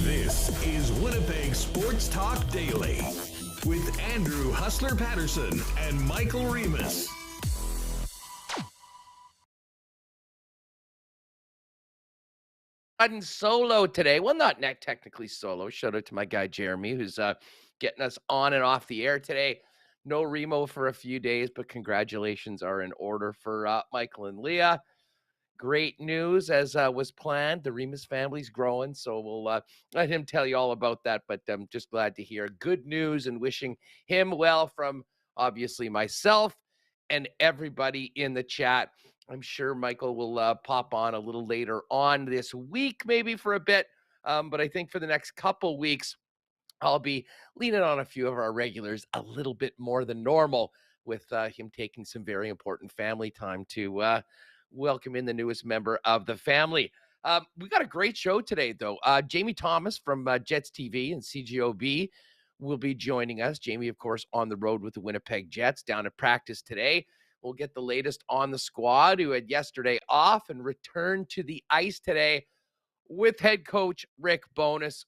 This is Winnipeg Sports Talk Daily with Andrew Hustler Paterson and Michael Remus. Riding solo today. Well, not technically solo. Shout out to my guy Jeremy, who's getting us on and off the air today. No Remo for a few days, but congratulations are in order for Michael and Leah. Great news, as was planned. The Remus family's growing, so we'll let him tell you all about that. But I'm just glad to hear good news and wishing him well from obviously myself and everybody in the chat. I'm sure Michael will pop on a little later on this week, maybe for a bit. But I think for the next couple weeks, I'll be leaning on a few of our regulars a little bit more than normal, with him taking some very important family time to welcome in the newest member of the family. We got a great show today, though. Jamie Thomas from Jets TV and CJOB will be joining us. Jamie, of course, on the road with the Winnipeg Jets, down at practice today. We'll get the latest on the squad, who had yesterday off and returned to the ice today with head coach Rick Bowness.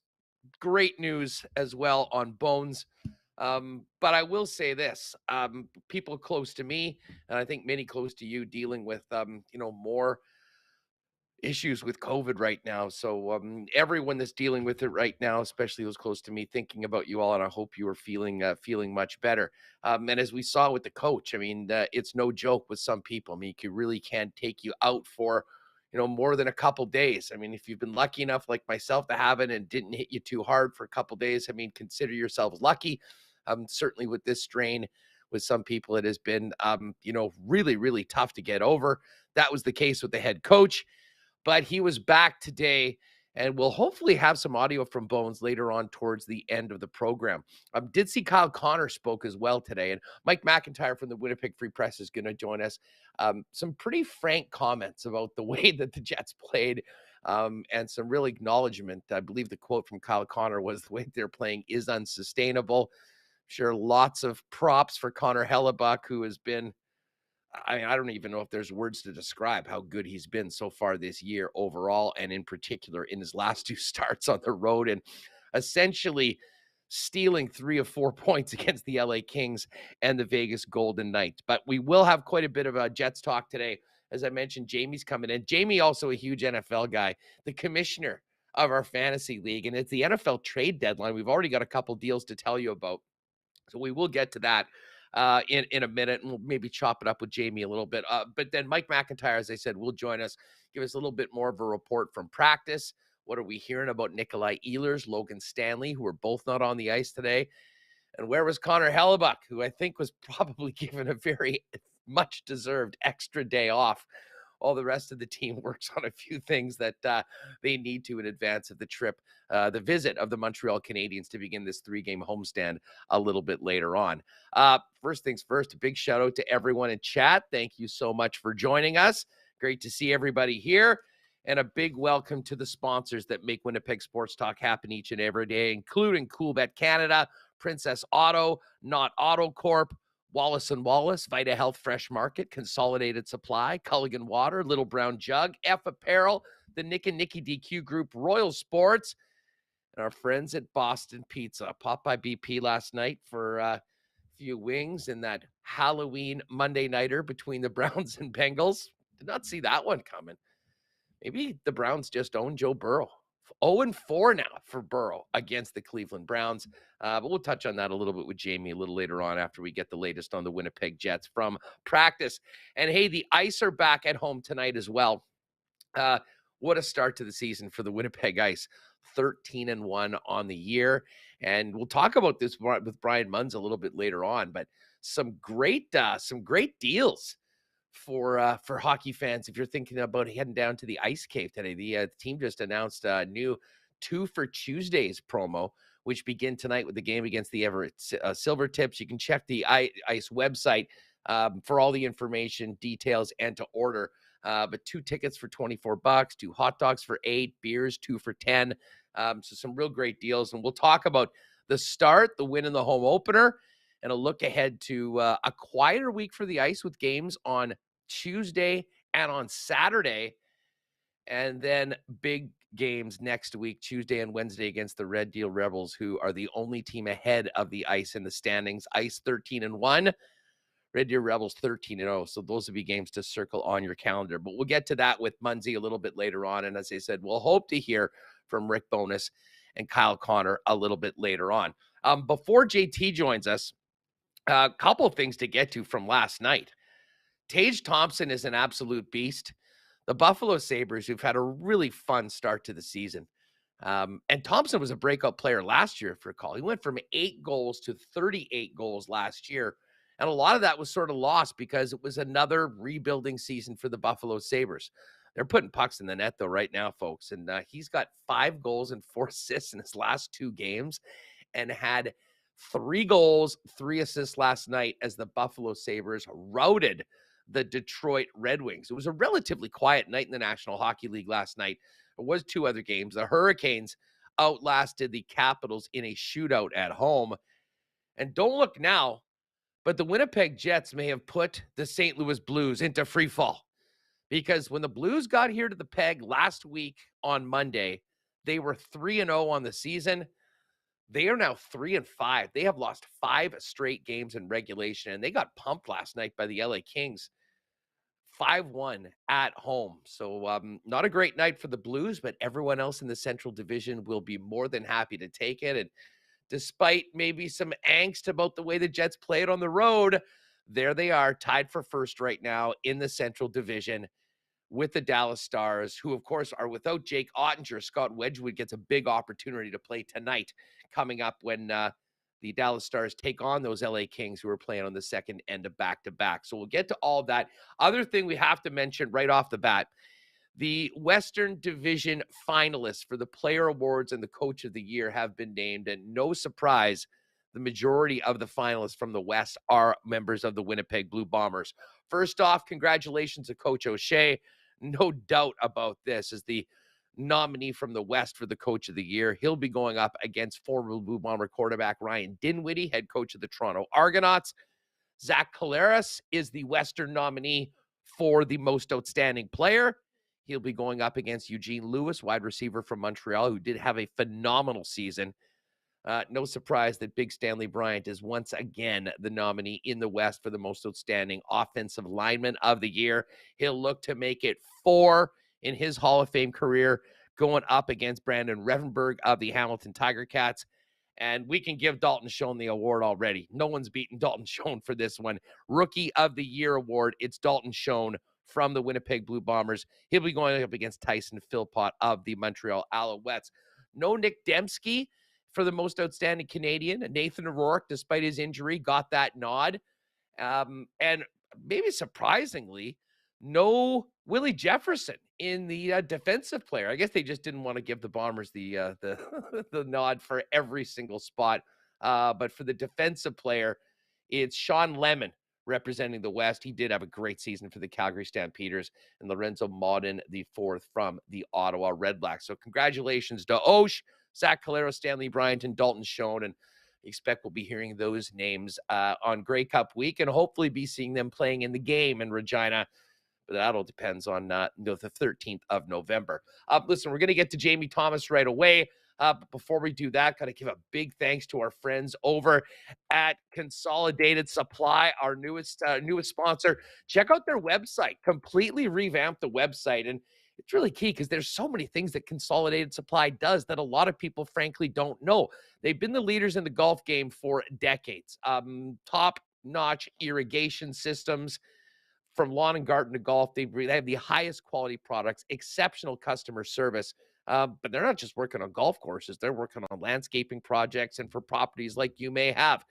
Great news as well on Bones. But I will say this, people close to me, and I think many close to you, dealing with, more issues with COVID right now. So everyone that's dealing with it right now, especially those close to me, thinking about you all, and I hope you are feeling much better. And as we saw with the coach, I mean, it's no joke with some people. I mean, it really can take you out for, more than a couple days. I mean, if you've been lucky enough, like myself, to have it and didn't hit you too hard for a couple days, I mean, consider yourselves lucky. Certainly with this strain, with some people, it has been, really, really tough to get over. That was the case with the head coach. But he was back today, and we'll hopefully have some audio from Bones later on towards the end of the program. Did see Kyle Connor spoke as well today, and Mike McIntyre from the Winnipeg Free Press is going to join us. Some pretty frank comments about the way that the Jets played, and some real acknowledgement. I believe the quote from Kyle Connor was, "The way they're playing is unsustainable." Sure, lots of props for Connor Hellebuck, who has been, I mean, I don't even know if there's words to describe how good he's been so far this year overall, and in particular in his last two starts on the road, and essentially stealing 3 of 4 points against the LA Kings and the Vegas Golden Knights. But we will have quite a bit of Jets talk today. As I mentioned, Jamie's coming in. Jamie, also a huge NFL guy, the commissioner of our fantasy league, and it's the NFL trade deadline. We've already got a couple deals to tell you about, so we will get to that in a minute, and we'll maybe chop it up with Jamie a little bit. But then Mike McIntyre, as I said, will join us, give us a little bit more of a report from practice. What are we hearing about Nikolai Ehlers, Logan Stanley, who are both not on the ice today? And where was Connor Hellebuck, who I think was probably given a very much-deserved extra day off? All the rest of the team works on a few things that they need to in advance of the trip, the visit of the Montreal Canadiens to begin this 3-game homestand a little bit later on. First things first, a big shout out to everyone in chat. Thank you so much for joining us. Great to see everybody here. And a big welcome to the sponsors that make Winnipeg Sports Talk happen each and every day, including Coolbet Canada, Princess Auto, Not Auto Corp, Wallace & Wallace, Vita Health Fresh Market, Consolidated Supply, Culligan Water, Little Brown Jug, F Apparel, the Nick and Nicky DQ Group, Royal Sports, and our friends at Boston Pizza. Popped by BP last night for a few wings in that Halloween Monday nighter between the Browns and Bengals. Did not see that one coming. Maybe the Browns just own Joe Burrow. 0-4 now for Burrow against the Cleveland Browns. But we'll touch on that a little bit with Jamie a little later on after we get the latest on the Winnipeg Jets from practice. And hey, the Ice are back at home tonight as well. What a start to the season for the Winnipeg Ice. 13-1 on the year. And we'll talk about this with Brian Munz a little bit later on, but some great deals for hockey fans. If you're thinking about heading down to the Ice Cave today, the team just announced a new 2 for Tuesdays promo, which begin tonight with the game against the Everett Silvertips. You can check the Ice website for all the information, details, and to order. But 2 tickets for $24, 2 hot dogs for $8, beers 2 for $10. So some real great deals. And we'll talk about the start, the win in the home opener, and a look ahead to a quieter week for the Ice with games on Tuesday and on Saturday. And then big games next week, Tuesday and Wednesday against the Red Deer Rebels, who are the only team ahead of the Ice in the standings. Ice 13-1, Red Deer Rebels 13-0. So those will be games to circle on your calendar. But we'll get to that with Munzy a little bit later on. And as I said, we'll hope to hear from Rick Bowness and Kyle Connor a little bit later on. Before JT joins us, a couple of things to get to from last night. Tage Thompson is an absolute beast. The Buffalo Sabres, who've had a really fun start to the season. And Thompson was a breakout player last year, if you recall. He went from 8 goals to 38 goals last year. And a lot of that was sort of lost because it was another rebuilding season for the Buffalo Sabres. They're putting pucks in the net, though, right now, folks. And he's got 5 goals and 4 assists in his last 2 games and had 3 goals, 3 assists last night as the Buffalo Sabres routed the Detroit Red Wings. It was a relatively quiet night in the National Hockey League last night. There was 2 other games. The Hurricanes outlasted the Capitals in a shootout at home. And don't look now, but the Winnipeg Jets may have put the St. Louis Blues into free fall, because when the Blues got here to the Peg last week on Monday, they were 3-0 on the season. They are now 3-5. They have lost 5 straight games in regulation, and they got pumped last night by the LA Kings 5-1 at home. So not a great night for the Blues, but everyone else in the Central Division will be more than happy to take it. And despite maybe some angst about the way the Jets played on the road, there they are, tied for first right now in the Central Division with the Dallas Stars, who, of course, are without Jake Ottinger. Scott Wedgwood gets a big opportunity to play tonight coming up when the Dallas Stars take on those LA Kings, who are playing on the second end of back-to-back. So we'll get to all of that. Other thing we have to mention right off the bat, the Western Division finalists for the Player Awards and the Coach of the Year have been named, and no surprise, the majority of the finalists from the West are members of the Winnipeg Blue Bombers. First off, congratulations to Coach O'Shea. No doubt about this, as the nominee from the West for the Coach of the Year. He'll be going up against former Blue Bomber quarterback Ryan Dinwiddie, head coach of the Toronto Argonauts. Zach Collaros is the Western nominee for the most outstanding player. He'll be going up against Eugene Lewis, wide receiver from Montreal, who did have a phenomenal season. No surprise that Big Stanley Bryant is once again the nominee in the West for the most outstanding offensive lineman of the year. He'll look to make it 4 in his Hall of Fame career, going up against Brandon Revenberg of the Hamilton Tiger Cats. And we can give Dalton Schoen the award already. No one's beaten Dalton Schoen for this one. Rookie of the Year award. It's Dalton Schoen from the Winnipeg Blue Bombers. He'll be going up against Tyson Philpott of the Montreal Alouettes. No Nick Dembski for the most outstanding Canadian. Nathan O'Rourke, despite his injury, got that nod. And maybe surprisingly, no Willie Jefferson in the defensive player. I guess they just didn't want to give the Bombers the the nod for every single spot. But for the defensive player, it's Sean Lemon representing the West. He did have a great season for the Calgary Stampeders, and Lorenzo Maudin, the 4th from the Ottawa Redblacks. So congratulations to Osh, Zach Collaros, Stanley Bryant, and Dalton Schoen. And expect we'll be hearing those names on Grey Cup week, and hopefully be seeing them playing in the game in Regina. But that all depends on the 13th of November. Listen, we're going to get to Jamie Thomas right away. But before we do that, got to give a big thanks to our friends over at Consolidated Supply, our newest sponsor. Check out their website. Completely revamped the website, and it's really key because there's so many things that Consolidated Supply does that a lot of people, frankly, don't know. They've been the leaders in the golf game for decades. Top-notch irrigation systems, from lawn and garden to golf. They have the highest quality products, exceptional customer service. But they're not just working on golf courses. They're working on landscaping projects and for properties like you may have.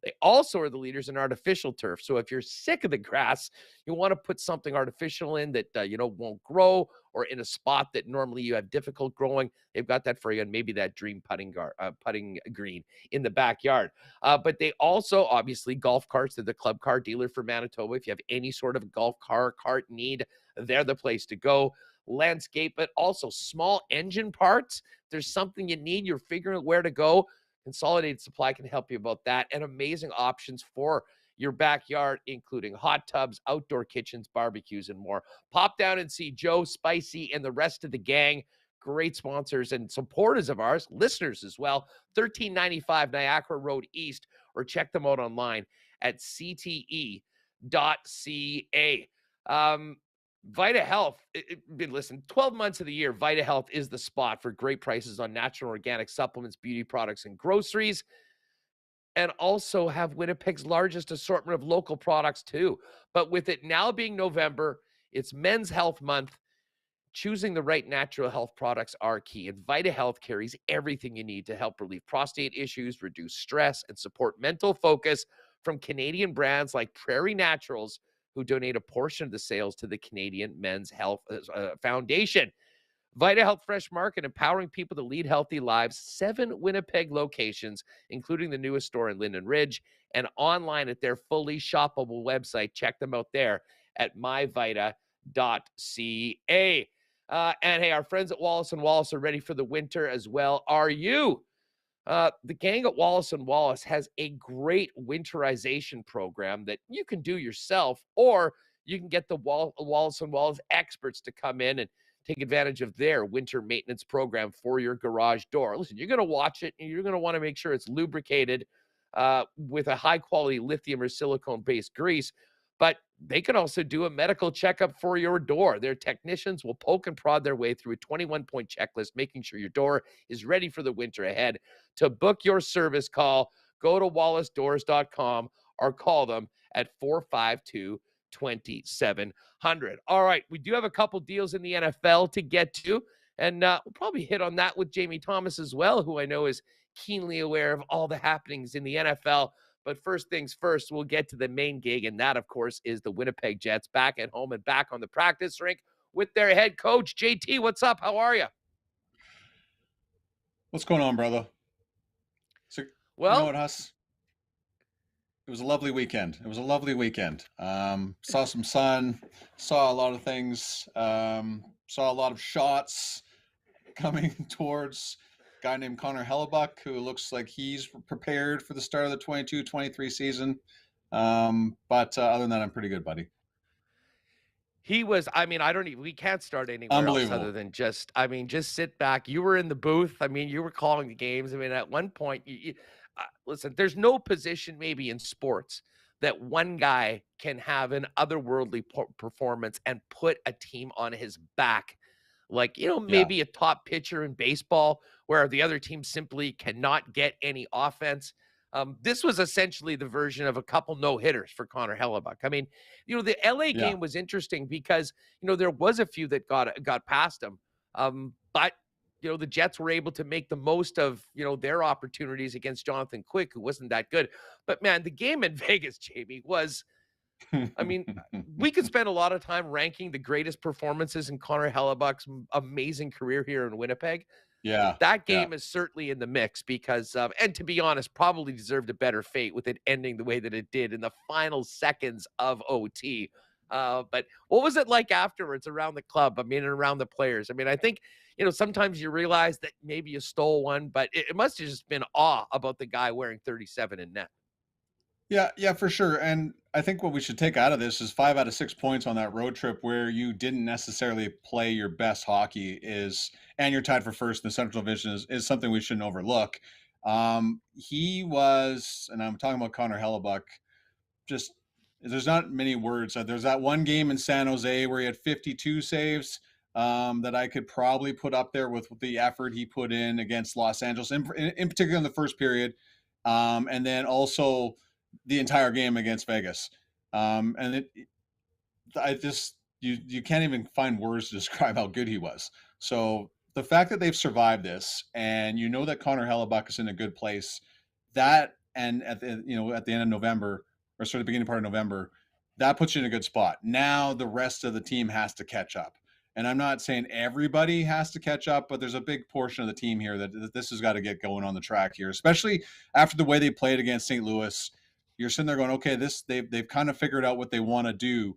They also are the leaders in artificial turf. So if you're sick of the grass, you want to put something artificial in that, won't grow, or in a spot that normally you have difficult growing, they've got that for you. And maybe that dream putting green in the backyard. But they also, obviously, golf carts. They're the club car dealer for Manitoba. If you have any sort of golf cart need, they're the place to go. Landscape, but also small engine parts. If there's something you need, you're figuring out where to go, Consolidated Supply can help you about that. And amazing options for your backyard, including hot tubs, outdoor kitchens, barbecues, and more. Pop down and see Joe, Spicy, and the rest of the gang. Great sponsors and supporters of ours, listeners as well. 1395 Niagara Road East, or check them out online at cte.ca. Vita Health, listen, 12 months of the year, Vita Health is the spot for great prices on natural organic supplements, beauty products, and groceries, and also have Winnipeg's largest assortment of local products too. But with it now being November, it's Men's Health Month. Choosing the right natural health products are key, and Vita Health carries everything you need to help relieve prostate issues, reduce stress, and support mental focus from Canadian brands like Prairie Naturals, who donate a portion of the sales to the Canadian Men's Health Foundation. Vita Health Fresh Market, empowering people to lead healthy lives. 7 Winnipeg locations, including the newest store in Linden Ridge, and online at their fully shoppable website. Check them out there at myvita.ca. And hey, our friends at Wallace & Wallace are ready for the winter as well. Are you? The gang at Wallace & Wallace has a great winterization program that you can do yourself, or you can get the Wallace & Wallace experts to come in and take advantage of their winter maintenance program for your garage door. Listen, you're going to watch it, and you're going to want to make sure it's lubricated with a high-quality lithium or silicone-based grease. But they can also do a medical checkup for your door. Their technicians will poke and prod their way through a 21-point checklist, making sure your door is ready for the winter ahead. To book your service call, go to wallacedoors.com or call them at 452-2700. All right, we do have a couple deals in the NFL to get to, and we'll probably hit on that with Jamie Thomas as well, who I know is keenly aware of all the happenings in the NFL. But first things first, we'll get to the main gig, and that, of course, is the Winnipeg Jets back at home and back on the practice rink with their head coach. JT, what's up? How are you? What's going on, brother? So, well, you know what, Huss? It was a lovely weekend. Saw some sun, saw a lot of things, saw a lot of shots coming towards a guy named Connor Hellebuck, who looks like he's prepared for the start of the 22-23 season. But other than that, I'm pretty good, buddy. He was, we can't start anywhere else other than just sit back. You were in the booth. You were calling the games. At one point, listen, there's no position maybe in sports that one guy can have an otherworldly performance and put a team on his back. Maybe a top pitcher in baseball where the other team simply cannot get any offense. This was essentially the version of a couple no-hitters for Connor Hellebuck. The LA game was interesting because, there was a few that got past him. But the Jets were able to make the most of, their opportunities against Jonathan Quick, who wasn't that good. But, man, the game in Vegas, Jamie, was we could spend a lot of time ranking the greatest performances in Connor Hellebuck's amazing career here in Winnipeg. Yeah. That game is certainly in the mix because and to be honest, probably deserved a better fate with it ending the way that it did in the final seconds of OT. But what was it like afterwards around the club? And around the players? I think, sometimes you realize that maybe you stole one, but it must have just been awe about the guy wearing 37 in net. Yeah, for sure. And I think what we should take out of this is 5 out of 6 points on that road trip where you didn't necessarily play your best hockey and you're tied for first in the Central Division is something we shouldn't overlook. He was, and I'm talking about Connor Hellebuck, just there's not many words. There's that one game in San Jose where he had 52 saves that I could probably put up there with the effort he put in against Los Angeles, in particular in the first period. And then also the entire game against Vegas. You can't even find words to describe how good he was. So the fact that they've survived this, and that Connor Hellebuck is in a good place, that and at the end of November, or sort of the beginning part of November, that puts you in a good spot. Now the rest of the team has to catch up. And I'm not saying everybody has to catch up, but there's a big portion of the team here that this has got to get going on the track here, especially after the way they played against St. Louis. You're sitting there going, okay, they've kind of figured out what they want to do.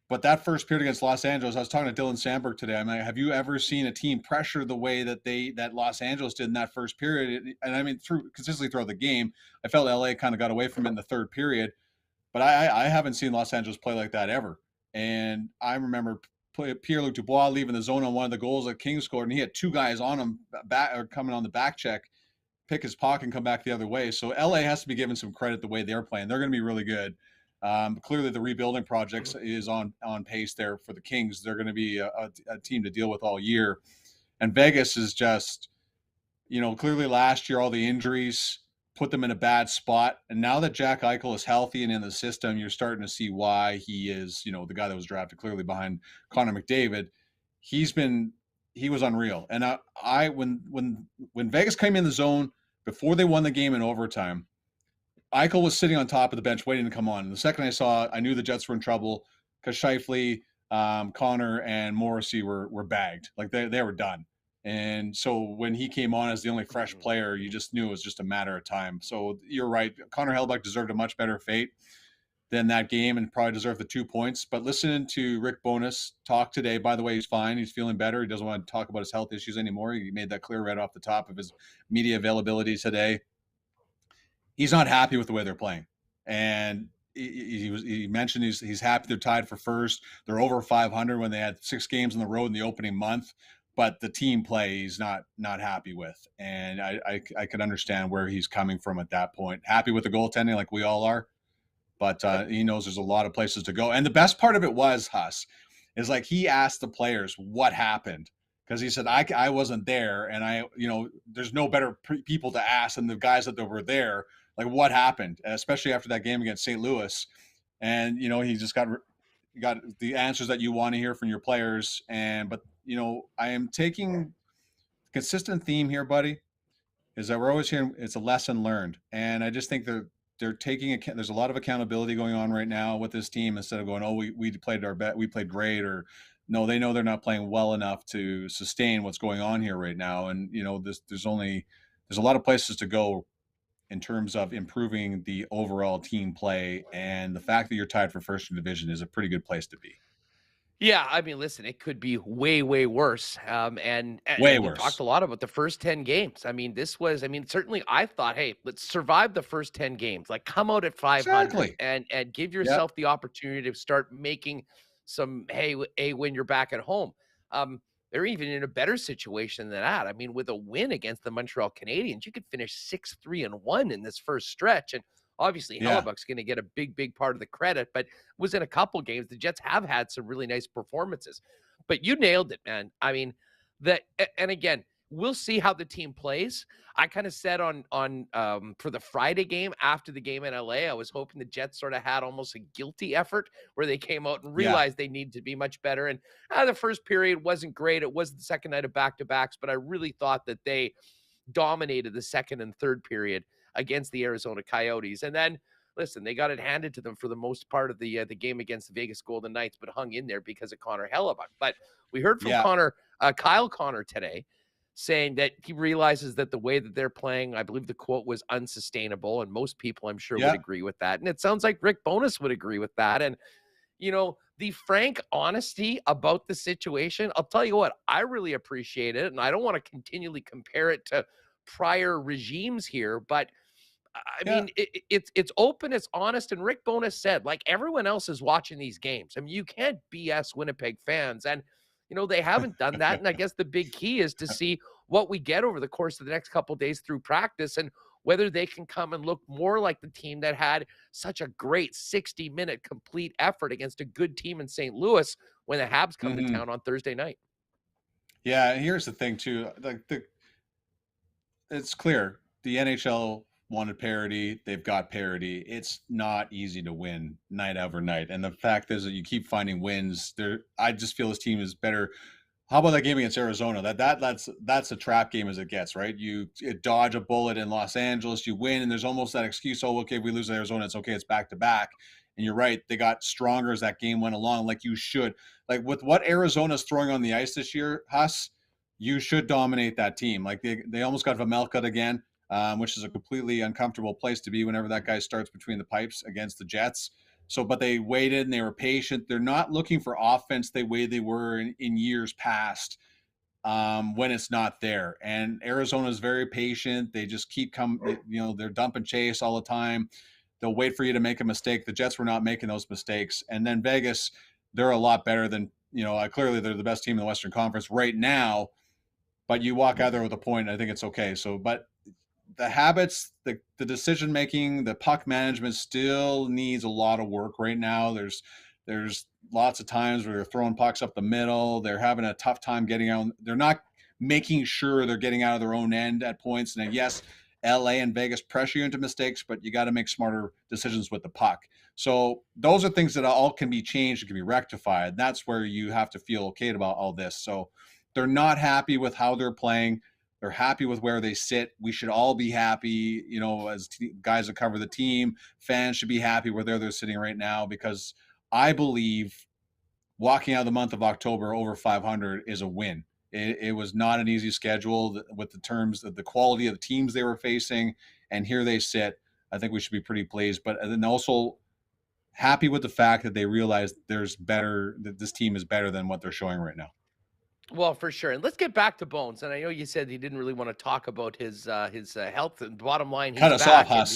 But that first period against Los Angeles, I was talking to Dylan Sandberg today. Have you ever seen a team pressure the way that Los Angeles did in that first period? And consistently throughout the game, I felt LA kind of got away from it in the third period. but I haven't seen Los Angeles play like that ever. And I remember Pierre-Luc Dubois leaving the zone on one of the goals that King scored, and he had two guys on him back or coming on the back check, pick his pocket and come back the other way. So LA has to be given some credit the way they're playing. They're going to be really good. Clearly, the rebuilding projects is on pace there for the Kings. They're going to be a team to deal with all year. And Vegas is just, clearly last year, all the injuries put them in a bad spot. And now that Jack Eichel is healthy and in the system, you're starting to see why he is, the guy that was drafted clearly behind Connor McDavid. He was unreal. And when Vegas came in the zone before they won the game in overtime, Eichel was sitting on top of the bench waiting to come on. And the second I knew the Jets were in trouble because Scheifele, Connor, and Morrissey were bagged. Like they were done. And so when he came on as the only fresh player, you just knew it was just a matter of time. So you're right. Connor Hellebuyck deserved a much better fate than that game and probably deserved the 2 points. But listening to Rick Bowness talk today, by the way, he's fine. He's feeling better. He doesn't want to talk about his health issues anymore. He made that clear right off the top of his media availability today. He's not happy with the way they're playing. And he mentioned he's happy they're tied for first. They're over 500 when they had 6 games on the road in the opening month. But the team play he's not happy with. And I could understand where he's coming from at that point. Happy with the goaltending like we all are. But he knows there's a lot of places to go. And the best part of it was, Huss, is like he asked the players what happened. Because he said, I wasn't there. And there's no better people to ask than the guys that were there. Like what happened, especially after that game against St. Louis. And, he just got the answers that you want to hear from your players. But I am taking consistent theme here, buddy, is that we're always hearing it's a lesson learned. And I just think they're taking there's a lot of accountability going on right now with this team instead of going, oh, we played our bet, we played great, or no, they know they're not playing well enough to sustain what's going on here right now. And, there's a lot of places to go in terms of improving the overall team play. And the fact that you're tied for first in division is a pretty good place to be. Yeah, I mean, listen, it could be way, way worse. And way we worse. Talked a lot about the first 10 games. I mean, certainly I thought, hey, let's survive the first 10 games. Like, come out at 500 exactly. and give yourself the opportunity to start making some when you're back at home. They're even in a better situation than that. I mean, with a win against the Montreal Canadiens, you could finish 6-3-1 in this first stretch. And obviously, Hellebuck's going to get a big, big part of the credit, but was in a couple games. The Jets have had some really nice performances. But you nailed it, man. I mean, and again, we'll see how the team plays. I kind of said on for the Friday game after the game in LA, I was hoping the Jets sort of had almost a guilty effort where they came out and realized they need to be much better. And the first period wasn't great. It was the second night of back-to-backs, but I really thought that they dominated the second and third period against the Arizona Coyotes. And then, listen, they got it handed to them for the most part of the game against the Vegas Golden Knights, but hung in there because of Connor Hellebuyck. But we heard from Kyle Connor today, saying that he realizes that the way that they're playing, I believe the quote was unsustainable, and most people I'm sure would agree with that. And it sounds like Rick Bowness would agree with that. And, the frank honesty about the situation, I'll tell you what, I really appreciate it. And I don't want to continually compare it to prior regimes here, but I mean, it's open, it's honest. And Rick Bowness said, like, everyone else is watching these games. I mean, you can't BS Winnipeg fans. And, they haven't done that. And I guess the big key is to see what we get over the course of the next couple of days through practice and whether they can come and look more like the team that had such a great 60-minute complete effort against a good team in St. Louis when the Habs come to town on Thursday night. Yeah, and here's the thing, too. It's clear the NHL wanted parity. They've got parity. It's not easy to win night over night. And the fact is that you keep finding wins. I just feel this team is better. How about that game against Arizona? That's a trap game as it gets, right? You dodge a bullet in Los Angeles, you win, and there's almost that excuse, oh, okay, if we lose to Arizona, it's okay, it's back-to-back. And you're right, they got stronger as that game went along, like you should. Like with what Arizona's throwing on the ice this year, Huss, you should dominate that team. Like they almost got Vamelka again, which is a completely uncomfortable place to be whenever that guy starts between the pipes against the Jets. So, but they waited and they were patient. They're not looking for offense the way they were in years past when it's not there. And Arizona is very patient. They just keep coming, they're dump and chase all the time. They'll wait for you to make a mistake. The Jets were not making those mistakes. And then Vegas, they're a lot better than, clearly they're the best team in the Western Conference right now, but you walk out there with a point, I think it's okay. So, but the habits, the decision-making, the puck management still needs a lot of work right now. There's lots of times where they're throwing pucks up the middle. They're having a tough time getting out. They're not making sure they're getting out of their own end at points. And then, yes, LA and Vegas pressure you into mistakes, but you got to make smarter decisions with the puck. So those are things that all can be changed and can be rectified. That's where you have to feel okay about all this. So they're not happy with how they're playing. They're happy with where they sit. We should all be happy, as guys that cover the team. Fans should be happy where they're sitting right now, because I believe walking out of the month of October over 500 is a win. It was not an easy schedule with the terms of the quality of the teams they were facing, and here they sit. I think we should be pretty pleased, but then also happy with the fact that they realize that this team is better than what they're showing right now. Well, for sure. And let's get back to Bones. And I know you said he didn't really want to talk about his health. And bottom line, cut us off, Huss.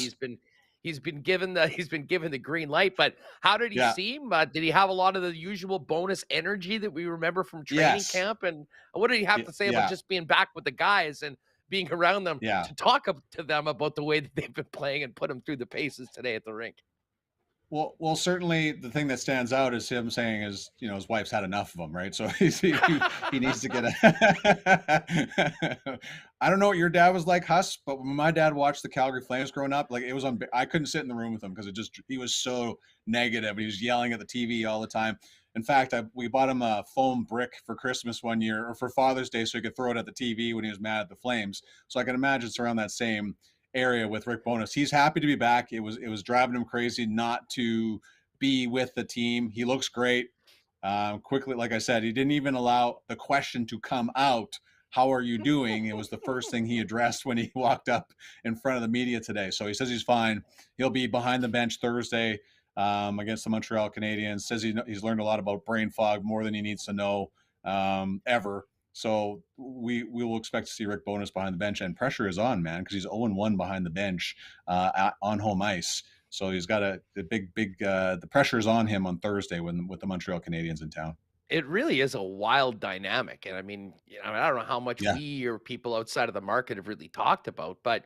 He's been given the green light. But how did he seem? Did he have a lot of the usual bonus energy that we remember from training camp? And what did he have to say about just being back with the guys and being around them to talk to them about the way that they've been playing and put them through the paces today at the rink? Well, certainly the thing that stands out is him saying his wife's had enough of him, right? So he needs to get I don't know what your dad was like, Huss, but when my dad watched the Calgary Flames growing up, like I couldn't sit in the room with him because he was so negative. He was yelling at the TV all the time. In fact, we bought him a foam brick for Christmas one year, or for Father's Day, so he could throw it at the TV when he was mad at the Flames. So I can imagine it's around that same area with Rick Bowness. He's happy to be back. It was driving him crazy not to be with the team. He looks great. Quickly, like I said, he didn't even allow the question to come out. How are you doing? It was the first thing he addressed when he walked up in front of the media today. So he says he's fine. He'll be behind the bench Thursday against the Montreal Canadiens. Says he's learned a lot about brain fog, more than he needs to know ever. So we will expect to see Rick Bowness behind the bench, and pressure is on, man, because he's 0-1 behind the bench on home ice. So he's got the pressure is on him on Thursday with the Montreal Canadiens in town. It really is a wild dynamic. And I mean, I don't know how much we or people outside of the market have really talked about, but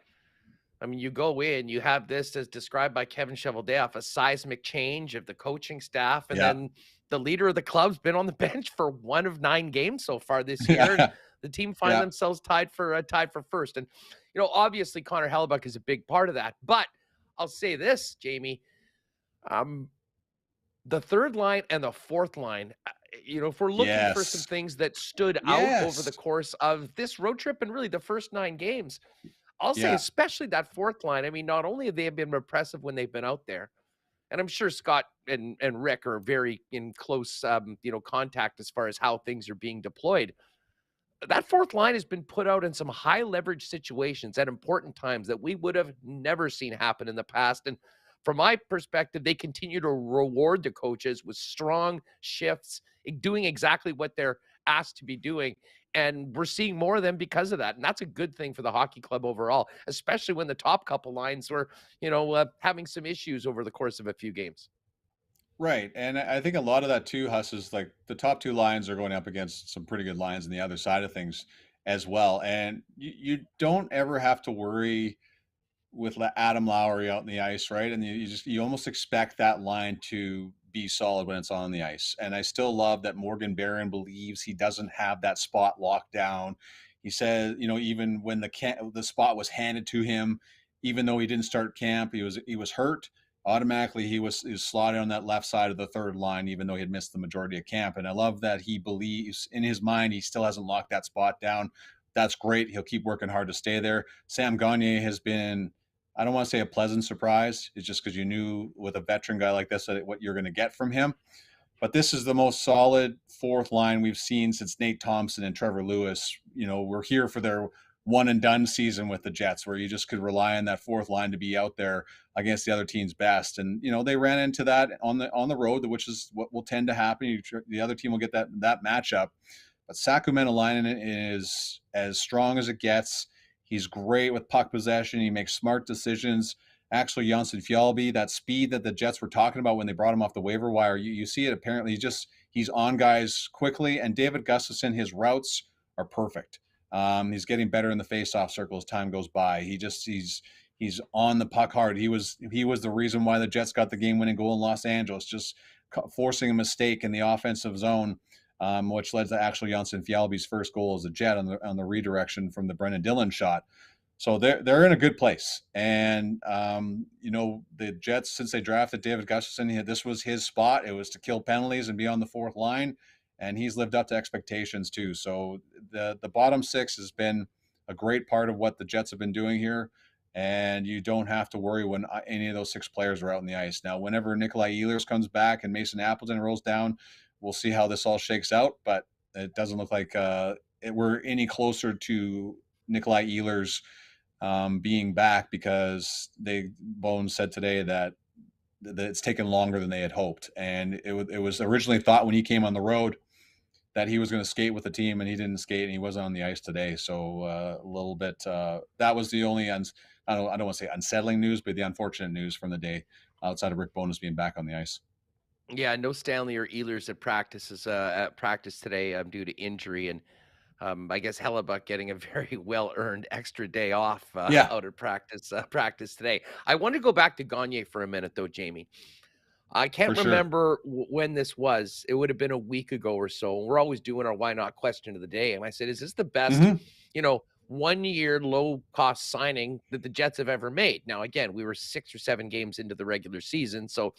I mean, you go in, you have this as described by Kevin Cheveldayoff, a seismic change of the coaching staff, and then the leader of the club's been on the bench for 1 of 9 games so far this year. And the team find themselves tied for first. And, obviously Connor Hellebuyck is a big part of that. But I'll say this, Jamie, the third line and the fourth line, if we're looking for some things that stood out over the course of this road trip and really the first 9 games, I'll say especially that fourth line. I mean, not only have they been impressive when they've been out there, and I'm sure Scott and Rick are very in close, contact as far as how things are being deployed. That fourth line has been put out in some high leverage situations at important times that we would have never seen happen in the past. And from my perspective, they continue to reward the coaches with strong shifts, doing exactly what they're asked to be doing. And we're seeing more of them because of that. And that's a good thing for the hockey club overall, especially when the top couple lines were, having some issues over the course of a few games. Right. And I think a lot of that too, Huss, is like the top 2 lines are going up against some pretty good lines on the other side of things as well. And you don't ever have to worry with Adam Lowry out in the ice, right? And you almost expect that line to be solid when it's on the ice. And I still love that Morgan Barron believes he doesn't have that spot locked down. He says, even when the spot was handed to him, even though he didn't start camp, he was hurt. Automatically, he was slotted on that left side of the third line, even though he had missed the majority of camp. And I love that he believes in his mind he still hasn't locked that spot down. That's great. He'll keep working hard to stay there. Sam Gagner has been, I don't want to say a pleasant surprise. It's just because you knew with a veteran guy like this what you're going to get from him. But this is the most solid fourth line we've seen since Nate Thompson and Trevor Lewis. We're here for their one and done season with the Jets, where you just could rely on that fourth line to be out there against the other team's best. And, they ran into that on the road, which is what will tend to happen. The other team will get that matchup. But Saku Menelainen is as strong as it gets. He's great with puck possession. He makes smart decisions. Actually, Janssen Fjallby, that speed that the Jets were talking about when they brought him off the waiver wire, you see it apparently. He's on guys quickly, and David Gustafson, his routes are perfect. He's getting better in the face-off circle as time goes by. He's on the puck hard. He was the reason why the Jets got the game-winning goal in Los Angeles, just forcing a mistake in the offensive zone, which led to actually Janssen Fjallby's first goal as a Jet on the redirection from the Brendan Dillon shot. So they're in a good place. And, the Jets, since they drafted David Gustafson, this was his spot. It was to kill penalties and be on the fourth line. And he's lived up to expectations too. So the bottom six has been a great part of what the Jets have been doing here. And you don't have to worry when any of those six players are out on the ice. Now, whenever Nikolai Ehlers comes back and Mason Appleton rolls down, we'll see how this all shakes out. But it doesn't look like we're any closer to Nikolai Ehlers being back, because Bones said today that it's taken longer than they had hoped. And it was originally thought when he came on the road that he was going to skate with the team, and he didn't skate, and he wasn't on the ice today. So a little bit, that was the only, I don't want to say unsettling news, but the unfortunate news from the day, outside of Rick Bowness being back on the ice. Yeah, no Stanley or Ehlers at practice today due to injury, and I guess Hellebuck getting a very well-earned extra day off out of practice today. I want to go back to Gagner for a minute, though, Jamie. I can't remember when this was. It would have been a week ago or so. We're always doing our why not question of the day. And I said, is this the best, 1 year low cost signing that the Jets have ever made? Now, again, we were 6 or 7 games into the regular season, so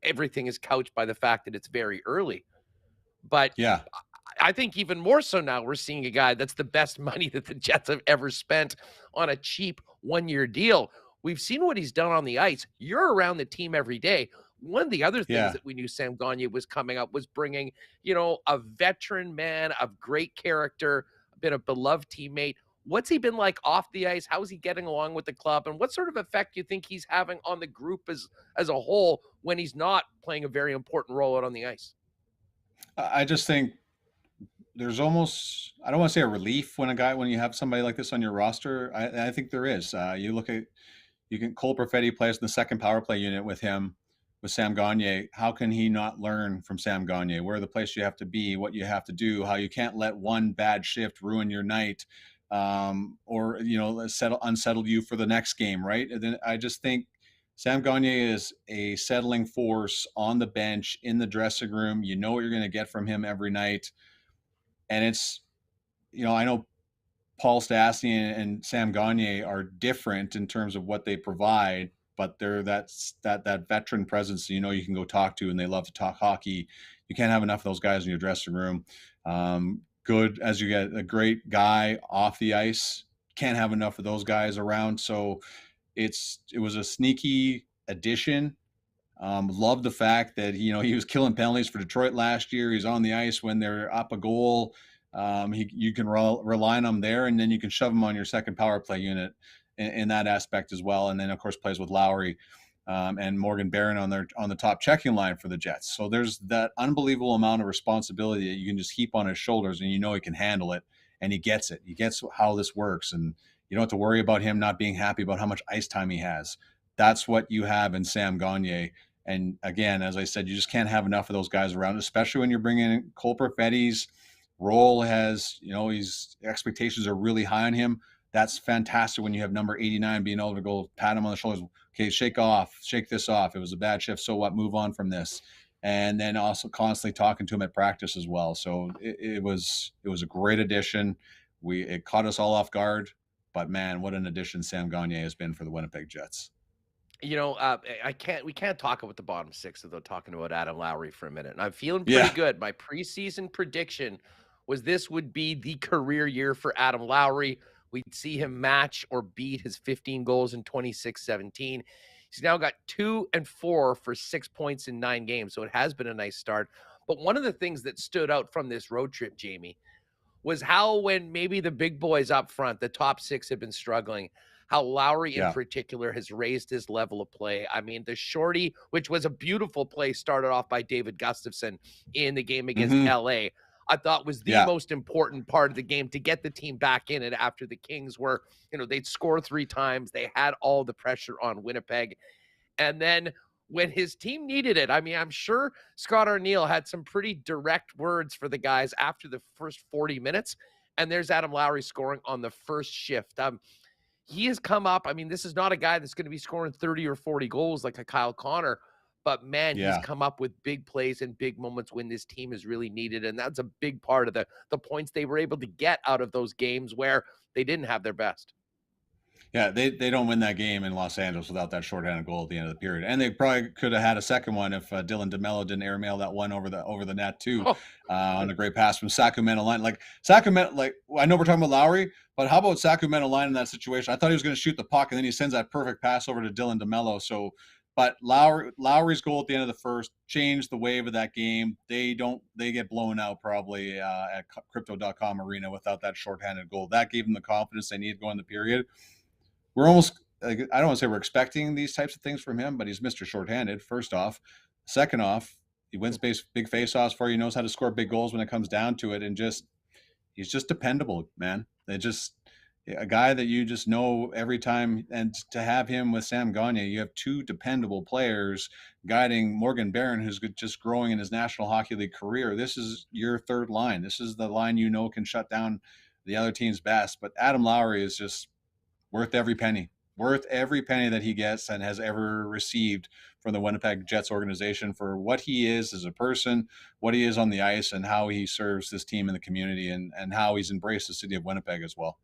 everything is couched by the fact that it's very early. But yeah, I think even more so now we're seeing a guy that's the best money that the Jets have ever spent on a cheap 1 year deal. We've seen what he's done on the ice. You're around the team every day. One of the other things that we knew Sam Gagner was coming up was bringing, a veteran man of great character, been a beloved teammate. What's he been like off the ice? How is he getting along with the club? And what sort of effect do you think he's having on the group as a whole when he's not playing a very important role out on the ice? I just think there's almost, I don't want to say a relief when you have somebody like this on your roster. I think there is. Cole Perfetti plays in the second power play unit with Sam Gagner. How can he not learn from Sam Gagner? Where the place you have to be, what you have to do, how you can't let one bad shift ruin your night, or unsettle you for the next game, right? And then I just think Sam Gagner is a settling force on the bench, in the dressing room. You know what you're going to get from him every night. And it's, I know Paul Stastny and Sam Gagner are different in terms of what they provide, but they're that veteran presence you can go talk to, and they love to talk hockey. You can't have enough of those guys in your dressing room. Good as you get a great guy off the ice. Can't have enough of those guys around. So it was a sneaky addition. Love the fact that he was killing penalties for Detroit last year. He's on the ice when they're up a goal. You can rely on him there, and then you can shove him on your second power play unit in that aspect as well. And then of course plays with Lowry and Morgan Barron on the top checking line for the Jets. So there's that unbelievable amount of responsibility that you can just heap on his shoulders, and he can handle it, and he gets it. He gets how this works, and you don't have to worry about him not being happy about how much ice time he has. That's what you have in Sam Gagner. And again, as I said, you just can't have enough of those guys around, especially when you're bringing in Cole Perfetti's role has, his expectations are really high on him. That's fantastic when you have number 89 being able to go pat him on the shoulders. Okay, shake this off. It was a bad shift. So what? Move on from this. And then also constantly talking to him at practice as well. So it was a great addition. It caught us all off guard, but man, what an addition Sam Gagner has been for the Winnipeg Jets. We can't talk about the bottom six without talking about Adam Lowry for a minute. And I'm feeling pretty good. My preseason prediction was this would be the career year for Adam Lowry. We'd see him match or beat his 15 goals in 26-17. He's now got 2 and 4 for 6 points in 9 games. So it has been a nice start. But one of the things that stood out from this road trip, Jamie, was how when maybe the big boys up front, the top 6 have been struggling, how Lowry in particular has raised his level of play. I mean, the shorty, which was a beautiful play, started off by David Gustafson in the game against LA. I thought was the most important part of the game to get the team back in it after the Kings were, they'd score 3 times. They had all the pressure on Winnipeg. And then when his team needed it, I mean, I'm sure Scott Arniel had some pretty direct words for the guys after the first 40 minutes. And there's Adam Lowry scoring on the first shift. He has come up. I mean, this is not a guy that's going to be scoring 30 or 40 goals like a Kyle Connor. But, man, he's come up with big plays and big moments when this team is really needed. And that's a big part of the points they were able to get out of those games where they didn't have their best. Yeah, they don't win that game in Los Angeles without that shorthanded goal at the end of the period. And they probably could have had a second one if Dylan DeMello didn't airmail that one over the net too, on a great pass from Sacramento line. Like Sacramento, I know we're talking about Lowry, but how about Sacramento line in that situation? I thought he was going to shoot the puck, and then he sends that perfect pass over to Dylan DeMello. So, but Lowry's goal at the end of the first changed the wave of that game. They get blown out probably at Crypto.com Arena without that shorthanded goal. That gave them the confidence they needed going the period. We're almost, I don't want to say we're expecting these types of things from him, but he's Mr. Shorthanded, first off. Second off, he wins big face-offs for you. He knows how to score big goals when it comes down to it. And he's just dependable, man. A guy that you just know every time. And to have him with Sam Gagner, you have 2 dependable players guiding Morgan Barron, who's just growing in his National Hockey League career. This is your third line. This is the line can shut down the other team's best. But Adam Lowry is just worth every penny that he gets and has ever received from the Winnipeg Jets organization for what he is as a person, what he is on the ice, and how he serves this team in the community, and how he's embraced the city of Winnipeg as well.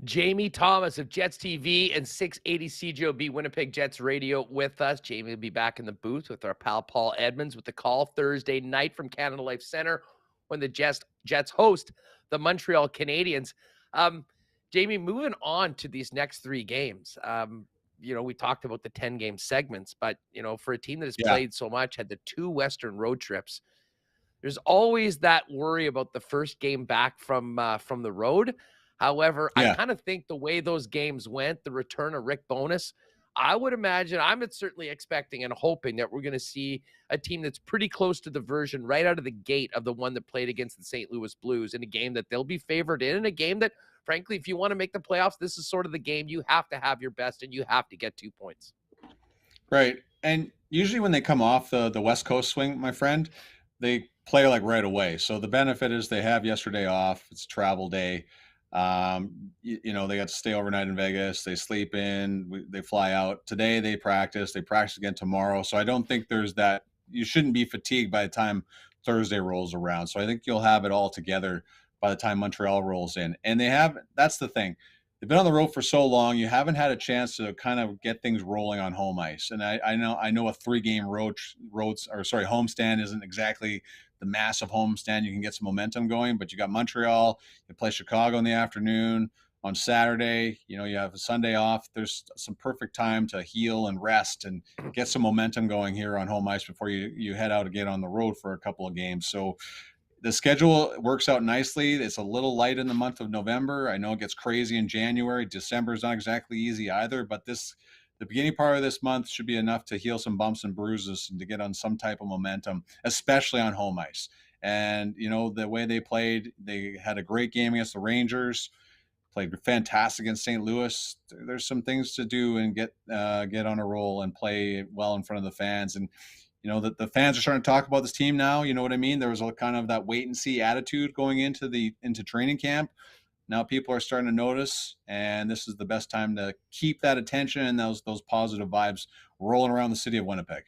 Jamie Thomas of Jets TV and 680 CJOB Winnipeg Jets Radio with us. Jamie will be back in the booth with our pal Paul Edmonds with the call Thursday night from Canada Life Center when the Jets host the Montreal Canadiens. Jamie, moving on to these next 3 games, we talked about the 10-game segments, but, for a team that has played so much, had the 2 Western road trips, there's always that worry about the first game back from the road. However, I kind of think the way those games went, the return of Rick Bowness, I would imagine, I'm certainly expecting and hoping that we're going to see a team that's pretty close to the version right out of the gate of the one that played against the St. Louis Blues, in a game that they'll be favored in a game that, frankly, if you want to make the playoffs, this is sort of the game you have to have your best and you have to get 2 points. Right. And usually when they come off the West Coast swing, my friend, they play right away. So the benefit is they have yesterday off. It's travel day. They got to stay overnight in Vegas. They sleep in, they fly out. Today they practice again tomorrow. So I don't think there's that. You shouldn't be fatigued by the time Thursday rolls around. So I think you'll have it all together by the time Montreal rolls in. And that's the thing. They've been on the road for so long. You haven't had a chance to kind of get things rolling on home ice. And I know a 3-game homestand isn't exactly the massive homestand. You can get some momentum going, but you got Montreal, you play Chicago in the afternoon. On Saturday, you have a Sunday off. There's some perfect time to heal and rest and get some momentum going here on home ice before you head out again on the road for a couple of games. So the schedule works out nicely. It's a little light in the month of November. I know it gets crazy in January. December is not exactly easy either, but the beginning part of this month should be enough to heal some bumps and bruises and to get on some type of momentum, especially on home ice. And, the way they played, they had a great game against the Rangers, played fantastic against St. Louis. There's some things to do and get on a roll and play well in front of the fans. And, the fans are starting to talk about this team now. You know what I mean? There was a kind of that wait and see attitude going into training camp. Now people are starting to notice, and this is the best time to keep that attention and those positive vibes rolling around the city of Winnipeg.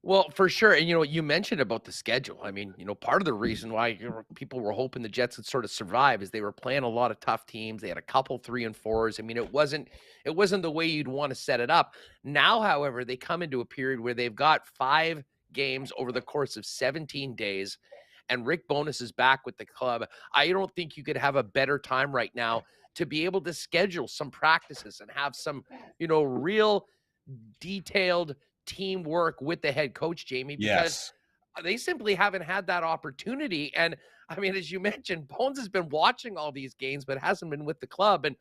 Well, for sure. And, you mentioned about the schedule. I mean, part of the reason why people were hoping the Jets would sort of survive is they were playing a lot of tough teams. They had a couple 3-4s. I mean, it wasn't the way you'd want to set it up. Now, however, they come into a period where they've got 5 games over the course of 17 days, and Rick Bowness is back with the club. I don't think you could have a better time right now to be able to schedule some practices and have some, real detailed teamwork with the head coach, Jamie, because they simply haven't had that opportunity. And I mean, as you mentioned, Bones has been watching all these games, but hasn't been with the club. And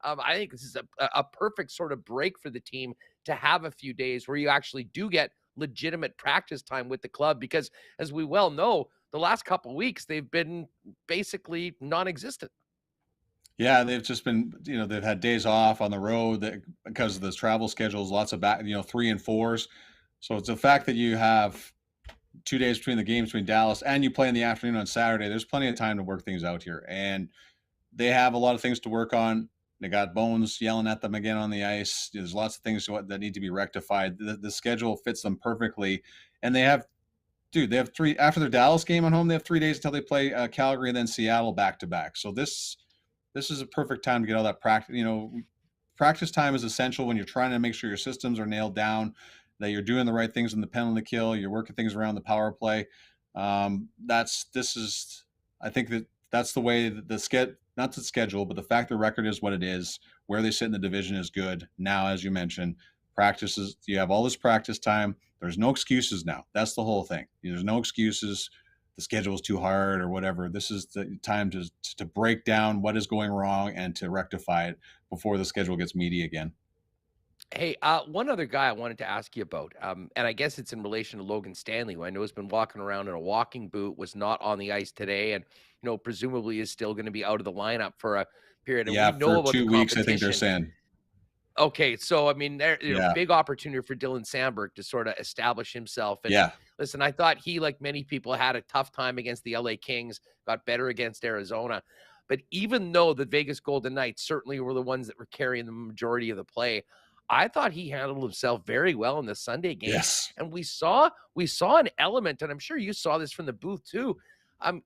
I think this is a perfect sort of break for the team to have a few days where you actually do get legitimate practice time with the club, because as we well know, the last couple of weeks, they've been basically non-existent. Yeah, they've just been, they've had days off on the road because of the travel schedules, lots of 3 and 4s. So it's the fact that you have 2 days between the games between Dallas and you play in the afternoon on Saturday. There's plenty of time to work things out here. And they have a lot of things to work on. They got Bones yelling at them again on the ice. There's lots of things that need to be rectified. The schedule fits them perfectly. And they have 3, after their Dallas game on home, they have 3 days until they play Calgary and then Seattle back to back. So this is a perfect time to get all that practice. Practice time is essential when you're trying to make sure your systems are nailed down, that you're doing the right things in the penalty kill, you're working things around the power play. I think that's the way that not the schedule, but the fact the record is what it is, where they sit in the division is good. Now, as you mentioned, practices, you have all this practice time. There's no excuses now. That's the whole thing. There's no excuses. The schedule is too hard or whatever. This is the time to break down what is going wrong and to rectify it before the schedule gets meaty again. Hey, one other guy I wanted to ask you about, and I guess it's in relation to Logan Stanley, who I know has been walking around in a walking boot, was not on the ice today, and presumably is still going to be out of the lineup for a period. And yeah, we know for about 2 weeks, I think they're saying. Okay, so I mean, Yeah. big opportunity for Dylan Sandberg to sort of establish himself. And Yeah. listen, I thought he, like many people, had a tough time against the LA Kings, got better against Arizona. But even though the Vegas Golden Knights certainly were the ones that were carrying the majority of the play, I thought he handled himself very well in the Sunday game. Yes. And we saw an element, and I'm sure you saw this from the booth too.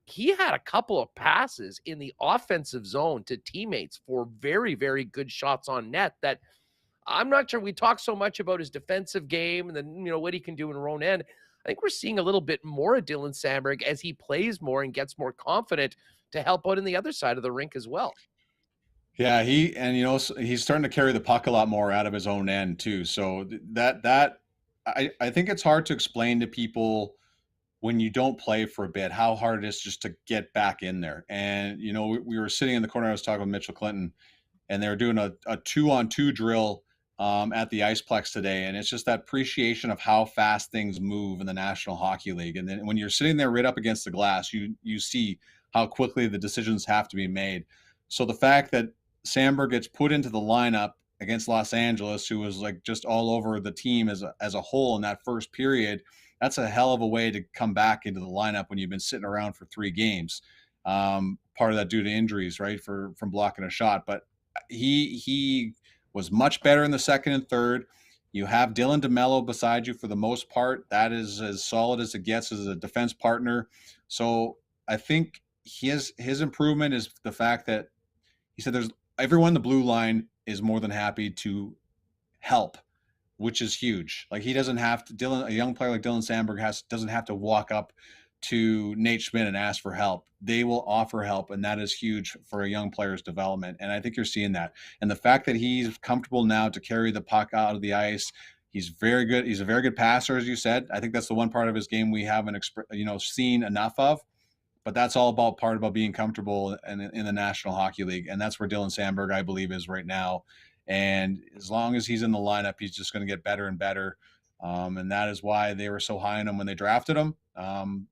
He had a couple of passes in the offensive zone to teammates for very, very good shots on net that I'm not sure we talk so much about his defensive game and then, what he can do in his own end. I think we're seeing a little bit more of Dylan Sandberg as he plays more and gets more confident to help out in the other side of the rink as well. Yeah, he's starting to carry the puck a lot more out of his own end too. So I think it's hard to explain to people when you don't play for a bit how hard it is just to get back in there. And we were sitting in the corner. I was talking with Mitchell Clinton, and they were doing a 2-on-2 drill at the Iceplex today, and it's just that appreciation of how fast things move in the National Hockey League. And then when you're sitting there right up against the glass, you see how quickly the decisions have to be made. So the fact that Sandberg gets put into the lineup against Los Angeles, who was like just all over the team as a whole in that first period, that's a hell of a way to come back into the lineup when you've been sitting around for 3 games. Part of that due to injuries, right, from blocking a shot. But he was much better in the second and third. You have Dylan DeMello beside you for the most part. That is as solid as it gets as a defense partner. So I think his improvement is the fact that he said everyone in the blue line is more than happy to help, which is huge. Like he doesn't have to, a young player like Dylan Sandberg doesn't have to walk up to Nate Schmidt and ask for help. They will offer help, and that is huge for a young player's development. And I think you're seeing that. And the fact that he's comfortable now to carry the puck out of the ice, he's very good. He's a very good passer, as you said. I think that's the one part of his game we haven't seen enough of. But that's all part about being comfortable in the National Hockey League, and that's where Dylan Sandberg, I believe, is right now. And as long as he's in the lineup, he's just going to get better and better. And that is why they were so high on him when they drafted him.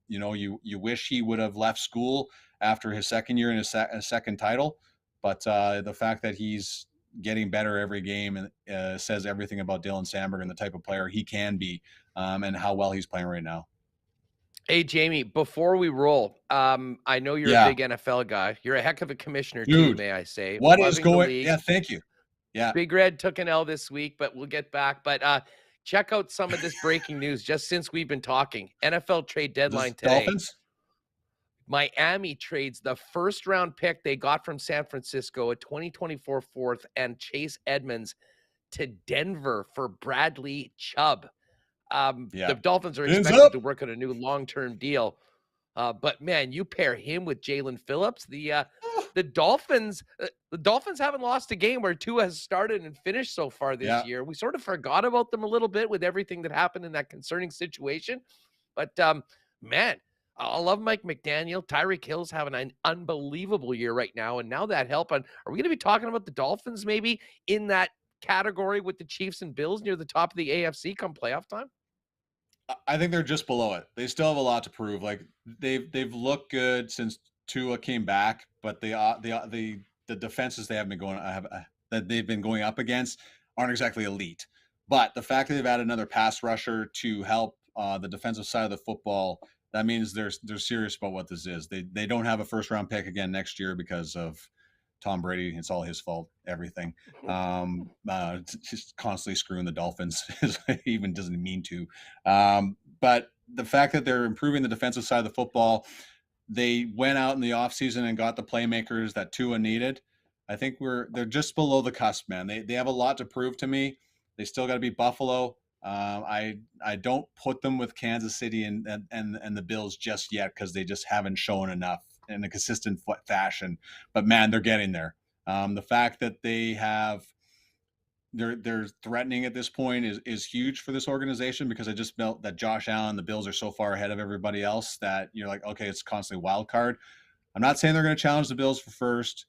You wish he would have left school after his second year in his second title, but the fact that he's getting better every game says everything about Dylan Sandberg and the type of player he can be, and how well he's playing right now. Hey, Jamie, before we roll, I know you're a big NFL guy. You're a heck of a commissioner, too, may I say. What is going? Yeah, thank you. Yeah. Big Red took an L this week, but we'll get back. But check out some of this breaking news just since we've been talking. NFL trade deadline today. Dolphins? Miami trades the first-round pick they got from San Francisco, a 2024 fourth, and Chase Edmonds to Denver for Bradley Chubb. The Dolphins are expected to work on a new long-term deal. But man, you pair him with Jalen Phillips. The Dolphins haven't lost a game where Tua has started and finished so far this year. We sort of forgot about them a little bit with everything that happened in that concerning situation. But man, I love Mike McDaniel. Tyreek Hill's having an unbelievable year right now. And now that help on, are we going to be talking about the Dolphins maybe in that category with the Chiefs and Bills near the top of the AFC come playoff time? I think they're just below it. They still have a lot to prove. Like they've looked good since Tua came back, but the defenses they have been going that they've been going up against aren't exactly elite. But the fact that they've added another pass rusher to help the defensive side of the football, that means they're serious about what this is. They don't have a first round pick again next year because of Tom Brady. It's all his fault. Everything. Just constantly screwing the Dolphins. He even doesn't mean to. But the fact that they're improving the defensive side of the football, they went out in the offseason and got the playmakers that Tua needed. I think they're just below the cusp, man. They have a lot to prove to me. They still got to beat Buffalo. I don't put them with Kansas City and the Bills just yet because they just haven't shown enough in a consistent fashion. But man, they're getting there. The fact that they're threatening at this point is huge for this organization, because I just felt that Josh Allen, the Bills, are so far ahead of everybody else that you're like, okay, it's constantly wild card. I'm not saying they're going to challenge the Bills for first,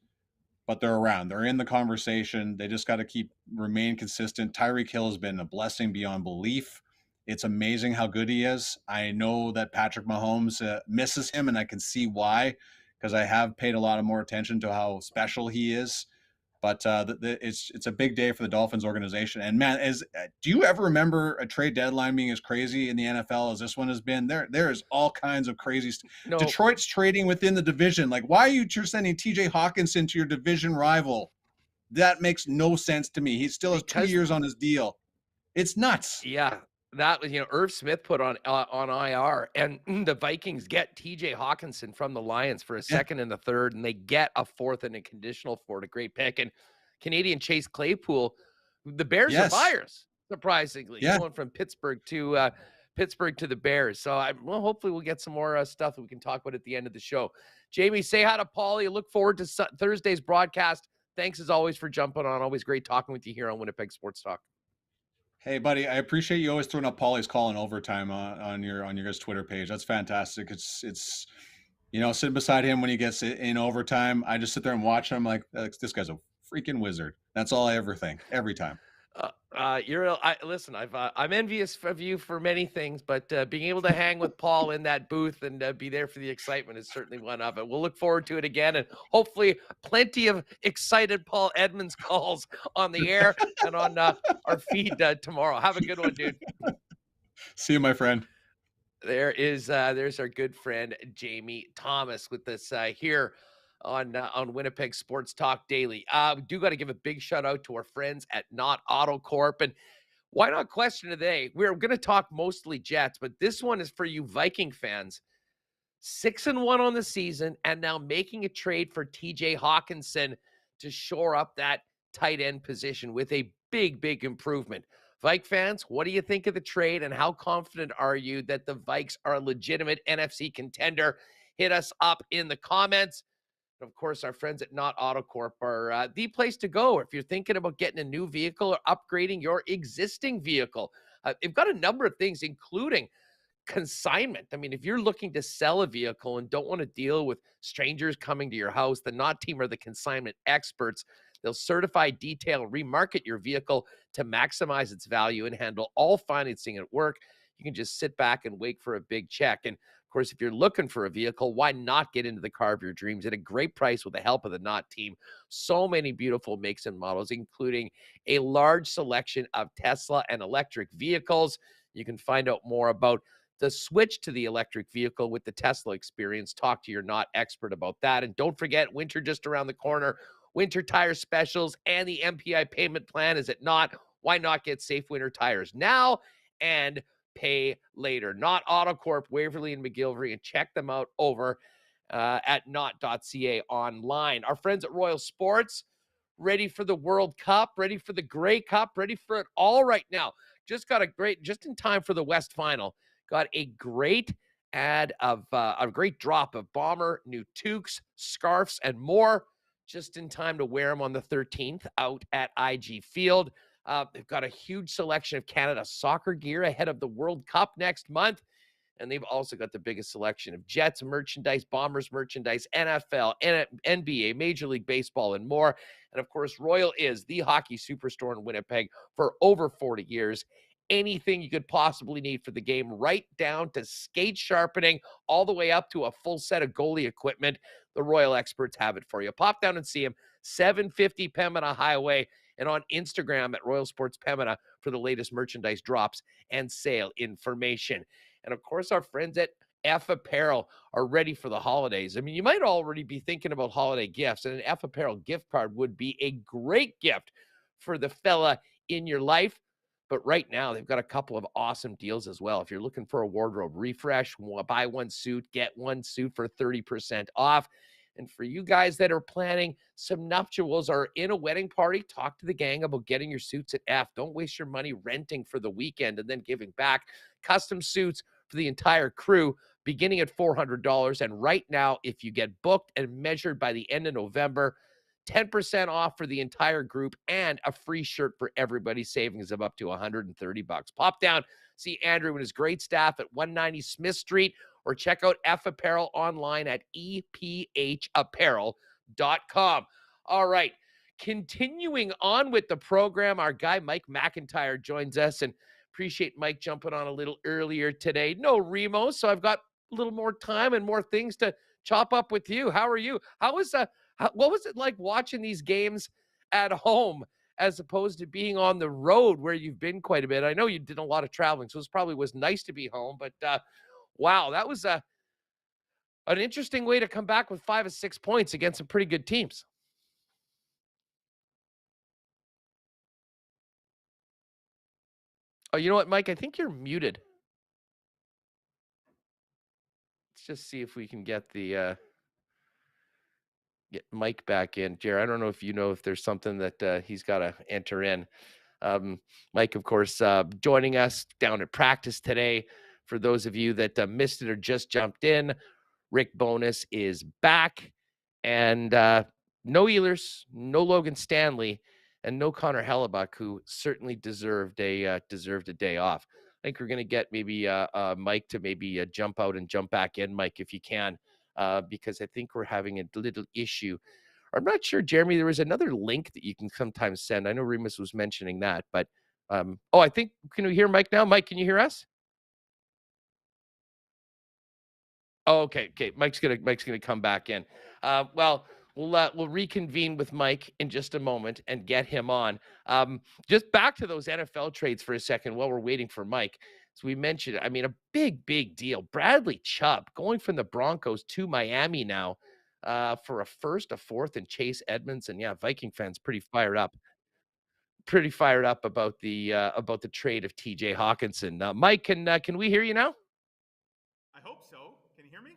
but they're around. They're in the conversation. They just got to remain consistent. Tyreek Hill has been a blessing beyond belief. It's amazing how good he is. I know that Patrick Mahomes misses him, and I can see why, because I have paid a lot of more attention to how special he is. But it's a big day for the Dolphins organization. And man, do you ever remember a trade deadline being as crazy in the NFL as this one has been? There is all kinds of crazy stuff. No. Detroit's trading within the division. Like, why are you sending TJ Hawkinson to your division rival? That makes no sense to me. He still has 2 years on his deal. It's nuts. Yeah. That was, Irv Smith put on IR, and the Vikings get TJ Hawkinson from the Lions for a second and a third, and they get a fourth and a conditional for it. A great pick. And Canadian Chase Claypool, the Bears are buyers, surprisingly, going from Pittsburgh to the Bears. So hopefully we'll get some more stuff that we can talk about at the end of the show. Jamie, say hi to Paulie. Look forward to Thursday's broadcast. Thanks as always for jumping on. Always great talking with you here on Winnipeg Sports Talk. Hey, buddy, I appreciate you always throwing up Paulie's call in overtime on your guys' Twitter page. That's fantastic. It's sitting beside him when he gets in overtime. I just sit there and watch him like this guy's a freaking wizard. That's all I ever think every time. Listen, I'm envious of you for many things, but being able to hang with Paul in that booth and be there for the excitement is certainly one of it. We'll look forward to it again, and hopefully plenty of excited Paul Edmonds calls on the air and on our feed tomorrow. Have a good one, dude. See you, my friend. There's our good friend Jamie Thomas with us here on Winnipeg Sports Talk Daily. We do got to give a big shout out to our friends at Not Auto Corp. And why not question today? We're going to talk mostly Jets, but this one is for you Viking fans. 6-1 on the season, and now making a trade for TJ Hawkinson to shore up that tight end position with a big improvement. Vike fans, what do you think of the trade, and how confident are you that the Vikes are a legitimate NFC contender? Hit us up in the comments. Of course, our friends at Not Auto Corp are the place to go if you're thinking about getting a new vehicle or upgrading your existing vehicle. They've got a number of things, including consignment. I mean, if you're looking to sell a vehicle and don't want to deal with strangers coming to your house, the Not team are the consignment experts. They'll certify, detail, remarket your vehicle to maximize its value and handle all financing at work. You can just sit back and wait for a big check. And of course, if you're looking for a vehicle, why not get into the car of your dreams at a great price with the help of the Not team? So many beautiful makes and models, including a large selection of Tesla and electric vehicles. You can find out more about the switch to the electric vehicle with the Tesla experience. Talk to your Not expert about that. And don't forget, winter just around the corner. Winter tire specials and the MPI payment plan is at Not. Why not get safe winter tires now and pay later? Not AutoCorp, Waverly and McGillivray, and check them out over at not.ca online. Our friends at Royal Sports, ready for the World Cup, ready for the Grey Cup, ready for it all right now. Just in time for the West Final, got a great a great drop of Bomber, new toques, scarves, and more, just in time to wear them on the 13th out at IG Field. They've got a huge selection of Canada soccer gear ahead of the World Cup next month. And they've also got the biggest selection of Jets merchandise, Bombers merchandise, NFL, NBA, Major League Baseball, and more. And of course, Royal is the hockey superstore in Winnipeg for over 40 years. anything you could possibly need for the game, right down to skate sharpening, all the way up to a full set of goalie equipment. The Royal experts have it for you. Pop down and see them, 750 Pembina Highway, and on Instagram at Royal Sports Pembina for the latest merchandise drops and sale information. And of course, our friends at F Apparel are ready for the holidays. I mean, you might already be thinking about holiday gifts, and an F Apparel gift card would be a great gift for the fella in your life. But right now, they've got a couple of awesome deals as well. If you're looking for a wardrobe refresh, buy one suit, get one suit for 30% off. And for you guys that are planning some nuptials or in a wedding party, talk to the gang about getting your suits at F. Don't waste your money renting for the weekend and then giving back. Custom suits for the entire crew, beginning at $400. And right now, if you get booked and measured by the end of November, 10% off for the entire group and a free shirt for everybody, savings of up to $130. Pop down, see Andrew and his great staff at 190 Smith Street, or check out F Apparel online at EPHapparel.com. All right, continuing on with the program, our guy Mike McIntyre joins us, and appreciate Mike jumping on a little earlier today. No Remo, so I've got a little more time and more things to chop up with you. How are you? What was it like watching these games at home as opposed to being on the road where you've been quite a bit? I know you did a lot of traveling, so it probably was nice to be home, but wow, that was an interesting way to come back with 5 or 6 points against some pretty good teams. Oh, you know what, Mike? I think you're muted. Let's just see if we can get get Mike back in. Jer, I don't know if you know if there's something that he's got to enter in. Mike, of course, joining us down at practice today. For those of you that missed it or just jumped in, Rick Bowness is back, and no Ehlers, no Logan Stanley, and no Connor Hellebuck, who certainly deserved a day off. I think we're going to get maybe Mike to maybe jump out and jump back in, Mike, if you can, because I think we're having a little issue. I'm not sure, Jeremy, there was another link that you can sometimes send. I know Remus was mentioning that, but I think, can we hear Mike now? Mike, can you hear us? Oh, okay. Mike's gonna come back in. Well, we'll reconvene with Mike in just a moment and get him on. Just back to those NFL trades for a second while we're waiting for Mike. So we mentioned, I mean, a big deal. Bradley Chubb going from the Broncos to Miami now for a first, a fourth, and Chase Edmonds. And yeah, Viking fans pretty fired up. Pretty fired up about the trade of TJ Hawkinson. Mike, can we hear you now? I hope so. Can you hear me?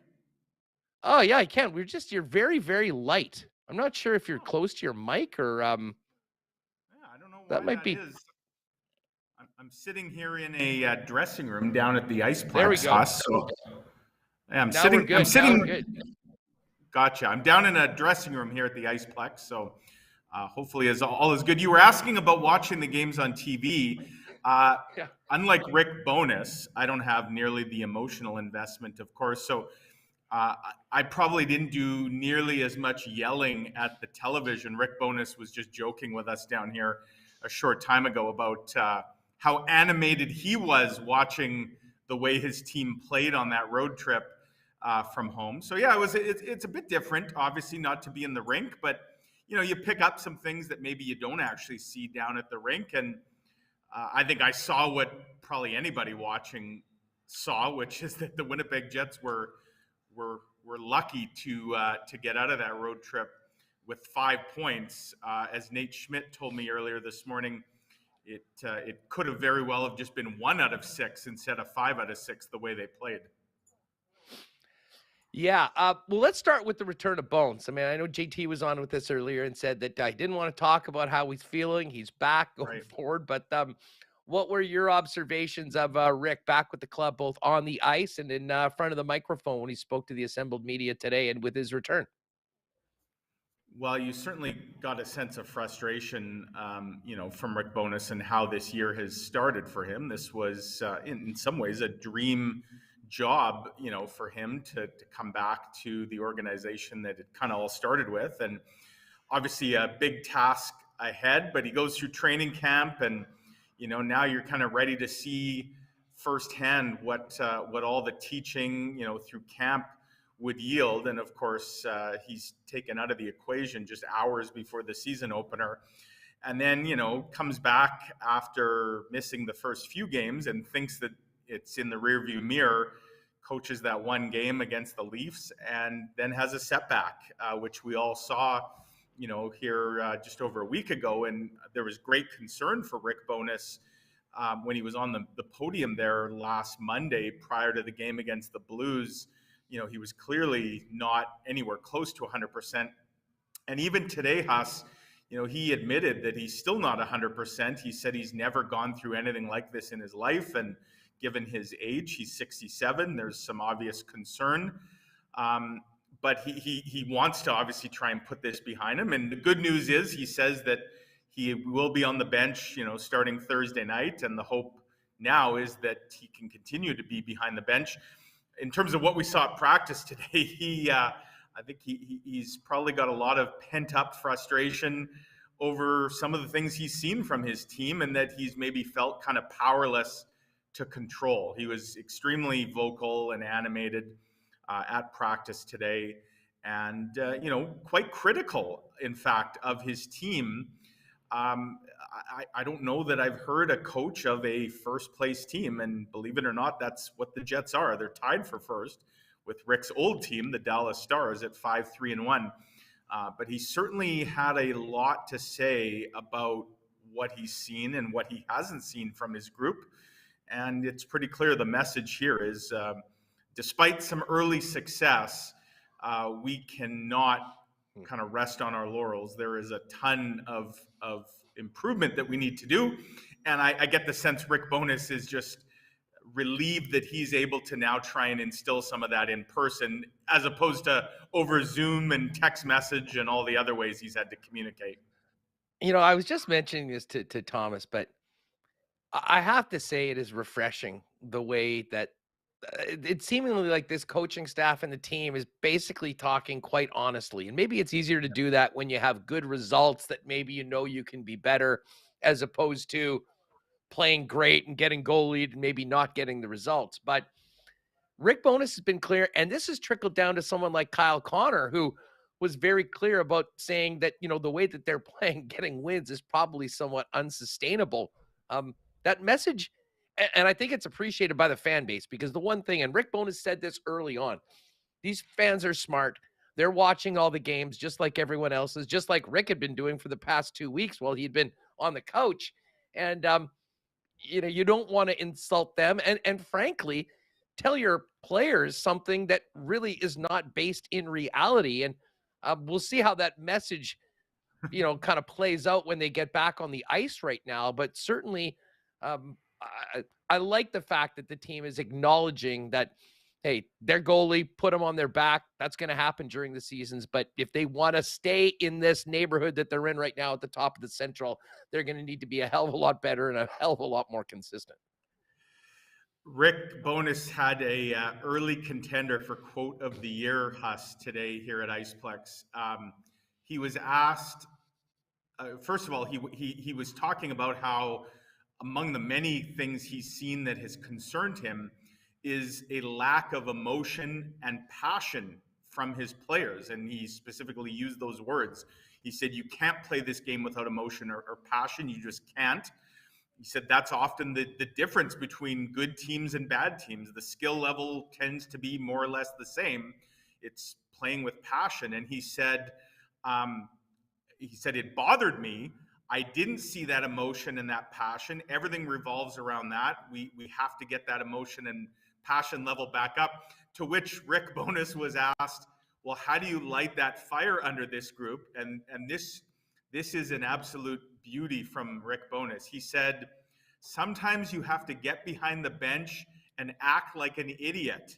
Oh yeah, I can. You're very, very light. I'm not sure if you're close to your mic or Yeah, I don't know why that might be. is. I'm sitting here in a dressing room down at the Iceplex. There we go. So yeah, I'm Now sitting. we're good. I'm sitting. Now we're good. Gotcha. I'm down in a dressing room here at the Iceplex. So hopefully, all is good. You were asking about watching the games on TV. Yeah. Unlike Rick Bowness, I don't have nearly the emotional investment, of course. So I probably didn't do nearly as much yelling at the television. Rick Bowness was just joking with us down here a short time ago about how animated he was watching the way his team played on that road trip from home. So yeah, it's a bit different, obviously, not to be in the rink, but you pick up some things that maybe you don't actually see down at the rink. And I think I saw what probably anybody watching saw, which is that the Winnipeg Jets were lucky to get out of that road trip with 5 points. As Nate Schmidt told me earlier this morning, it could have very well have just been 1 out of 6 instead of 5 out of 6 the way they played. Yeah. Well, let's start with the return of Bones. I mean, I know JT was on with us earlier and said that I didn't want to talk about how he's feeling. He's back going forward. But what were your observations of Rick back with the club, both on the ice and in front of the microphone when he spoke to the assembled media today and with his return? Well, you certainly got a sense of frustration, from Rick Bowness and how this year has started for him. This was, in some ways, a dream job, for him to come back to the organization that it kind of all started with. And obviously a big task ahead, but he goes through training camp and, now you're kind of ready to see firsthand what all the teaching, through camp would yield. And of course, he's taken out of the equation just hours before the season opener. And then, comes back after missing the first few games and thinks that it's in the rearview mirror, coaches that one game against the Leafs, and then has a setback, which we all saw, here just over a week ago. And there was great concern for Rick Bowness when he was on the podium there last Monday prior to the game against the Blues. He was clearly not anywhere close to 100%. And even today, Huss, he admitted that he's still not 100%. He said he's never gone through anything like this in his life. And given his age, he's 67, there's some obvious concern. But he wants to obviously try and put this behind him. And the good news is he says that he will be on the bench, starting Thursday night. And the hope now is that he can continue to be behind the bench. In terms of what we saw at practice today, I think he's probably got a lot of pent-up frustration over some of the things he's seen from his team and that he's maybe felt kind of powerless to control. He was extremely vocal and animated at practice today and, quite critical, in fact, of his team. I don't know that I've heard a coach of a first-place team, and believe it or not, that's what the Jets are. They're tied for first with Rick's old team, the Dallas Stars, at 5-3-1. But he certainly had a lot to say about what he's seen and what he hasn't seen from his group. And it's pretty clear the message here is, despite some early success, we cannot kind of rest on our laurels. There is a ton of improvement that we need to do. And I get the sense Rick Bowness is just relieved that he's able to now try and instill some of that in person, as opposed to over Zoom and text message and all the other ways he's had to communicate. I was just mentioning this to Thomas, but I have to say it is refreshing the way that it's seemingly like this coaching staff and the team is basically talking quite honestly. And maybe it's easier to do that when you have good results that maybe you can be better, as opposed to playing great and getting goal lead and maybe not getting the results. But Rick Bowness has been clear, and this has trickled down to someone like Kyle Connor, who was very clear about saying that, the way that they're playing, getting wins is probably somewhat unsustainable. That message, and I think it's appreciated by the fan base, because the one thing, and Rick Bowness said this early on, these fans are smart. They're watching all the games just like everyone else is, just like Rick had been doing for the past 2 weeks while he'd been on the couch. And, you don't want to insult them. And frankly, tell your players something that really is not based in reality. And we'll see how that message, kind of plays out when they get back on the ice right now. But certainly, I like the fact that the team is acknowledging that, hey, their goalie put them on their back. That's going to happen during the seasons. But if they want to stay in this neighborhood that they're in right now at the top of the Central, they're going to need to be a hell of a lot better and a hell of a lot more consistent. Rick Bowness had a early contender for quote of the year, Huss, today here at Iceplex. He was asked, first of all, he was talking about how among the many things he's seen that has concerned him is a lack of emotion and passion from his players. And he specifically used those words. He said, you can't play this game without emotion or passion. You just can't. He said that's often the difference between good teams and bad teams. The skill level tends to be more or less the same. It's playing with passion. And he said it bothered me. I didn't see that emotion and that passion. Everything revolves around that. We have to get that emotion and passion level back up. To which Rick Bowness was asked, well, how do you light that fire under this group? And this is an absolute beauty from Rick Bowness. He said, sometimes you have to get behind the bench and act like an idiot.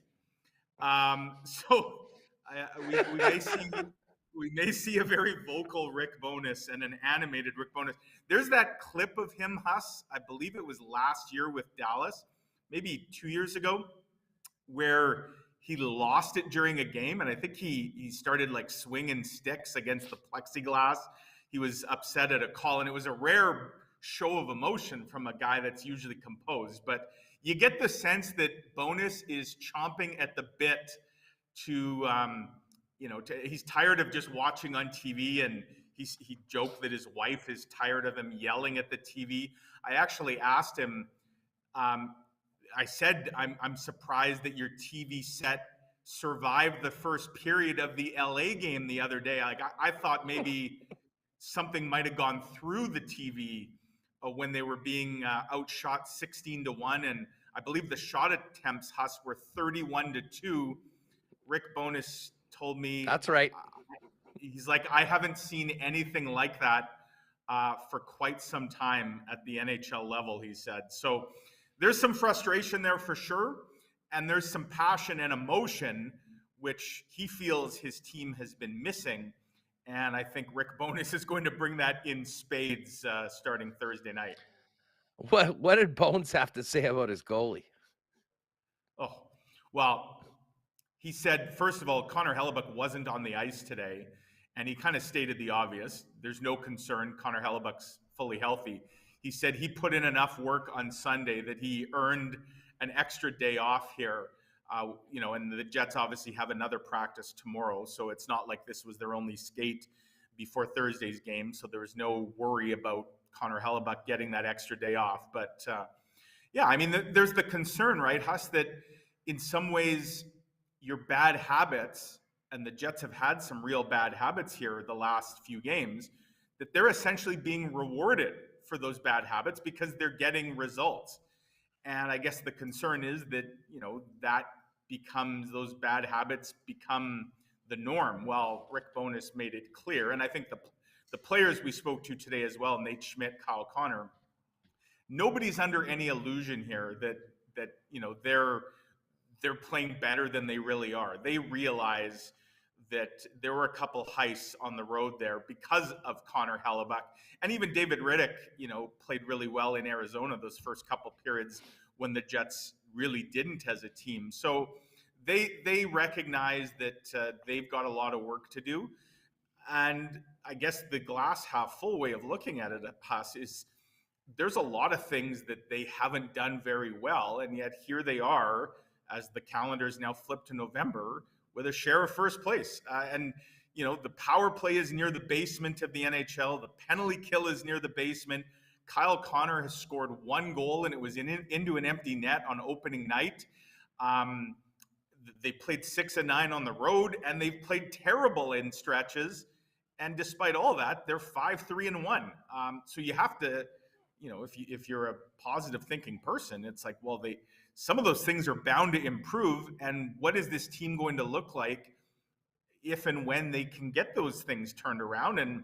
We may see a very vocal Rick Bowness and an animated Rick Bowness. There's that clip of him, Huss, I believe it was last year with Dallas, maybe 2 years ago, where he lost it during a game. And I think he started like swinging sticks against the plexiglass. He was upset at a call, and it was a rare show of emotion from a guy that's usually composed. But you get the sense that Bowness is chomping at the bit to, he's tired of just watching on TV, and he joked that his wife is tired of him yelling at the TV. I actually asked him, I said, I'm surprised that your TV set survived the first period of the LA game the other day. Like I thought maybe something might have gone through the TV when they were being outshot 16-1, and I believe the shot attempts, Huss, were 31-2. Rick Bowness told me That's right. He's like, I haven't seen anything like that for quite some time at the NHL level, he said. So there's some frustration there for sure. And there's some passion and emotion, which he feels his team has been missing. And I think Rick Bowness is going to bring that in spades starting Thursday night. What did Bones have to say about his goalie? Oh, well, he said, first of all, Connor Hellebuyck wasn't on the ice today. And he kind of stated the obvious. There's no concern. Connor Hellebuck's fully healthy. He said he put in enough work on Sunday that he earned an extra day off here. And the Jets obviously have another practice tomorrow. So it's not like this was their only skate before Thursday's game. So there was no worry about Connor Hellebuyck getting that extra day off. But there's the concern, right, Huss, that in some ways your bad habits, and the Jets have had some real bad habits here the last few games, that they're essentially being rewarded for those bad habits because they're getting results. And I guess the concern is that, those bad habits become the norm. Well, Rick Bowness made it clear. And I think the players we spoke to today as well, Nate Schmidt, Kyle Connor, nobody's under any illusion here that they're playing better than they really are. They realize that there were a couple heists on the road there because of Connor Hellebuyck. And even David Riddick, played really well in Arizona those first couple periods when the Jets really didn't as a team. So they recognize that they've got a lot of work to do. And I guess the glass half full way of looking at it, Huss, is there's a lot of things that they haven't done very well. And yet here they are, as the calendar's now flipped to November, with a share of first place. The power play is near the basement of the NHL. The penalty kill is near the basement. Kyle Connor has scored one goal, and it was into an empty net on opening night. They played 6 of 9 on the road, and they've played terrible in stretches. And despite all that, they're 5-3-1. So you have to, if you're a positive thinking person, it's like, well, some of those things are bound to improve. And what is this team going to look like if and when they can get those things turned around? And,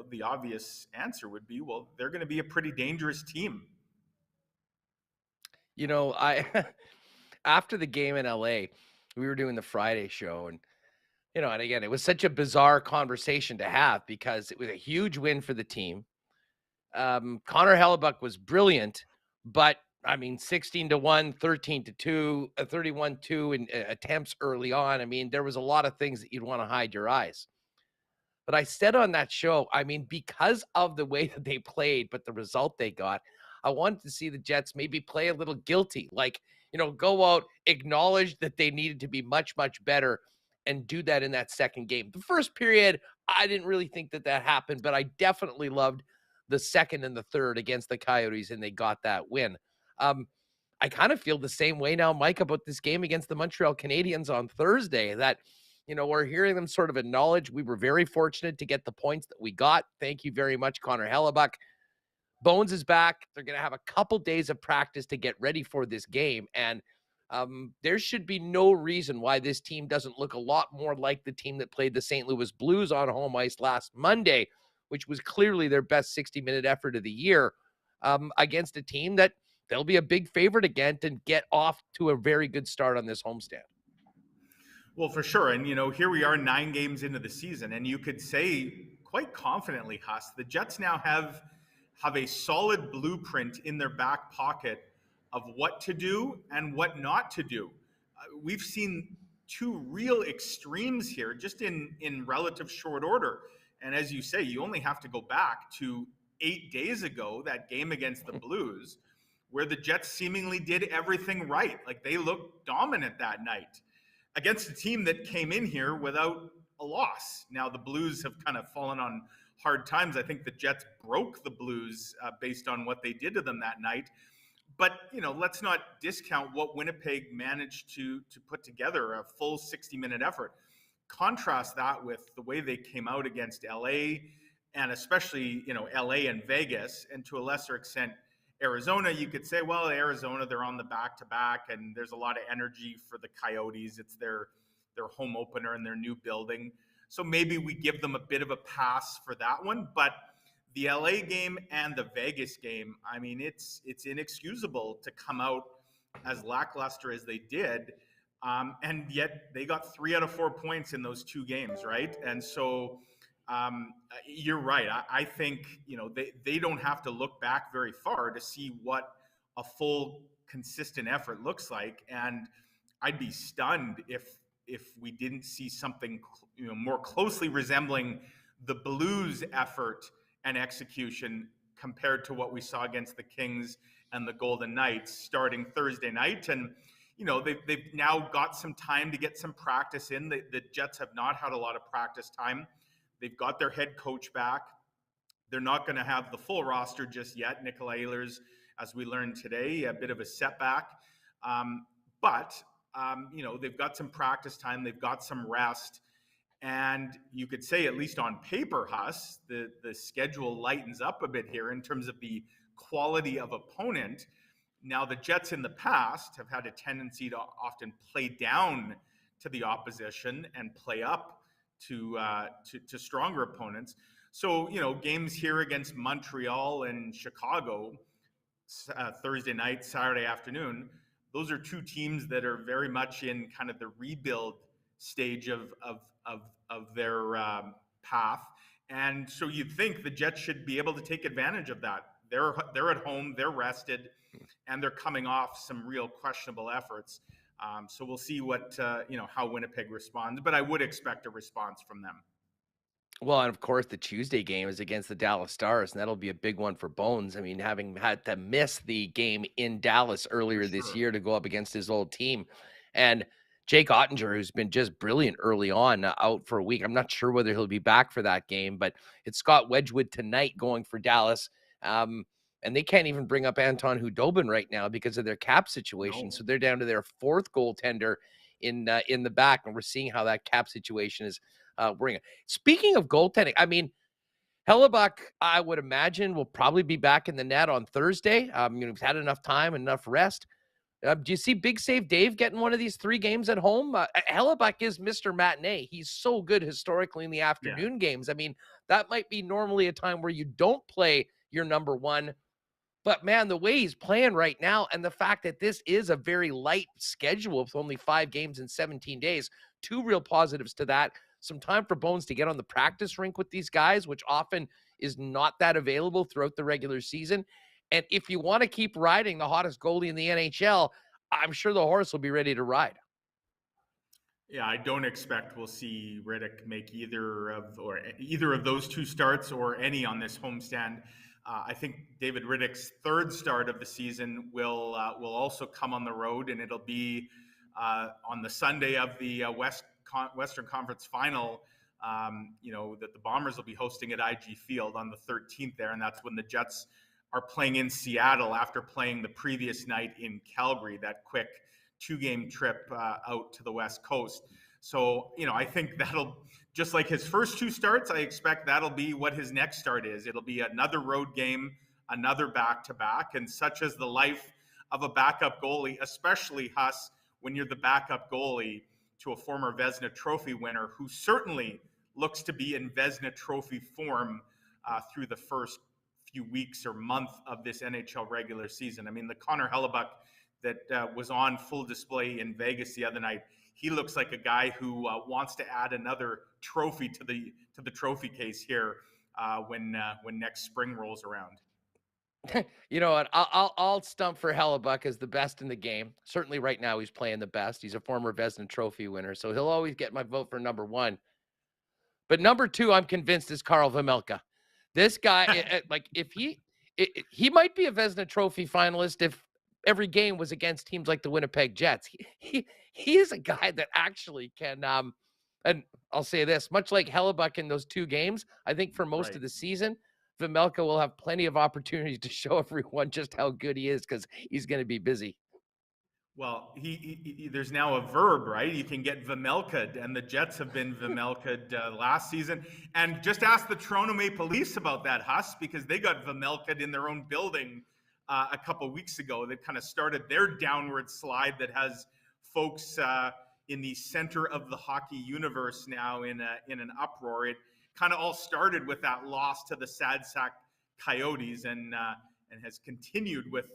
the obvious answer would be, well, they're going to be a pretty dangerous team. After the game in LA, we were doing the Friday show, and, and again, it was such a bizarre conversation to have because it was a huge win for the team. Connor Hellebuyck was brilliant, but 16-1, 13-2, 31-2 in attempts early on. There was a lot of things that you'd want to hide your eyes. But I said on that show, because of the way that they played, but the result they got, I wanted to see the Jets maybe play a little guilty, go out, acknowledge that they needed to be much, much better, and do that in that second game. The first period, I didn't really think that happened, but I definitely loved the second and the third against the Coyotes, and they got that win. I kind of feel the same way now, Mike, about this game against the Montreal Canadiens on Thursday, that, we're hearing them sort of acknowledge we were very fortunate to get the points that we got. Thank you very much, Connor Hellebuyck. Bones is back. They're going to have a couple days of practice to get ready for this game. And there should be no reason why this team doesn't look a lot more like the team that played the St. Louis Blues on home ice last Monday, which was clearly their best 60-minute effort of the year, against a team that they'll be a big favorite again to get off to a very good start on this homestand. Well, for sure. And, here we are 9 games into the season, and you could say quite confidently, Huss, the Jets now have a solid blueprint in their back pocket of what to do and what not to do. We've seen 2 real extremes here just in relative short order. And as you say, you only have to go back to 8 days ago, that game against the Blues, where the Jets seemingly did everything right. Like, they looked dominant that night against a team that came in here without a loss. Now, the Blues have kind of fallen on hard times. I think the Jets broke the Blues based on what they did to them that night. But, let's not discount what Winnipeg managed to put together, a full 60-minute effort. Contrast that with the way they came out against LA, and especially, LA and Vegas, and to a lesser extent, Arizona. You could say, well, Arizona, they're on the back-to-back, and there's a lot of energy for the Coyotes. It's their home opener in their new building. So maybe we give them a bit of a pass for that one. But the LA game and the Vegas game, I mean, it's inexcusable to come out as lackluster as they did. And yet they got 3 out of 4 points in those 2 games, right? And so you're right. I think, they don't have to look back very far to see what a full, consistent effort looks like. And I'd be stunned if we didn't see something, more closely resembling the Blues effort and execution compared to what we saw against the Kings and the Golden Knights starting Thursday night. And, they've now got some time to get some practice in. The Jets have not had a lot of practice time. They've got their head coach back. They're not going to have the full roster just yet. Nikolai Ehlers, as we learned today, a bit of a setback. But they've got some practice time. They've got some rest. And you could say, at least on paper, Huss, the schedule lightens up a bit here in terms of the quality of opponent. Now, the Jets in the past have had a tendency to often play down to the opposition and play up to stronger opponents. So, games here against Montreal and Chicago, Thursday night, Saturday afternoon, those are 2 teams that are very much in kind of the rebuild stage of their path. And so you'd think the Jets should be able to take advantage of that. They're at home, they're rested, and they're coming off some real questionable efforts. So we'll see what, how Winnipeg responds, but I would expect a response from them. Well, and of course, the Tuesday game is against the Dallas Stars, and that'll be a big one for Bones. I mean, having had to miss the game in Dallas earlier this year to go up against his old team. And Jake Ottinger, who's been just brilliant early on, out for a week. I'm not sure whether he'll be back for that game, but it's Scott Wedgwood tonight going for Dallas. And they can't even bring up Anton Hudobin right now because of their cap situation. No. So they're down to their 4th goaltender in the back, and we're seeing how that cap situation is bringing. Speaking of goaltending, I mean, Hellebuck, I would imagine, will probably be back in the net on Thursday. He's had enough time, enough rest. Do you see Big Save Dave getting one of these 3 games at home? Hellebuck is Mr. Matinee. He's so good historically in the afternoon games. I mean, that might be normally a time where you don't play your number 1. But, man, the way he's playing right now, and the fact that this is a very light schedule with only 5 games in 17 days, 2 real positives to that. Some time for Bones to get on the practice rink with these guys, which often is not that available throughout the regular season. And if you want to keep riding the hottest goalie in the NHL, I'm sure the horse will be ready to ride. Yeah, I don't expect we'll see Riddick make either of those 2 starts or any on this homestand. I think David Riddick's 3rd start of the season will also come on the road, and it'll be on the Sunday of the Western Conference Final. That the Bombers will be hosting at IG Field on the 13th there, and that's when the Jets are playing in Seattle after playing the previous night in Calgary, that quick 2-game trip out to the West Coast. So, I think that'll, just like his first 2 starts, I expect that'll be what his next start is. It'll be another road game, another back-to-back, and such is the life of a backup goalie, especially, Huss, when you're the backup goalie to a former Vezina Trophy winner who certainly looks to be in Vezina Trophy form through the first few weeks or month of this NHL regular season. I mean, the Connor Hellebuck that was on full display in Vegas the other night, he looks like a guy who wants to add another trophy to the trophy case here when next spring rolls around. You know what? I'll stump for Hellebuck as the best in the game. Certainly right now he's playing the best. He's a former Vezina Trophy winner, so he'll always get my vote for number 1. But number 2, I'm convinced, is Karl Vejmelka. This guy, like, if he might be a Vezina Trophy finalist if every game was against teams like the Winnipeg Jets. He is a guy that actually can, and I'll say this, much like Hellebuck in those 2 games, I think for most of the season, Vejmelka will have plenty of opportunities to show everyone just how good he is because he's going to be busy. Well, he there's now a verb, right? You can get Vejmelka'd, and the Jets have been Vejmelka'd last season. And just ask the Toronto Maple Leafs about that, Huss, because they got Vejmelka'd in their own building a couple weeks ago. They kind of started their downward slide that has folks in the center of the hockey universe now in an uproar. It kind of all started with that loss to the Sad Sack Coyotes, and has continued with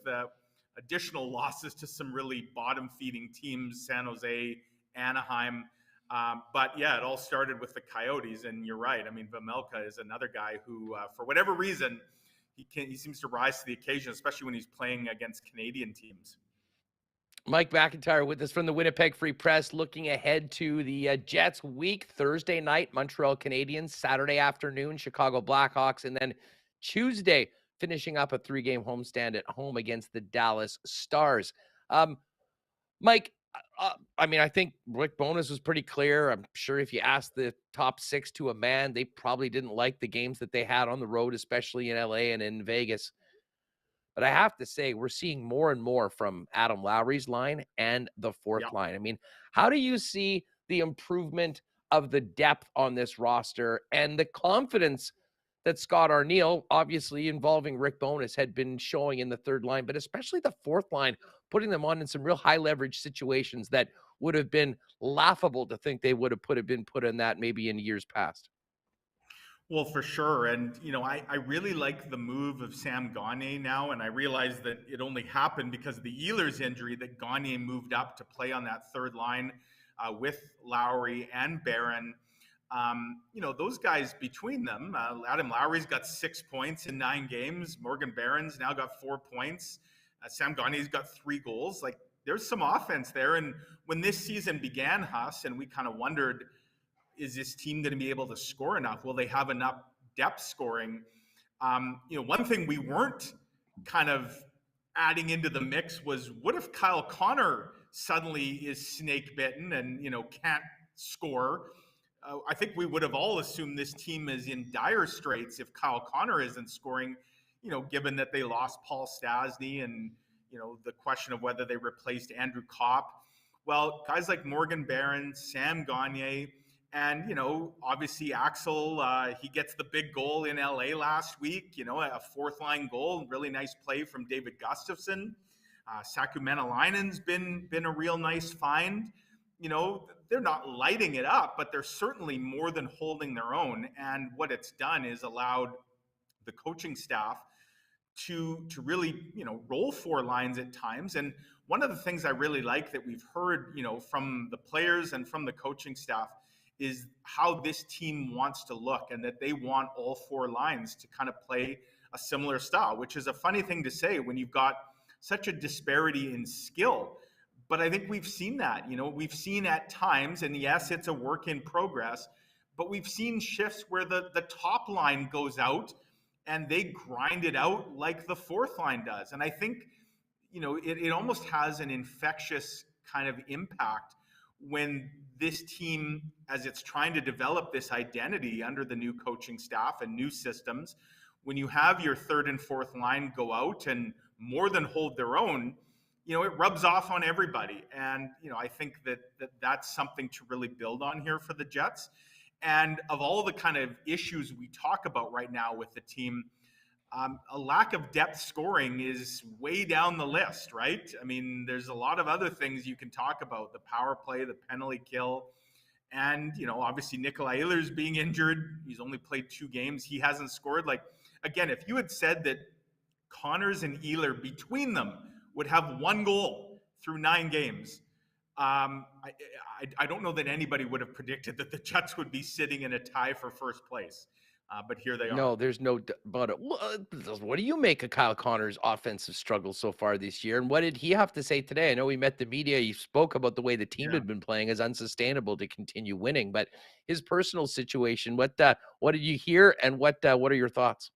additional losses to some really bottom-feeding teams, San Jose, Anaheim. But yeah, it all started with the Coyotes, and you're right. I mean, Vejmelka is another guy who, for whatever reason, he seems to rise to the occasion, especially when he's playing against Canadian teams. Mike McIntyre with us from the Winnipeg Free Press, looking ahead to the Jets week. Thursday night, Montreal Canadiens. Saturday afternoon, Chicago Blackhawks. And then Tuesday, finishing up a 3-game homestand at home against the Dallas Stars. Mike, I mean, I think Rick Bowness was pretty clear. I'm sure if you asked the top 6 to a man, they probably didn't like the games that they had on the road, especially in LA and in Vegas. But I have to say, we're seeing more and more from Adam Lowry's line and the fourth line. I mean, how do you see the improvement of the depth on this roster and the confidence that Scott Arniel, obviously involving Rick Bowness, had been showing in the third line, but especially the fourth line, putting them on in some real high leverage situations that would have been laughable to think they would have been put in that maybe in years past? Well, for sure. And, you know, I really like the move of Sam Gagner now. And I realize that it only happened because of the Ehlers injury that Gagner moved up to play on that third line with Lowry and Barron. You know, those guys between them, Adam Lowry's got 6 points in 9 games. Morgan Barron's now got 4 points. Sam Gagner's got 3 goals. Like, there's some offense there. And when this season began, Huss, and we kind of wondered, is this team going to be able to score enough? Will they have enough depth scoring? You know, one thing we weren't kind of adding into the mix was, what if Kyle Connor suddenly is snake bitten and, you know, can't score? I think we would have all assumed this team is in dire straits if Kyle Connor isn't scoring, you know, given that they lost Paul Stastny and, you know, the question of whether they replaced Andrew Kopp. Well, guys like Morgan Barron, Sam Gagner, and, you know, obviously Axel, he gets the big goal in LA last week, you know, a fourth line goal, really nice play from David Gustafsson. Saku Menalainen's been a real nice find. You know, they're not lighting it up, but they're certainly more than holding their own. And what it's done is allowed the coaching staff to really, you know, roll 4 lines at times. And one of the things I really like that we've heard, you know, from the players and from the coaching staff is how this team wants to look, and that they want all 4 lines to kind of play a similar style, which is a funny thing to say when you've got such a disparity in skill. But I think we've seen that, you know, we've seen at times, and yes, it's a work in progress, but we've seen shifts where the top line goes out and they grind it out like the fourth line does. And I think, you know, it almost has an infectious kind of impact when this team, as it's trying to develop this identity under the new coaching staff and new systems, when you have your third and fourth line go out and more than hold their own, you know, it rubs off on everybody. And, you know, I think that's something to really build on here for the Jets. And of all the kind of issues we talk about right now with the team, a lack of depth scoring is way down the list, right? I mean, there's a lot of other things you can talk about: the power play, the penalty kill, and, you know, obviously Nikolai Ehlers being injured. He's only played 2 games. He hasn't scored. Like, again, if you had said that Connors and Ehler between them would have 1 goal through 9 games, I don't know that anybody would have predicted that the Jets would be sitting in a tie for first place. But here they are. No, there's no about it. What do you make of Kyle Connor's offensive struggles so far this year? And what did he have to say today? I know he met the media. He spoke about the way the team had been playing as unsustainable to continue winning, but his personal situation, what did you hear? And what are your thoughts?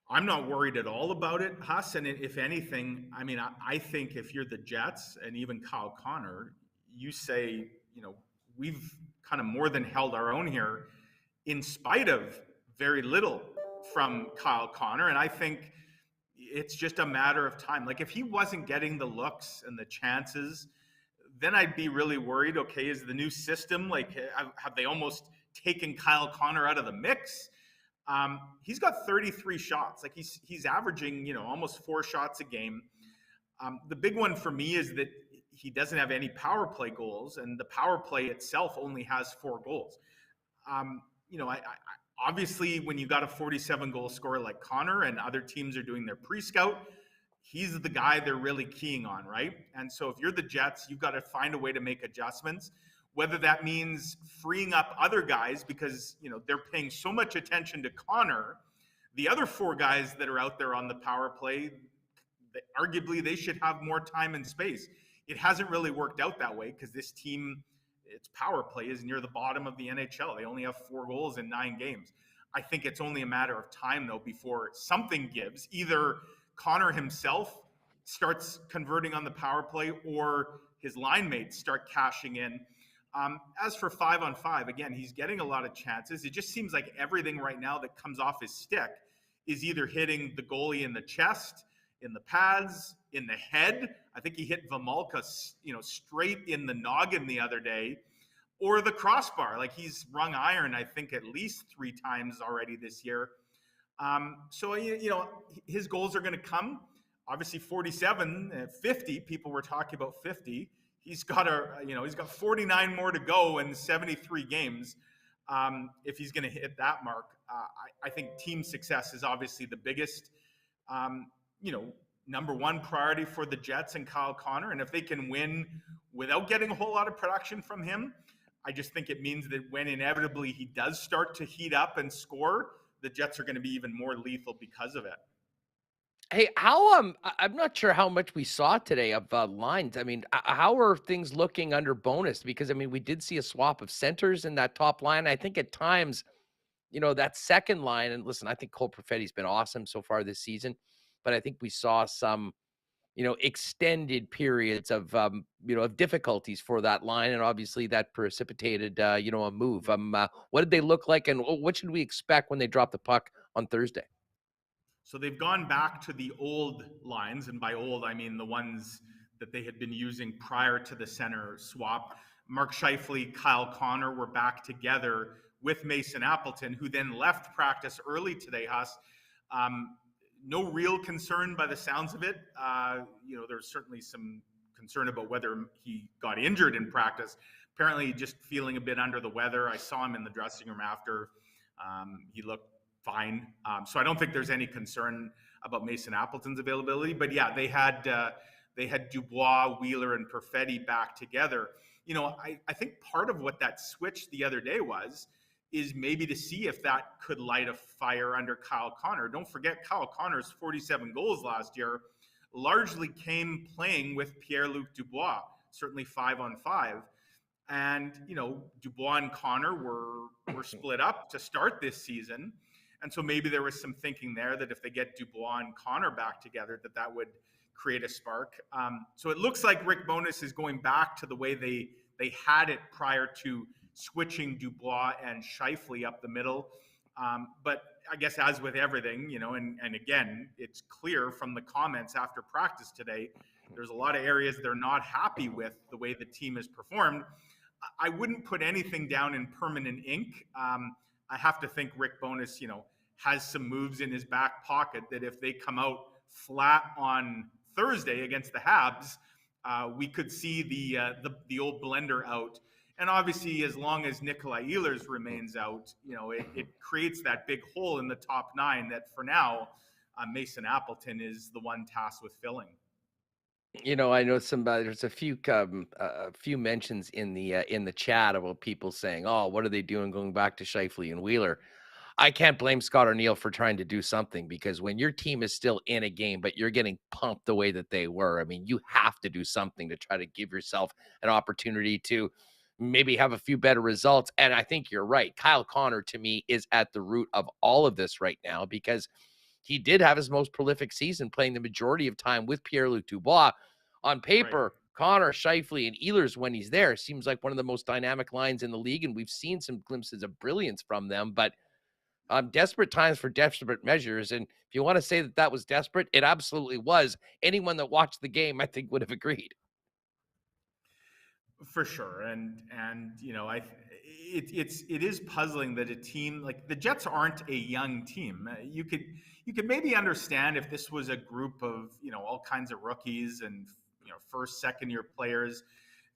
I'm not worried at all about it, Huss. And if anything, I mean, I think if you're the Jets and even Kyle Connor, you say, we've kind of more than held our own here in spite of very little from Kyle Connor. And I think it's just a matter of time. Like if he wasn't getting the looks and the chances, then I'd be really worried. Okay, is the new system, like, have they almost taken Kyle Connor out of the mix? He's got 33 shots. Like he's averaging, almost 4 shots a game. The big one for me is that he doesn't have any power play goals, and the power play itself only has 4 goals. I obviously when you got a 47 goal scorer like Connor and other teams are doing their pre-scout, he's the guy they're really keying on, right? And so if you're the Jets, you've got to find a way to make adjustments, whether that means freeing up other guys because, they're paying so much attention to Connor. The other 4 guys that are out there on the power play, arguably they should have more time and space. It hasn't really worked out that way because this team, its power play is near the bottom of the NHL. They only have 4 goals in 9 games. I think it's only a matter of time, though, before something gives. Either Connor himself starts converting on the power play or his line mates start cashing in. As for 5-on-5, again, he's getting a lot of chances. It just seems like everything right now that comes off his stick is either hitting the goalie in the chest, in the pads, in the head. I think he hit Vamulka, straight in the noggin the other day, or the crossbar. Like he's rung iron, I think, at least 3 times already this year. So, his goals are going to come. Obviously, 47, 50. People were talking about 50. He's got he's got 49 more to go in 73 games. If he's going to hit that mark, I think team success is obviously the biggest, number one priority for the Jets and Kyle Connor. And if they can win without getting a whole lot of production from him, I just think it means that when inevitably he does start to heat up and score, the Jets are going to be even more lethal because of it. Hey, I'm not sure how much we saw today of lines. I mean, how are things looking under bonus? Because I mean, we did see a swap of centers in that top line. I think at times, that second line, and listen, I think Cole Perfetti's been awesome so far this season, but I think we saw some, extended periods of, of difficulties for that line. And obviously that precipitated, a move. What did they look like? And what should we expect when they drop the puck on Thursday? So they've gone back to the old lines. And by old, I mean the ones that they had been using prior to the center swap. Mark Scheifele, Kyle Connor were back together with Mason Appleton, who then left practice early today, Huss. No real concern by the sounds of it. There's certainly some concern about whether he got injured in practice. Apparently just feeling a bit under the weather. I saw him in the dressing room after. He looked fine. So I don't think there's any concern about Mason Appleton's availability. But yeah, they had Dubois, Wheeler, and Perfetti back together. I think part of what that switch the other day is maybe to see if that could light a fire under Kyle Connor. Don't forget, Kyle Connor's 47 goals last year largely came playing with Pierre-Luc Dubois, certainly 5-on-5. And, Dubois and Connor were split up to start this season. And so maybe there was some thinking there that if they get Dubois and Connor back together, that would create a spark. So it looks like Rick Bowness is going back to the way they had it prior to switching Dubois and Scheifele up the middle. But I guess as with everything, and again, it's clear from the comments after practice today, there's a lot of areas they're not happy with the way the team has performed. I wouldn't put anything down in permanent ink. I have to think Rick Bowness, has some moves in his back pocket that if they come out flat on Thursday against the Habs, we could see the old blender out. And obviously, as long as Nikolai Ehlers remains out, it creates that big hole in the top 9 that for now, Mason Appleton is the one tasked with filling. I know there's a few mentions in the chat about people saying, "Oh, what are they doing going back to Scheifele and Wheeler?" I can't blame Scott O'Neill for trying to do something, because when your team is still in a game, but you're getting pumped the way that they were, I mean, you have to do something to try to give yourself an opportunity to maybe have a few better results. And I think you're right. Kyle Connor, to me, is at the root of all of this right now, because he did have his most prolific season playing the majority of time with Pierre-Luc Dubois. On paper, right, Connor, Scheifele, and Ehlers, when he's there, seems like one of the most dynamic lines in the league, and we've seen some glimpses of brilliance from them. But desperate times for desperate measures. And if you want to say that that was desperate, it absolutely was. Anyone that watched the game, I think, would have agreed. For sure. And it is puzzling that a team like the Jets aren't a young team. You could maybe understand if this was a group of, all kinds of rookies and, first, second year players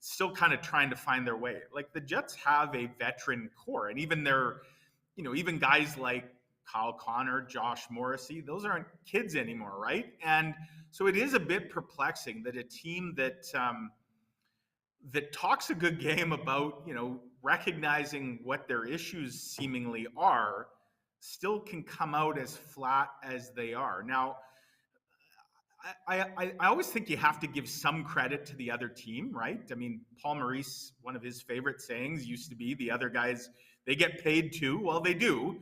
still kind of trying to find their way. Like, the Jets have a veteran core, and even even guys like Kyle Connor, Josh Morrissey, those aren't kids anymore, right? And so it is a bit perplexing that a team that talks a good game about, recognizing what their issues seemingly are, still can come out as flat as they are. Now, I always think you have to give some credit to the other team, right? I mean, Paul Maurice, one of his favorite sayings used to be, the other guys, they get paid too. Well, they do.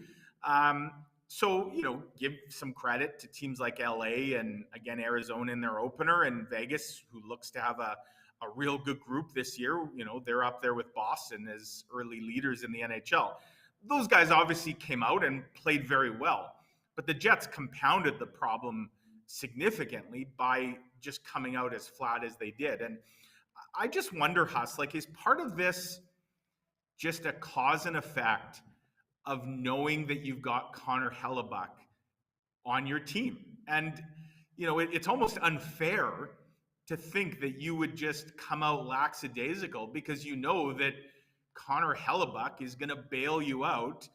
So, give some credit to teams like LA and, again, Arizona in their opener, and Vegas, who looks to have a real good group this year. They're up there with Boston as early leaders in the NHL. Those guys obviously came out and played very well, but the Jets compounded the problem significantly by just coming out as flat as they did. And I just wonder, Huss, is part of this just a cause and effect of knowing that you've got Connor Hellebuyck on your team? And, it's almost unfair to think that you would just come out lackadaisical because that Connor Hellebuyck is going to bail you out.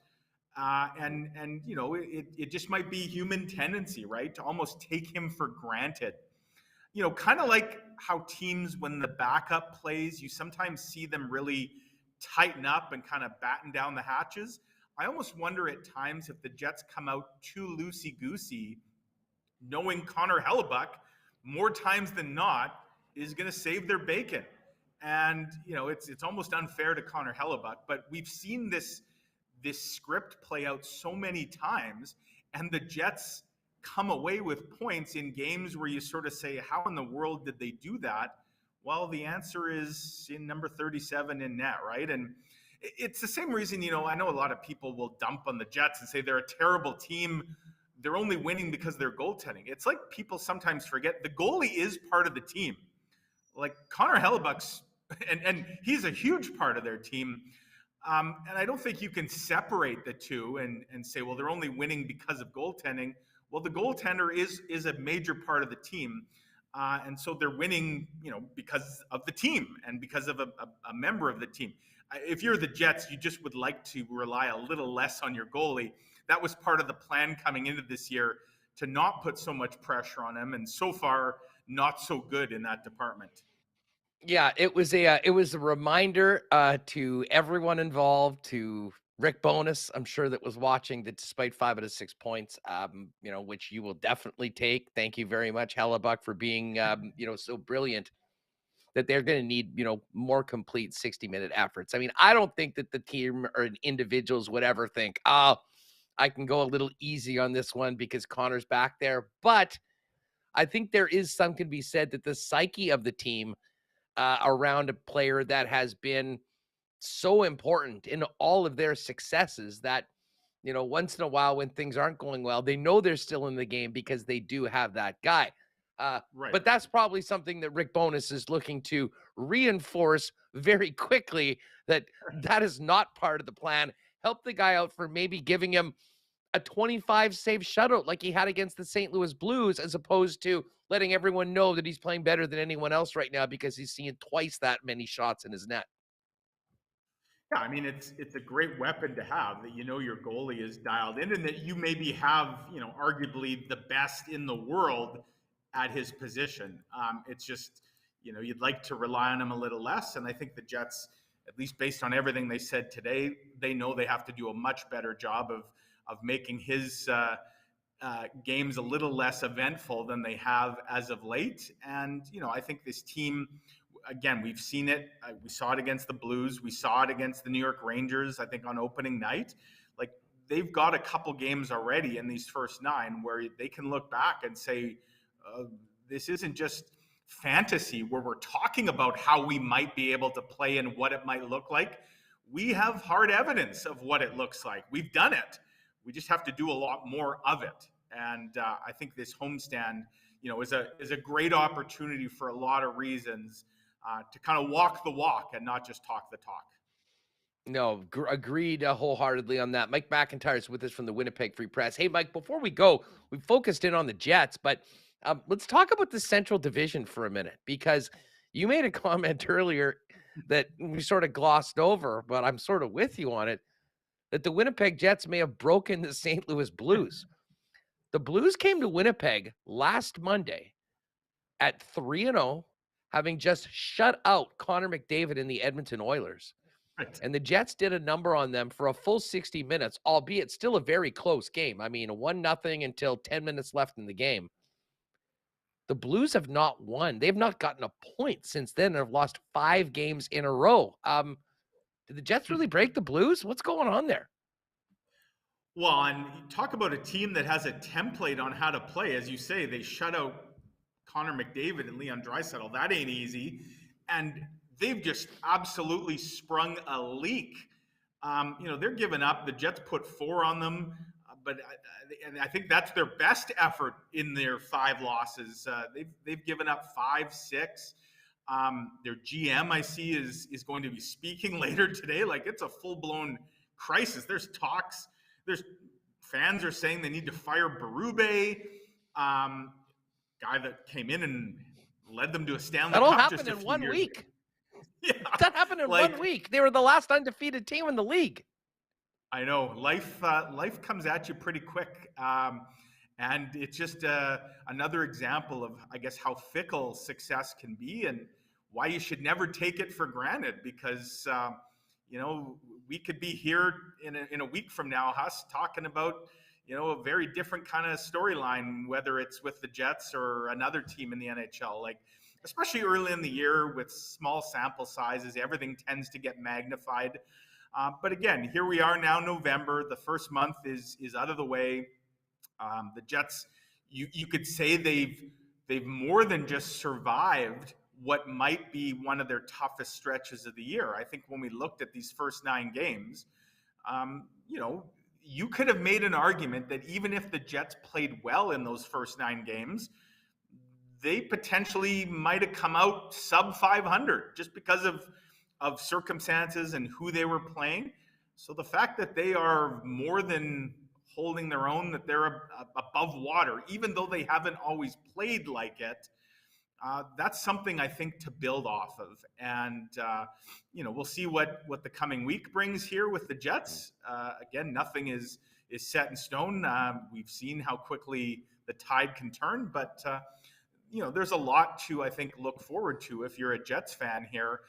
And it just might be human tendency, right, to almost take him for granted. Kind of like how teams, when the backup plays, you sometimes see them really tighten up and kind of batten down the hatches. I almost wonder at times if the Jets come out too loosey-goosey, knowing Connor Hellebuyck, more times than not, is going to save their bacon. And, it's almost unfair to Connor Hellebuyck, but we've seen this script play out so many times, and the Jets come away with points in games where you sort of say, how in the world did they do that? Well, the answer is in number 37 in net, right? And it's the same reason, I know a lot of people will dump on the Jets and say they're a terrible team. They're only winning because they're goaltending. It's like people sometimes forget the goalie is part of the team. Like Connor Hellebuyck's, and he's a huge part of their team. And I don't think you can separate the two and say, well, they're only winning because of goaltending. Well, the goaltender is a major part of the team. And so they're winning, because of the team and because of a member of the team. If you're the Jets, you just would like to rely a little less on your goalie. That was part of the plan coming into this year, to not put so much pressure on him. And so far, not so good in that department. Yeah, it was a reminder to everyone involved, to Rick Bowness, I'm sure, that was watching, that despite 5 out of 6 points, which you will definitely take. Thank you very much, Hellebuyck, for being, so brilliant, that they're going to need, more complete 60-minute efforts. I mean, I don't think that the team or individuals would ever think, oh, I can go a little easy on this one because Connor's back there. But I think there is some can be said that the psyche of the team around a player that has been so important in all of their successes, that, once in a while when things aren't going well, they know they're still in the game because they do have that guy. Right. But that's probably something that Rick Bowness is looking to reinforce very quickly, that is not part of the plan. Help the guy out for maybe giving him a 25 save shutout like he had against the St. Louis Blues, as opposed to letting everyone know that he's playing better than anyone else right now because he's seeing twice that many shots in his net. Yeah, I mean, it's a great weapon to have, that your goalie is dialed in, and that you maybe have, arguably the best in the world at his position. It's just, you'd like to rely on him a little less. And I think the Jets, at least based on everything they said today, they know they have to do a much better job making his games a little less eventful than they have as of late. And, I think this team, again, we've seen it. We saw it against the Blues. We saw it against the New York Rangers, I think, on opening night. Like, they've got a couple games already in these first 9 where they can look back and say, this isn't just fantasy where we're talking about how we might be able to play and what it might look like. We have hard evidence of what it looks like. We've done it. We just have to do a lot more of it. And I think this homestand, is a great opportunity for a lot of reasons to kind of walk the walk and not just talk the talk. No, agreed wholeheartedly on that. Mike McIntyre is with us from the Winnipeg Free Press. Hey, Mike, before we go, we focused in on the Jets, but let's talk about the Central Division for a minute, because you made a comment earlier that we sort of glossed over, but I'm sort of with you on it, that the Winnipeg Jets may have broken the St. Louis Blues. The Blues came to Winnipeg last Monday at 3-0, having just shut out Connor McDavid and the Edmonton Oilers. Right. And the Jets did a number on them for a full 60 minutes, albeit still a very close game. I mean, 1-0 until 10 minutes left in the game. The Blues have not won. They've not gotten a point since then and have lost 5 games in a row. Did the Jets really break the Blues? What's going on there? Well, and you talk about a team that has a template on how to play. As you say, they shut out Connor McDavid and Leon Draisaitl. That ain't easy. And they've just absolutely sprung a leak. They're giving up. The Jets put 4 on them, but I think that's their best effort in their 5 losses. They've given up 5, 6. Their GM, I see, is going to be speaking later today. Like, it's a full-blown crisis. There's talks. There's fans are saying they need to fire Berube, guy that came in and led them to a Stanley Cup. That all happened in 1 week. Yeah, that happened in 1 week. They were the last undefeated team in the league. I know. Life comes at you pretty quick. And it's just another example of, I guess, how fickle success can be and why you should never take it for granted, because, we could be here in a week from now, Huss, talking about, a very different kind of storyline, whether it's with the Jets or another team in the NHL. Like, especially early in the year with small sample sizes, everything tends to get magnified. But again, here we are now, November. The first month is out of the way. The Jets, you could say they've more than just survived what might be one of their toughest stretches of the year. I think when we looked at these first 9 games, you could have made an argument that even if the Jets played well in those first 9 games, they potentially might have come out sub 500 just because of circumstances and who they were playing. So the fact that they are more than holding their own, that they're above water, even though they haven't always played like it, that's something I think to build off of. And, we'll see what the coming week brings here with the Jets. Again, nothing is set in stone. We've seen how quickly the tide can turn, but, there's a lot to, I think, look forward to if you're a Jets fan here,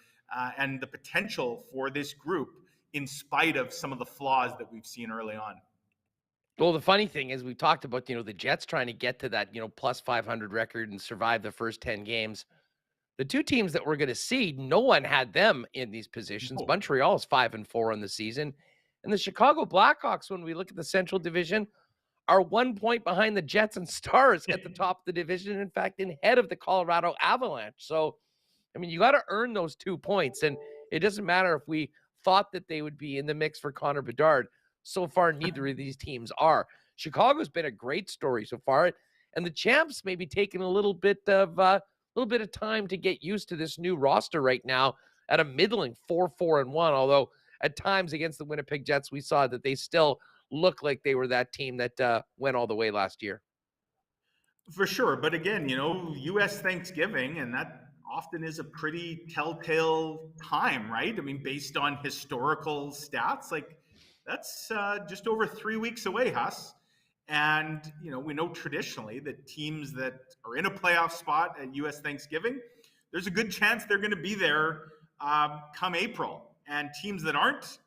and the potential for this group in spite of some of the flaws that we've seen early on. Well, the funny thing is we talked about, the Jets trying to get to that, plus 500 record and survive the first 10 games. The 2 teams that we're going to see, no one had them in these positions. No. Montreal's 5-4 on the season. And the Chicago Blackhawks, when we look at the Central Division, are 1 point behind the Jets and Stars at the top of the division. In fact, ahead of the Colorado Avalanche. So, you got to earn those 2 points. And it doesn't matter if we thought that they would be in the mix for Connor Bedard. So far, neither of these teams are. Chicago's been a great story so far, and the champs may be taking a little bit of time to get used to this new roster right now at a middling 4-4-1. Although at times against the Winnipeg Jets, we saw that they still look like they were that team that went all the way last year. For sure, but again, U.S. Thanksgiving, and that often is a pretty telltale time, right? Based on historical stats, like. That's just over 3 weeks away, Huss. And, we know traditionally that teams that are in a playoff spot at U.S. Thanksgiving, there's a good chance they're going to be there come April. And teams that aren't,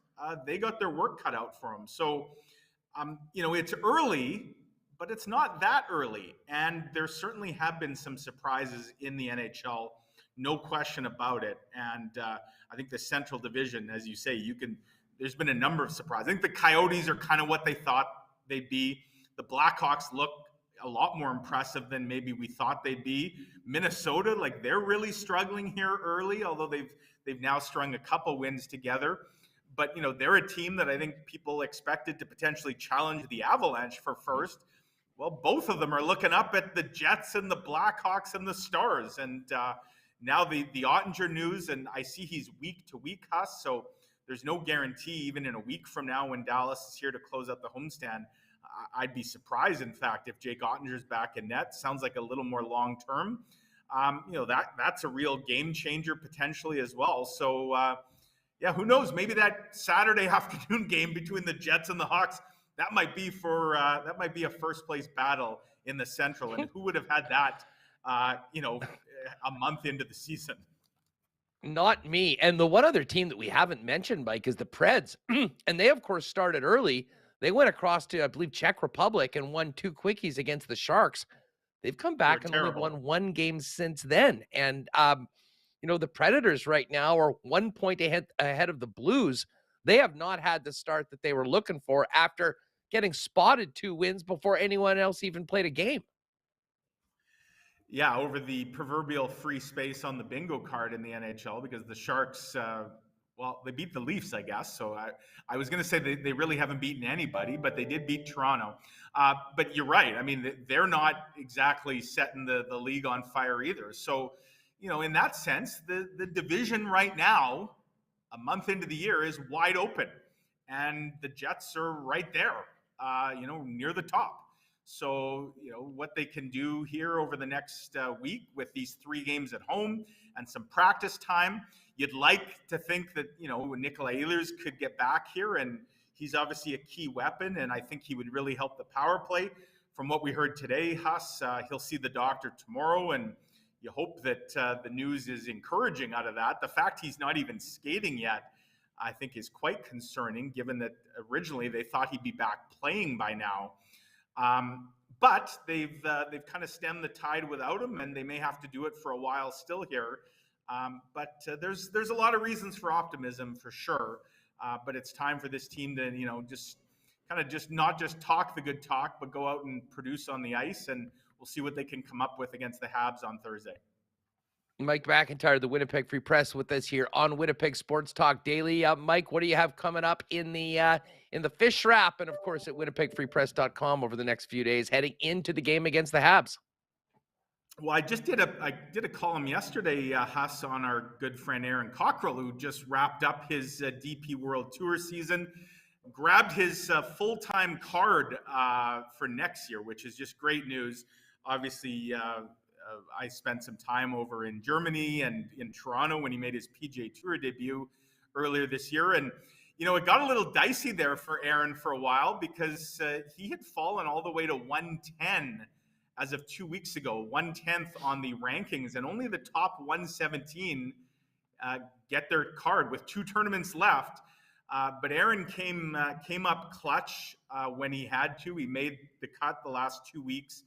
they got their work cut out for them. So It's early, but it's not that early. And there certainly have been some surprises in the NHL, no question about it. And I think the Central Division, as you say, there's been a number of surprises. I think the Coyotes are kind of what they thought they'd be. The Blackhawks look a lot more impressive than maybe we thought they'd be. Minnesota, like, they're really struggling here early, although they've now strung a couple wins together. But, they're a team that I think people expected to potentially challenge the Avalanche for first. Well, both of them are looking up at the Jets and the Blackhawks and the Stars. And now the Ottinger news, and I see he's week to week, Huss, so there's no guarantee even in a week from now when Dallas is here to close out the homestand. I'd be surprised, in fact, if Jake Ottinger's back in net. Sounds like a little more long-term. That's a real game changer potentially as well. So, who knows? Maybe that Saturday afternoon game between the Jets and the Hawks, that might be a first place battle in the Central. And who would have had that, a month into the season? Not me. And the one other team that we haven't mentioned, Mike, is the Preds. And they, of course, started early. They went across to, I believe, Czech Republic and won 2 quickies against the Sharks. They've come back and only won 1 game since then. And, the Predators right now are 1 point ahead of the Blues. They have not had the start that they were looking for after getting spotted 2 wins before anyone else even played a game. Yeah, over the proverbial free space on the bingo card in the NHL, because the Sharks, they beat the Leafs, I guess. So I was going to say they really haven't beaten anybody, but they did beat Toronto. But you're right. I mean, they're not exactly setting the league on fire either. So, in that sense, the division right now, a month into the year, is wide open. And the Jets are right there, near the top. So, what they can do here over the next week with these 3 games at home and some practice time, you'd like to think that, Nikolai Ehlers could get back here, and he's obviously a key weapon, and I think he would really help the power play. From what we heard today, Huss, he'll see the doctor tomorrow, and you hope that the news is encouraging out of that. The fact he's not even skating yet, I think, is quite concerning, given that originally they thought he'd be back playing by now. But they've kind of stemmed the tide without him, and they may have to do it for a while still here. But there's a lot of reasons for optimism for sure. But it's time for this team to, just not just talk the good talk, but go out and produce on the ice, and we'll see what they can come up with against the Habs on Thursday. Mike McIntyre, the Winnipeg Free Press, with us here on Winnipeg Sports Talk Daily. Mike, what do you have coming up in the fish wrap, and of course at winnipegfreepress.com over the next few days, heading into the game against the Habs? Well, I did a column yesterday, Huss, on our good friend Aaron Cockrell, who just wrapped up his DP World Tour season, grabbed his full-time card for next year, which is just great news. Obviously, I spent some time over in Germany and in Toronto when he made his PGA Tour debut earlier this year. And, it got a little dicey there for Aaron for a while, because he had fallen all the way to 110 as of 2 weeks ago, 110th on the rankings, and only the top 117 get their card with 2 tournaments left. But Aaron came up clutch when he had to. He made the cut the last 2 weeks,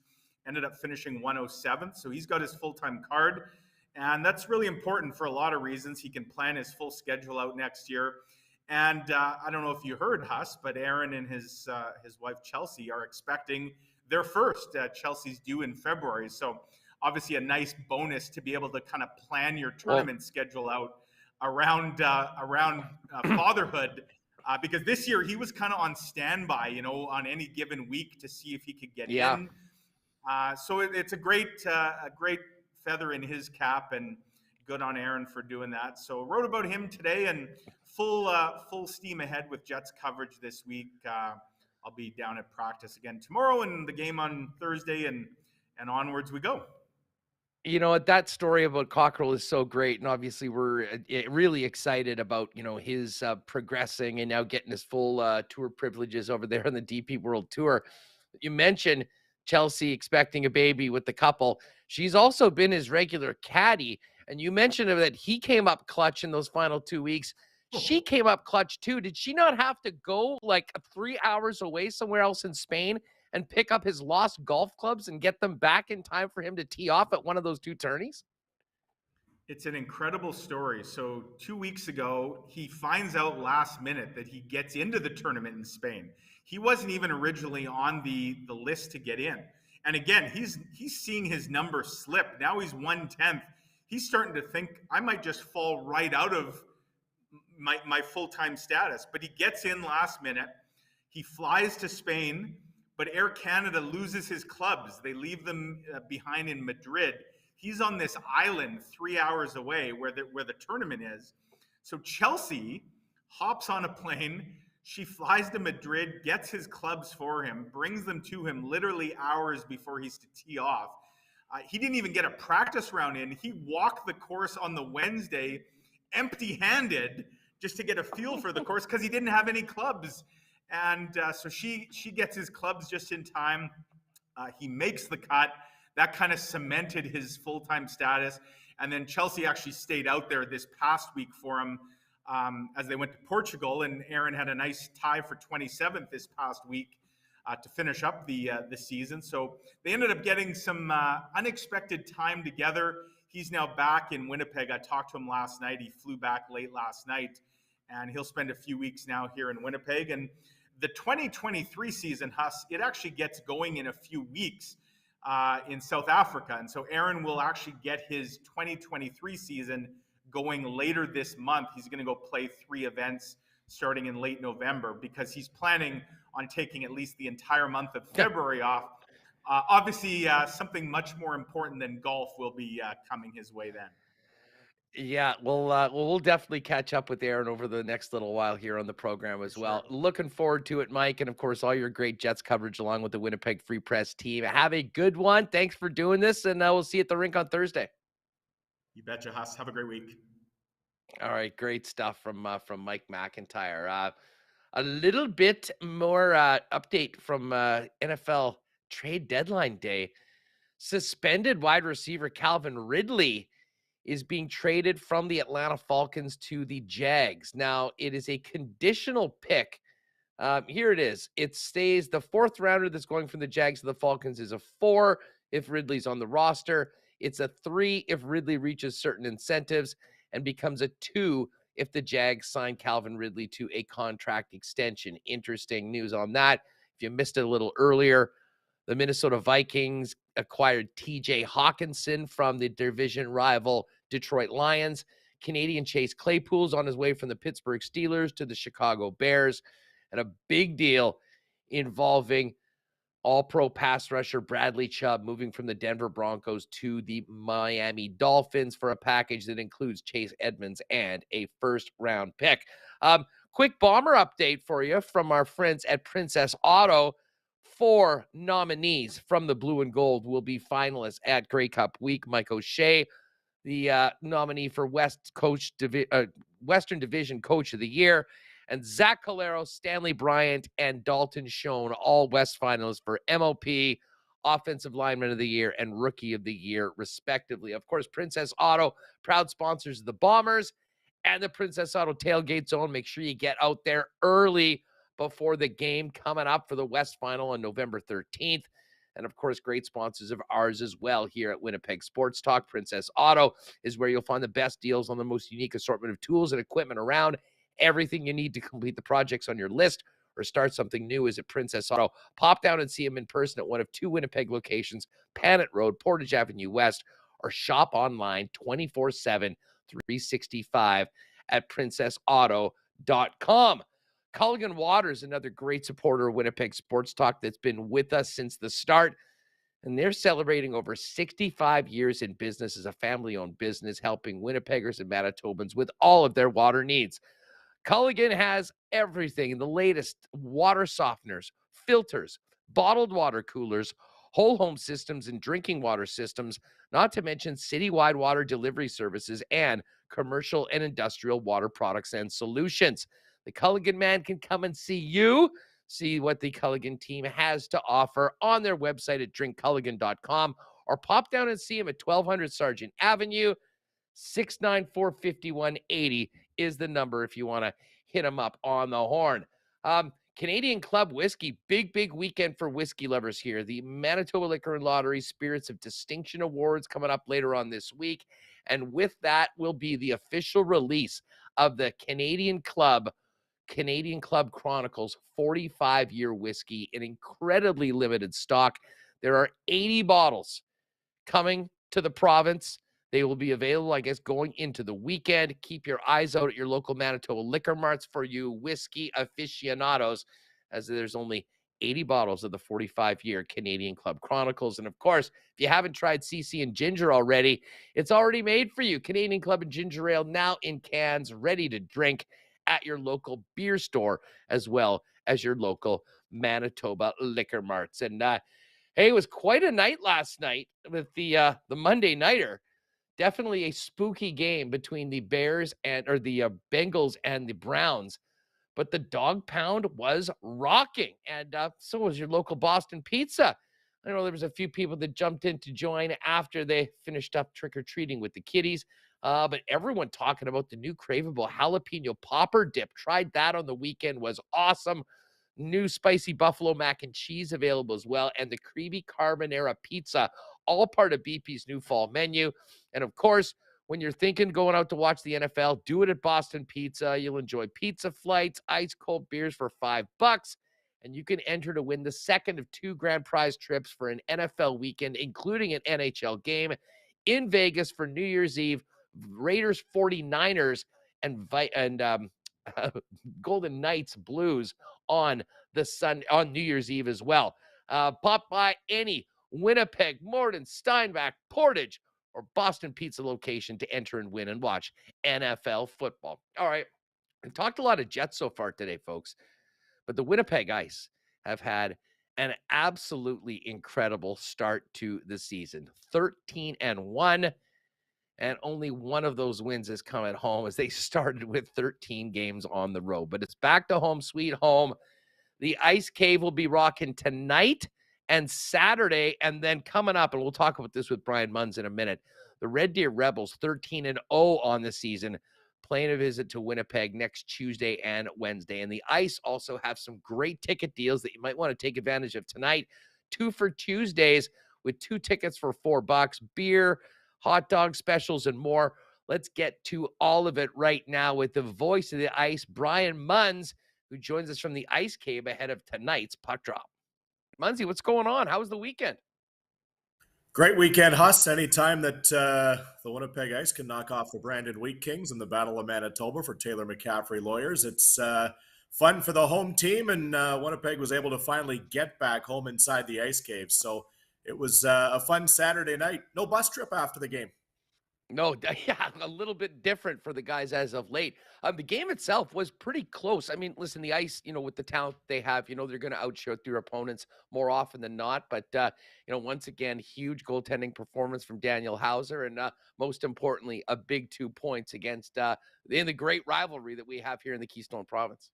ended up finishing 107th. So he's got his full-time card. And that's really important for a lot of reasons. He can plan his full schedule out next year. And I don't know if you heard, Huss, but Aaron and his wife, Chelsea, are expecting their first. Chelsea's due in February. So obviously a nice bonus to be able to kind of plan your tournament schedule out around fatherhood. Because this year he was kind of on standby, on any given week to see if he could get in. So it's a great feather in his cap, and good on Aaron for doing that. So wrote about him today, and full steam ahead with Jets coverage this week. I'll be down at practice again tomorrow, and the game on Thursday, and onwards we go. That story about Cockrell is so great, and obviously we're really excited about his progressing and now getting his full tour privileges over there on the DP World Tour. You mentioned Chelsea expecting a baby with the couple. She's also been his regular caddy, and you mentioned that he came up clutch in those final 2 weeks. She came up clutch too. Did she not have to go like 3 hours away somewhere else in Spain and pick up his lost golf clubs and get them back in time for him to tee off at one of those 2 tourneys? It's an incredible story. So 2 weeks ago, he finds out last minute that he gets into the tournament in Spain. He wasn't even originally on the list to get in. And again, he's seeing his number slip. Now he's 1/10. He's starting to think, I might just fall right out of my full-time status. But he gets in last minute. He flies to Spain, but Air Canada loses his clubs. They leave them behind in Madrid. He's on this island 3 hours away where the tournament is. So Chelsea hops on a plane. She flies to Madrid, gets his clubs for him, brings them to him literally hours before he's to tee off. He didn't even get a practice round in. He walked the course on the Wednesday empty-handed just to get a feel for the course because he didn't have any clubs. And so she gets his clubs just in time. He makes the cut. That kind of cemented his full-time status. And then Chelsea actually stayed out there this past week for him as they went to Portugal. And Aaron had a nice tie for 27th this past week to finish up the season. So they ended up getting some unexpected time together. He's now back in Winnipeg. I talked to him last night. He flew back late last night, and he'll spend a few weeks now here in Winnipeg. And the 2023 season, Huss, it actually gets going in a few weeks in South Africa. And so Aaron will actually get his 2023 season going later this month. He's going to go play 3 events starting in late November because he's planning on taking at least the entire month of February off. Obviously, something much more important than golf will be coming his way then. Yeah, we'll definitely catch up with Aaron over the next little while here on the program as well. Looking forward to it, Mike, and of course, all your great Jets coverage along with the Winnipeg Free Press team. Have a good one. Thanks for doing this, and we'll see you at the rink on Thursday. You betcha, Huss. Have a great week. All right, great stuff from Mike McIntyre. A little bit more update from NFL trade deadline day. Suspended wide receiver Calvin Ridley is being traded from the Atlanta Falcons to the Jags. Now, it is a conditional pick. Here it is. It stays the 4th rounder that's going from the Jags to the Falcons is a 4 if Ridley's on the roster. It's a 3 if Ridley reaches certain incentives, and becomes a 2 if the Jags sign Calvin Ridley to a contract extension. Interesting news on that. If you missed it a little earlier, the Minnesota Vikings acquired TJ Hawkinson from the division rival Detroit Lions. Canadian Chase Claypool's on his way from the Pittsburgh Steelers to the Chicago Bears. And a big deal involving all-pro pass rusher Bradley Chubb moving from the Denver Broncos to the Miami Dolphins for a package that includes Chase Edmonds and a first-round pick. Quick Bomber update for you from our friends at Princess Auto. 4 nominees from the Blue and Gold will be finalists at Grey Cup Week. Mike O'Shea, the nominee for Western Division Coach of the Year, and Zach Calero, Stanley Bryant, and Dalton Schoen, all West finalists for MLP, Offensive Lineman of the Year, and Rookie of the Year, respectively. Of course, Princess Auto, proud sponsors of the Bombers and the Princess Auto Tailgate Zone. Make sure you get out there early before the game coming up for the West Final on November 13th. And, of course, great sponsors of ours as well here at Winnipeg Sports Talk. Princess Auto is where you'll find the best deals on the most unique assortment of tools and equipment around. Everything you need to complete the projects on your list or start something new is at Princess Auto. Pop down and see them in person at one of 2 Winnipeg locations, Panet Road, Portage Avenue West, or shop online 24/7, 365 at princessauto.com. Culligan Waters, another great supporter of Winnipeg Sports Talk that's been with us since the start. And they're celebrating over 65 years in business as a family-owned business, helping Winnipeggers and Manitobans with all of their water needs. Culligan has everything in the latest water softeners, filters, bottled water coolers, whole home systems, and drinking water systems, not to mention citywide water delivery services and commercial and industrial water products and solutions. The Culligan man can come and see you, see what the Culligan team has to offer on their website at drinkculligan.com, or pop down and see him at 1200 Sargent Avenue, 694-5180 is the number if you want to hit them up on the horn. Canadian Club Whiskey, big weekend for whiskey lovers here. The Manitoba Liquor and Lottery Spirits of Distinction Awards coming up later on this week. And with that will be the official release of the Canadian Club Chronicles 45-year whiskey in incredibly limited stock. There are 80 bottles coming to the province. They will be available, I guess, going into the weekend. Keep your eyes out at your local Manitoba liquor marts for you whiskey aficionados, as there's only 80 bottles of the 45-year Canadian Club Chronicles. And of course, if you haven't tried CC and Ginger already, it's already made for you. Canadian Club and Ginger Ale now in cans, ready to drink at your local beer store, as well as your local Manitoba liquor marts. And hey, it was quite a night last night with the Monday Nighter. Definitely a spooky game between the Bengals and the Browns. But the dog pound was rocking. And so was your local Boston Pizza. I know there was a few people that jumped in to join after they finished up trick-or-treating with the kiddies. But everyone talking about the new craveable jalapeno popper dip. Tried that on the weekend. Was awesome. New spicy buffalo mac and cheese available as well. And the creamy carbonara pizza, all part of BP's new fall menu. And of course, when you're thinking going out to watch the NFL, do it at Boston Pizza. You'll enjoy pizza flights, ice cold beers for $5. And you can enter to win the second of 2 grand prize trips for an NFL weekend, including an NHL game in Vegas for New Year's Eve, Raiders 49ers, and Golden Knights Blues on New Year's Eve as well. Pop by any Winnipeg, Morden, Steinbach, Portage, or Boston Pizza location to enter and win and watch NFL football. All right. We've talked a lot of Jets so far today, folks, but the Winnipeg Ice have had an absolutely incredible start to the season. 13-1, and only one of those wins has come at home, as they started with 13 games on the road. But it's back to home, sweet home. The Ice Cave will be rocking tonight and Saturday, and then coming up, and we'll talk about this with Brian Munz in a minute, the Red Deer Rebels, 13-0 on the season, playing a visit to Winnipeg next Tuesday and Wednesday. And the Ice also have some great ticket deals that you might want to take advantage of tonight. 2 for Tuesdays with 2 tickets for $4, beer, hot dog specials, and more. Let's get to all of it right now with the voice of the Ice, Brian Munz, who joins us from the Ice Cave ahead of tonight's puck drop. Munzie, what's going on? How was the weekend? Great weekend, Huss. Anytime that the Winnipeg Ice can knock off the Brandon Wheat Kings in the Battle of Manitoba for Taylor McCaffrey lawyers, it's fun for the home team, and Winnipeg was able to finally get back home inside the Ice Cave. So it was a fun Saturday night. No bus trip after the game. No, yeah, a little bit different for the guys as of late. The game itself was pretty close. I mean, listen, the Ice, with the talent they have, they're going to outshoot their opponents more often than not. But, once again, huge goaltending performance from Daniel Hauser. And most importantly, a big 2 points against in the great rivalry that we have here in the Keystone Province.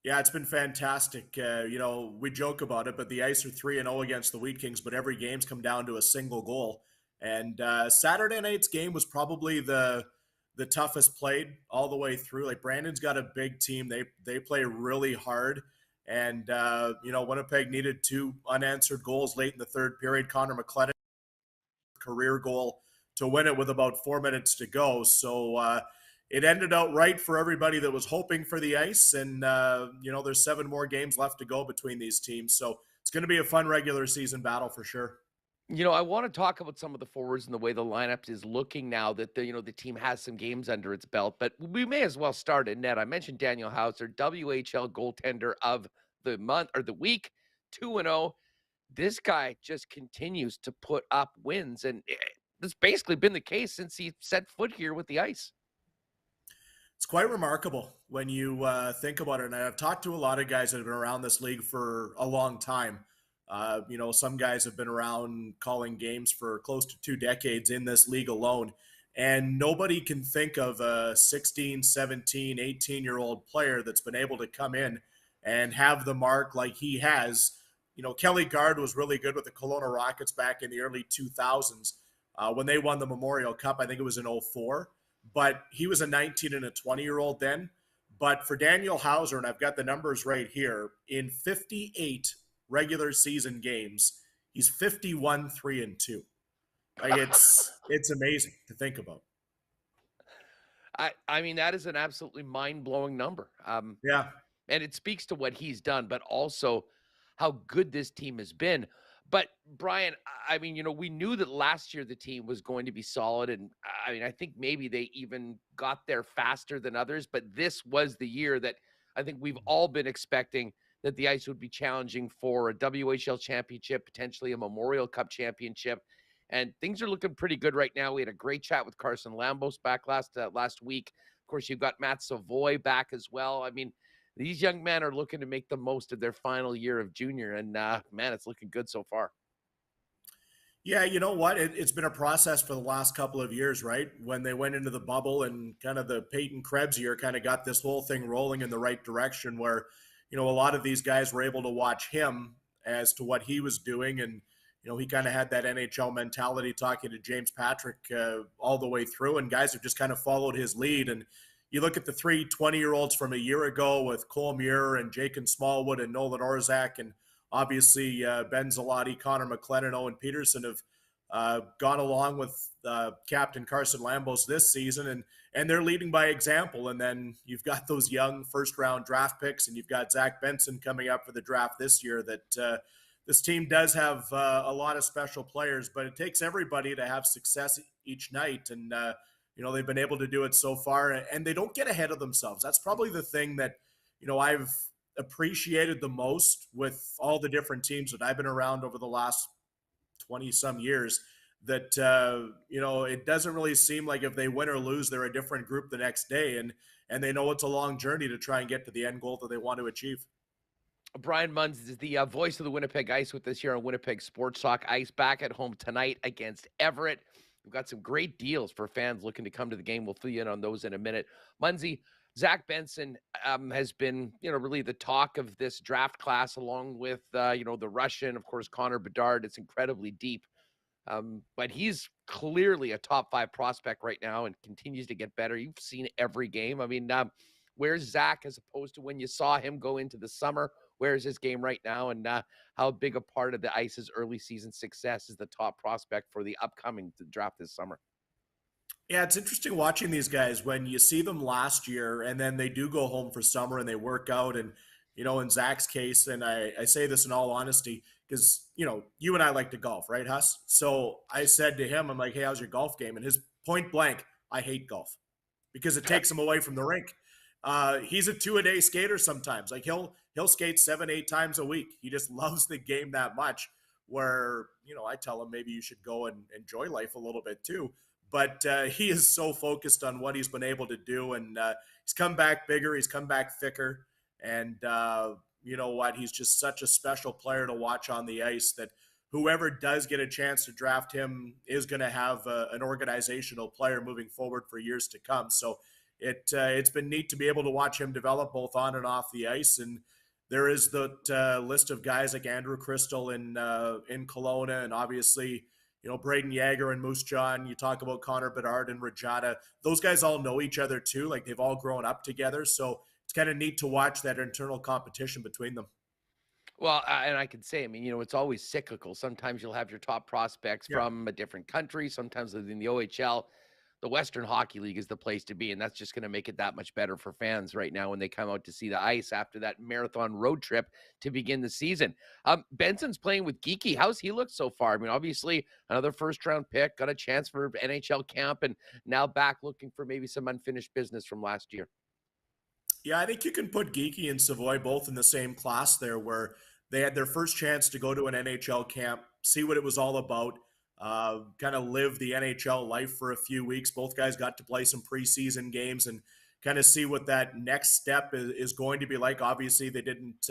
Yeah, it's been fantastic. We joke about it, but the Ice are 3-0 against the Wheat Kings, but every game's come down to a single goal. And Saturday night's game was probably the toughest played all the way through. Like, Brandon's got a big team. They play really hard. And, Winnipeg needed 2 unanswered goals late in the third period. Connor McLennan, career goal to win it with about 4 minutes to go. So it ended out right for everybody that was hoping for the Ice. And, there's 7 more games left to go between these teams. So it's going to be a fun regular season battle for sure. I want to talk about some of the forwards and the way the lineup is looking now that the team has some games under its belt, but we may as well start in net. I mentioned Daniel Hauser, WHL goaltender of the month or the week, 2-0. This guy just continues to put up wins, and it's basically been the case since he set foot here with the Ice. It's quite remarkable when you think about it. And I've talked to a lot of guys that have been around this league for a long time. Some guys have been around calling games for close to 2 decades in this league alone. And nobody can think of a 16, 17, 18-year-old player that's been able to come in and have the mark like he has. Kelly Gard was really good with the Kelowna Rockets back in the early 2000s when they won the Memorial Cup. I think it was in 2004. but he was a 19 and a 20-year-old then. But for Daniel Hauser, and I've got the numbers right here, in 58 regular season games, he's 51, 3-2. Like it's amazing to think about. I mean, that is an absolutely mind-blowing number. Yeah. And it speaks to what he's done, but also how good this team has been. But Brian, I mean, we knew that last year the team was going to be solid. And I mean, I think maybe they even got there faster than others, but this was the year that I think we've all been expecting that the Ice would be challenging for a WHL championship, potentially a Memorial Cup championship. And things are looking pretty good right now. We had a great chat with Carson Lambos back last week. Of course, you've got Matt Savoy back as well. I mean, these young men are looking to make the most of their final year of junior, and man, it's looking good so far. Yeah, you know what? It's been a process for the last couple of years, right? When they went into the bubble and kind of the Peyton Krebs year kind of got this whole thing rolling in the right direction where, a lot of these guys were able to watch him as to what he was doing. And, he kind of had that NHL mentality talking to James Patrick all the way through, and guys have just kind of followed his lead. And you look at the 3 20-year-olds from a year ago with Cole Muir and Jacob Smallwood and Nolan Orzak, and obviously Ben Zalotti, Connor McLennan, Owen Paterson have gone along with Captain Carson Lambos this season, and they're leading by example. And then you've got those young first-round draft picks, and you've got Zach Benson coming up for the draft this year. That this team does have a lot of special players, but it takes everybody to have success each night. And they've been able to do it so far, and they don't get ahead of themselves. That's probably the thing that, I've appreciated the most with all the different teams that I've been around over the last 20 some years, that, it doesn't really seem like if they win or lose, they're a different group the next day. And they know it's a long journey to try and get to the end goal that they want to achieve. Brian Munz is the voice of the Winnipeg Ice with us here on Winnipeg Sports Talk. Ice back at home tonight against Everett. We've got some great deals for fans looking to come to the game. We'll fill you in on those in a minute. Munzie, Zach Benson has been, really the talk of this draft class, along with, the Russian, of course, Connor Bedard. It's incredibly deep. But he's clearly a top 5 prospect right now and continues to get better. You've seen every game. I mean, where's Zach as opposed to when you saw him go into the summer? Where's his game right now? And how big a part of the Ice's early season success is the top prospect for the upcoming draft this summer? Yeah, it's interesting watching these guys when you see them last year and then they do go home for summer and they work out. And, in Zach's case, and I say this in all honesty, because, you and I like to golf, right, Huss? So I said to him, I'm like, hey, how's your golf game? And his point blank, I hate golf because it takes him away from the rink. He's a 2-a-day skater sometimes. Like he'll skate 7-8 times a week. He just loves the game that much where, I tell him maybe you should go and enjoy life a little bit too. But he is so focused on what he's been able to do. And he's come back bigger. He's come back thicker. And you know what? He's just such a special player to watch on the ice that whoever does get a chance to draft him is going to have an organizational player moving forward for years to come. So it's been neat to be able to watch him develop both on and off the ice. And there is the list of guys like Andrew Crystal in Kelowna, and obviously, Braden Yeager and Moose John. You talk about Connor Bedard and Rajada. Those guys all know each other too. Like they've all grown up together. So it's kind of neat to watch that internal competition between them. Well, and I could say, I mean, it's always cyclical. Sometimes you'll have your top prospects from a different country. Sometimes in the OHL, the Western Hockey League is the place to be, and that's just going to make it that much better for fans right now when they come out to see the Ice after that marathon road trip to begin the season. Benson's playing with Geeky. How's he looked so far? I mean, obviously, another first-round pick, got a chance for NHL camp, and now back looking for maybe some unfinished business from last year. Yeah, I think you can put Geeky and Savoy both in the same class there, where they had their first chance to go to an NHL camp, see what it was all about, kind of live the NHL life for a few weeks. Both guys got to play some preseason games and kind of see what that next step is going to be like. Obviously, they didn't,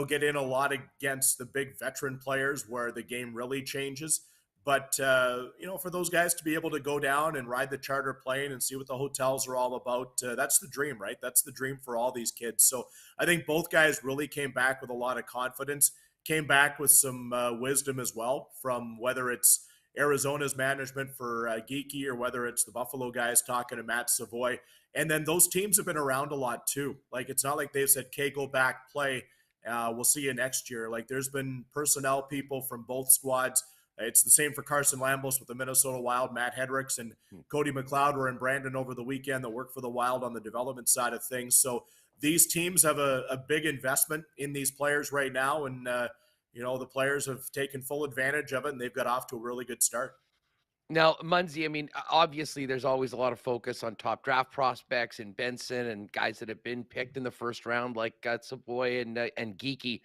get in a lot against the big veteran players where the game really changes. But, for those guys to be able to go down and ride the charter plane and see what the hotels are all about, that's the dream, right? That's the dream for all these kids. So I think both guys really came back with a lot of confidence, came back with some wisdom as well, from whether it's, Arizona's management for Geeky, or whether it's the Buffalo guys talking to Matt Savoy. And then those teams have been around a lot too. Like, it's not like they've said, okay, go back, play. We'll see you next year. Like, there's been personnel people from both squads. It's the same for Carson Lambos with the Minnesota Wild. Matt Hedricks and Cody McLeod were in Brandon over the weekend that work for the Wild on the development side of things. So these teams have a big investment in these players right now. And, the players have taken full advantage of it, and they've got off to a really good start. Now, Munzie, I mean, obviously there's always a lot of focus on top draft prospects and Benson and guys that have been picked in the first round like Savoy and Geeky.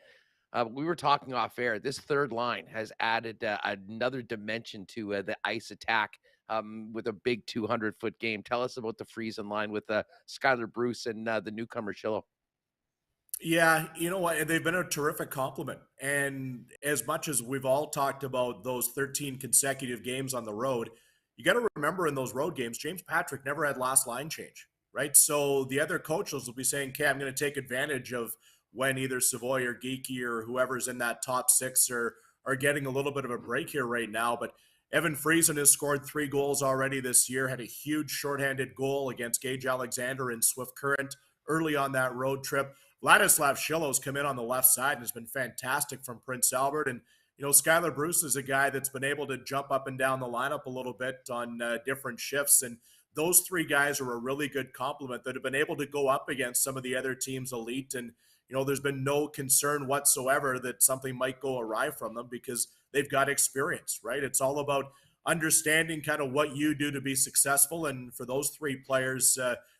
We were talking off air. This third line has added another dimension to the Ice attack with a big 200-foot game. Tell us about the Friesen line with Skylar Bruce and the newcomer Schillo. Yeah, you know what? They've been a terrific compliment. And as much as we've all talked about those 13 consecutive games on the road, you got to remember in those road games, James Patrick never had last line change, right? So the other coaches will be saying, okay, I'm going to take advantage of when either Savoy or Geeky or whoever's in that top six are getting a little bit of a break here right now. But Evan Friesen has scored 3 goals already this year, had a huge shorthanded goal against Gage Alexander in Swift Current early on that road trip. Vladislav Schillo's come in on the left side and has been fantastic from Prince Albert. And, Skylar Bruce is a guy that's been able to jump up and down the lineup a little bit on different shifts. And those 3 guys are a really good complement that have been able to go up against some of the other teams' elite. And, there's been no concern whatsoever that something might go awry from them because they've got experience, right? It's all about understanding kind of what you do to be successful. And for those 3 players,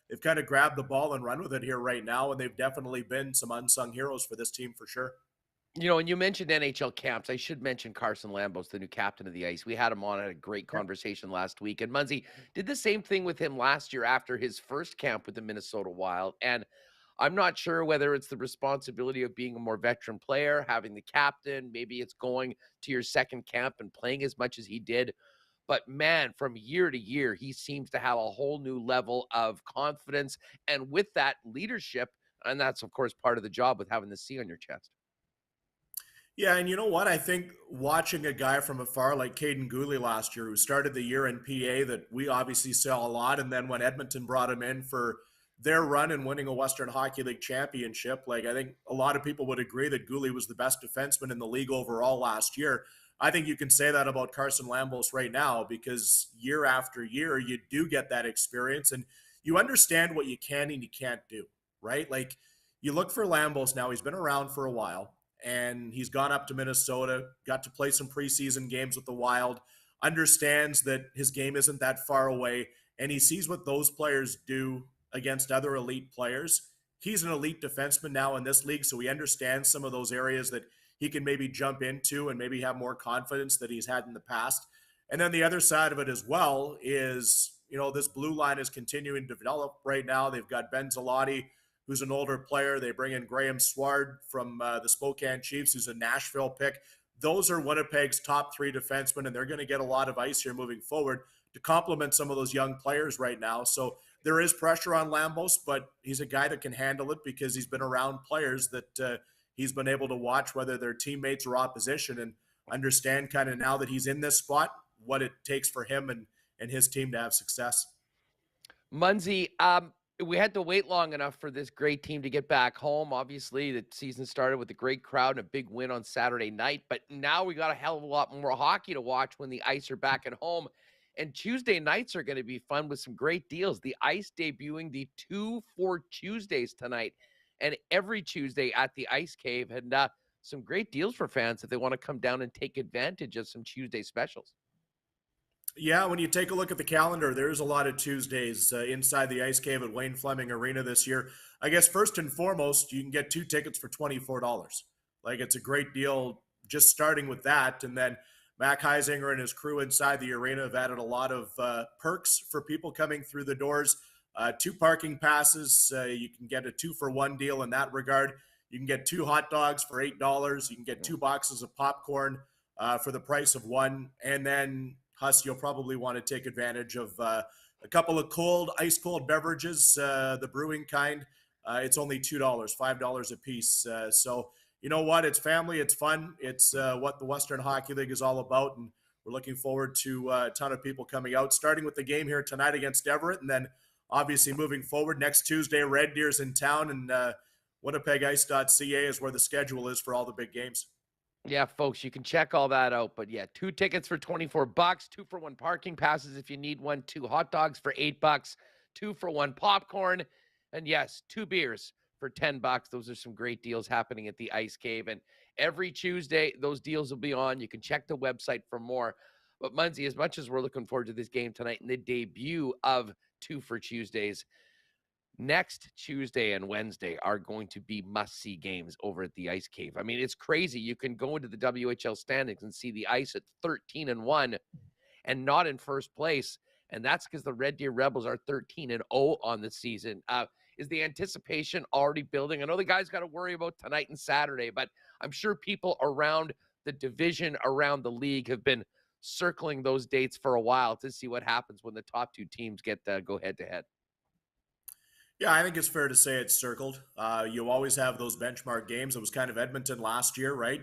they've kind of grabbed the ball and run with it here right now, and they've definitely been some unsung heroes for this team for sure. And you mentioned NHL camps. I should mention Carson Lambos, the new captain of the Ice. We had him on, had a great conversation last week. And Munzie did the same thing with him last year after his first camp with the Minnesota Wild. And I'm not sure whether it's the responsibility of being a more veteran player, having the captain, maybe it's going to your second camp and playing as much as he did. But man, from year to year, he seems to have a whole new level of confidence. And with that, leadership. And that's, of course, part of the job with having the C on your chest. Yeah, and you know what? I think watching a guy from afar like Caden Gooley last year, who started the year in PA that we obviously saw a lot, and then when Edmonton brought him in for their run and winning a Western Hockey League championship, like, I think a lot of people would agree that Gooley was the best defenseman in the league overall last year. I think you can say that about Carson Lambos right now because year after year, you do get that experience and you understand what you can and you can't do, right? Like, you look for Lambos now. He's been around for a while and he's gone up to Minnesota, got to play some preseason games with the Wild, understands that his game isn't that far away, and he sees what those players do against other elite players. He's an elite defenseman now in this league, so he understands some of those areas that he can maybe jump into and maybe have more confidence that he's had in the past. And then the other side of it as well is, this blue line is continuing to develop right now. They've got Ben Zalotti, who's an older player. They bring in Graham Sward from the Spokane Chiefs, who's a Nashville pick. Those are Winnipeg's top 3 defensemen, and they're going to get a lot of ice here moving forward to complement some of those young players right now. So there is pressure on Lambos, but he's a guy that can handle it because he's been around players that he's been able to watch, whether they're teammates or opposition, and understand kind of now that he's in this spot, what it takes for him and his team to have success. Munzie, we had to wait long enough for this great team to get back home. Obviously, the season started with a great crowd and a big win on Saturday night, but now we got a hell of a lot more hockey to watch when the Ice are back at home. And Tuesday nights are going to be fun with some great deals. The Ice debuting the 2 for Tuesdays tonight, and every Tuesday at the Ice Cave, and some great deals for fans if they want to come down and take advantage of some Tuesday specials. Yeah, when you take a look at the calendar, there's a lot of Tuesdays inside the Ice Cave at Wayne Fleming Arena this year. I guess first and foremost, you can get 2 tickets for $24. Like, it's a great deal just starting with that. And then Mac Heisinger and his crew inside the arena have added a lot of perks for people coming through the doors. 2 parking passes. You can get a 2-for-1 deal in that regard. You can get 2 hot dogs for $8. You can get 2 boxes of popcorn for the price of 1. And then, Huss, you'll probably want to take advantage of a couple of ice cold beverages, the brewing kind. It's only $2, $5 a piece. So you know what? It's family. It's fun. It's what the Western Hockey League is all about. And we're looking forward to a ton of people coming out, starting with the game here tonight against Everett, and then obviously moving forward next Tuesday, Red Deer's in town, and WinnipegIce.ca is where the schedule is for all the big games. Yeah, folks, you can check all that out. But yeah, 2 tickets for $24, 2-for-1 parking passes if you need one, 2 hot dogs for $8, 2-for-1 popcorn, and yes, 2 beers for $10. Those are some great deals happening at the Ice Cave. And every Tuesday, those deals will be on. You can check the website for more. But Munzie, as much as we're looking forward to this game tonight and the debut of 2 for Tuesdays, next Tuesday and Wednesday are going to be must-see games over at the Ice Cave. I mean, it's crazy. You can go into the WHL standings and see the Ice at 13-1 and not in first place. And that's because the Red Deer Rebels are 13-0 on the season. Is the anticipation already building? I know the guys got to worry about tonight and Saturday, but I'm sure people around the division, around the league, have been circling those dates for a while to see what happens when the top 2 teams get go head-to-head. Yeah, I think it's fair to say it's circled. You always have those benchmark games. It was kind of Edmonton last year, right?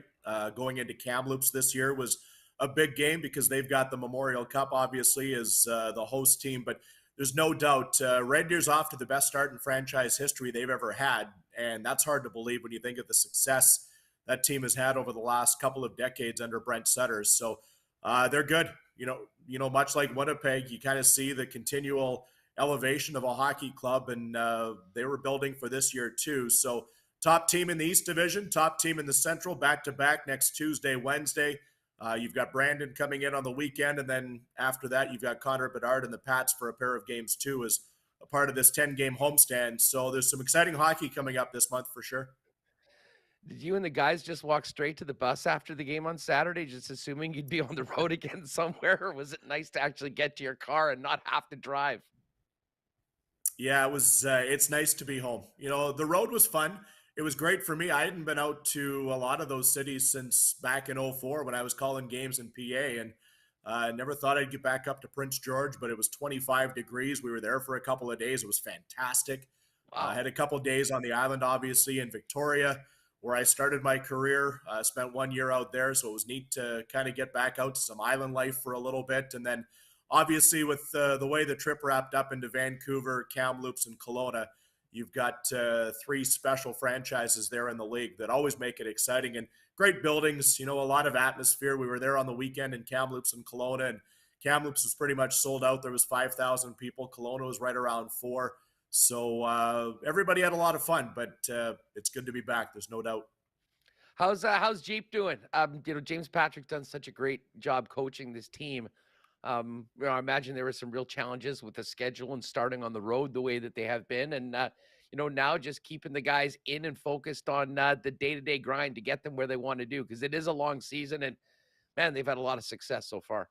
Going into Kamloops this year was a big game because they've got the Memorial Cup, obviously, as the host team. But there's no doubt Red Deer's off to the best start in franchise history they've ever had. And that's hard to believe when you think of the success that team has had over the last couple of decades under Brent Sutter. So they're good. You know, much like Winnipeg, you kind of see the continual elevation of a hockey club, and they were building for this year too. So top team in the East Division, top team in the Central, back-to-back next Tuesday, Wednesday. You've got Brandon coming in on the weekend, and then after that, you've got Connor Bedard and the Pats for a pair of games too as a part of this 10-game homestand. So there's some exciting hockey coming up this month for sure. Did you and the guys just walk straight to the bus after the game on Saturday, just assuming you'd be on the road again somewhere, or was it nice to actually get to your car and not have to drive? Yeah, it was. It's nice to be home. You know, the road was fun. It was great for me. I hadn't been out to a lot of those cities since back in 04 when I was calling games in PA, and I never thought I'd get back up to Prince George, but it was 25 degrees. We were there for a couple of days. It was fantastic. Wow. I had a couple of days on the island, obviously, in Victoria, where I started my career. I spent 1 year out there, so it was neat to kind of get back out to some island life for a little bit, and then obviously, with the way the trip wrapped up into Vancouver, Kamloops, and Kelowna, you've got 3 special franchises there in the league that always make it exciting and great buildings. You know, a lot of atmosphere. We were there on the weekend in Kamloops and Kelowna, and Kamloops was pretty much sold out. There was 5,000 people. Kelowna was right around 4. So everybody had a lot of fun, but it's good to be back. There's no doubt. How's Jeep doing? You know, James Patrick's done such a great job coaching this team. You know, I imagine there were some real challenges with the schedule and starting on the road the way that they have been. And, you know, now just keeping the guys in and focused on the day-to-day grind to get them where they want to do, because it is a long season and, man, they've had a lot of success so far.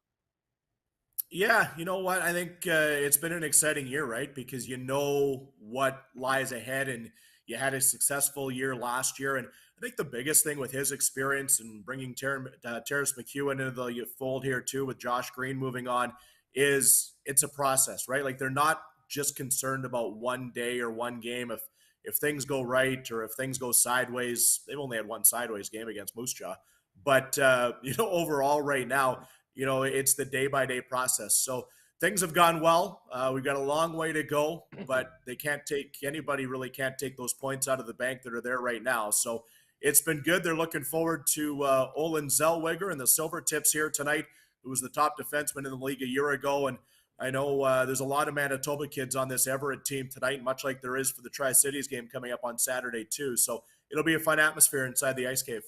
Yeah, you know what? I think it's been an exciting year, right? Because you know what lies ahead, and you had a successful year last year. And I think the biggest thing with his experience and bringing Terrence McEwen into the fold here too, with Josh Green moving on, is it's a process, right? Like they're not just concerned about one day or one game. If things go right or if things go sideways, they've only had one sideways game against Moose Jaw. But, you know, overall right now, you know, it's the day-by-day process. So things have gone well. We've got a long way to go, but anybody really can't take those points out of the bank that are there right now. So it's been good. They're looking forward to Olin Zellweger and the Silver Tips here tonight, who was the top defenseman in the league a year ago. And I know there's a lot of Manitoba kids on this Everett team tonight, much like there is for the Tri-Cities game coming up on Saturday too. So it'll be a fun atmosphere inside the Ice Cave.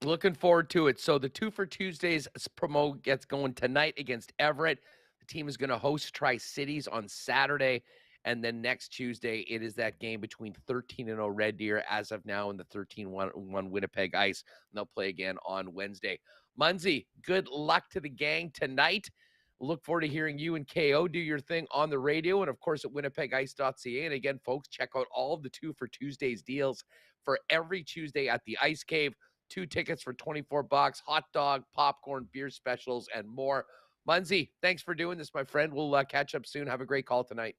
Looking forward to it. So the 2 for Tuesdays promo gets going tonight against Everett. The team is going to host Tri-Cities on Saturday. And then next Tuesday, it is that game between 13-0 Red Deer as of now and the 13-1 Winnipeg Ice. And they'll play again on Wednesday. Munzie, good luck to the gang tonight. Look forward to hearing you and KO do your thing on the radio and, of course, at winnipegice.ca. And again, folks, check out all of the 2 for Tuesdays deals for every Tuesday at the Ice Cave. 2 tickets for $24, hot dog, popcorn, beer specials, and more. Munzie, thanks for doing this, my friend. We'll catch up soon. Have a great call tonight.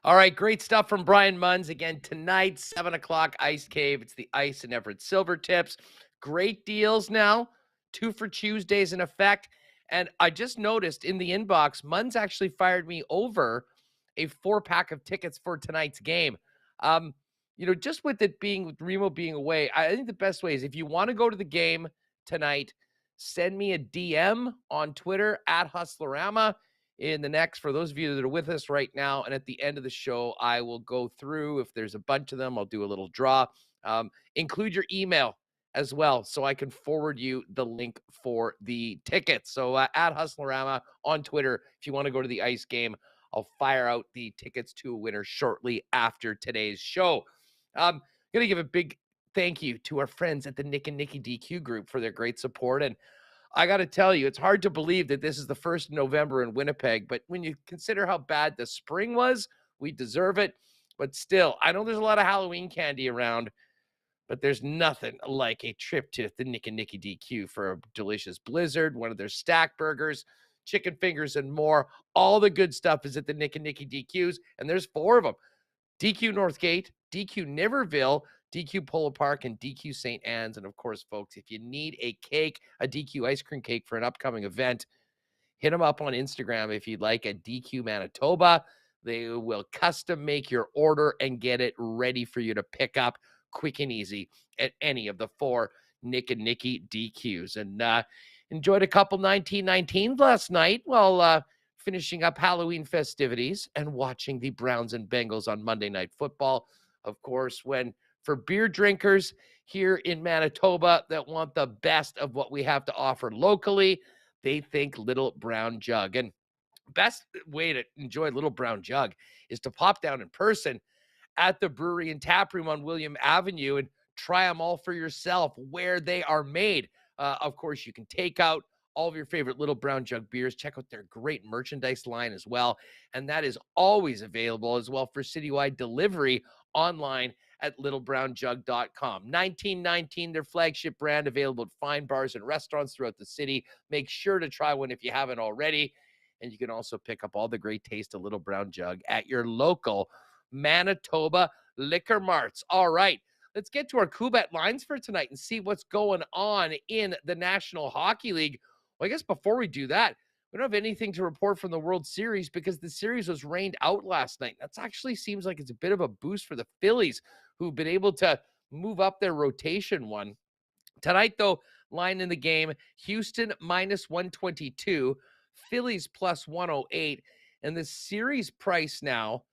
All right, great stuff from Brian Munz. Again, tonight, 7 o'clock, Ice Cave. It's the Ice and Everett Silver Tips. Great deals now. 2 for Tuesdays in effect. And I just noticed in the inbox, Munz actually fired me over a 4-pack of tickets for tonight's game. Just with Remo being away, I think the best way is if you want to go to the game tonight, send me a DM on Twitter at Hustlerama for those of you that are with us right now. And at the end of the show, I will go through, if there's a bunch of them, I'll do a little draw. Include your email as well, so I can forward you the link for the tickets. So at Hustlerama on Twitter, if you want to go to the Ice game, I'll fire out the tickets to a winner shortly after today's show. I'm going to give a big thank you to our friends at the Nick and Nikki DQ group for their great support. And I got to tell you, it's hard to believe that this is the 1st of November in Winnipeg, but when you consider how bad the spring was, we deserve it. But still, I know there's a lot of Halloween candy around, but there's nothing like a trip to the Nick and Nikki DQ for a delicious blizzard, one of their stack burgers, chicken fingers, and more. All the good stuff is at the Nick and Nikki DQs, and there's 4 of them. DQ Northgate, DQ Niverville, DQ Polo Park, and DQ St. Anne's. And of course, folks, if you need a cake, a DQ ice cream cake for an upcoming event, hit them up on Instagram if you'd like at DQ Manitoba. They will custom make your order and get it ready for you to pick up quick and easy at any of the 4 Nick and Nikki DQs. And enjoyed a couple 1919s last night while finishing up Halloween festivities and watching the Browns and Bengals on Monday Night Football. Of course, for beer drinkers here in Manitoba that want the best of what we have to offer locally, they think Little Brown Jug. And best way to enjoy Little Brown Jug is to pop down in person at the brewery and tap room on William Avenue and try them all for yourself where they are made. Of course, you can take out all of your favorite Little Brown Jug beers. Check out their great merchandise line as well. And that is always available as well for citywide delivery online at littlebrownjug.com. 1919, their flagship brand, available at fine bars and restaurants throughout the city. Make sure to try one if you haven't already. And you can also pick up all the great taste of Little Brown Jug at your local Manitoba liquor marts. All right, let's get to our Coolbet lines for tonight and see what's going on in the National Hockey League. Well, I guess before we do that, we don't have anything to report from the World Series because the series was rained out last night. That actually seems like it's a bit of a boost for the Phillies, who've been able to move up their rotation one. Tonight, though, line in the game, Houston -122, Phillies +108, and the series price now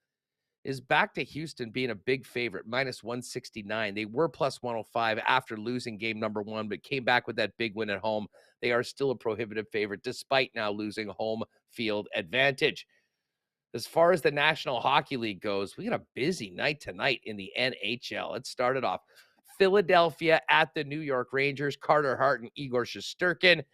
is back to Houston being a big favorite, -169. They were +105 after losing game number 1, but came back with that big win at home. They are still a prohibitive favorite, despite now losing home field advantage. As far as the National Hockey League goes, we got a busy night tonight in the NHL. Let's start it off. Philadelphia at the New York Rangers, Carter Hart and Igor Shesterkin.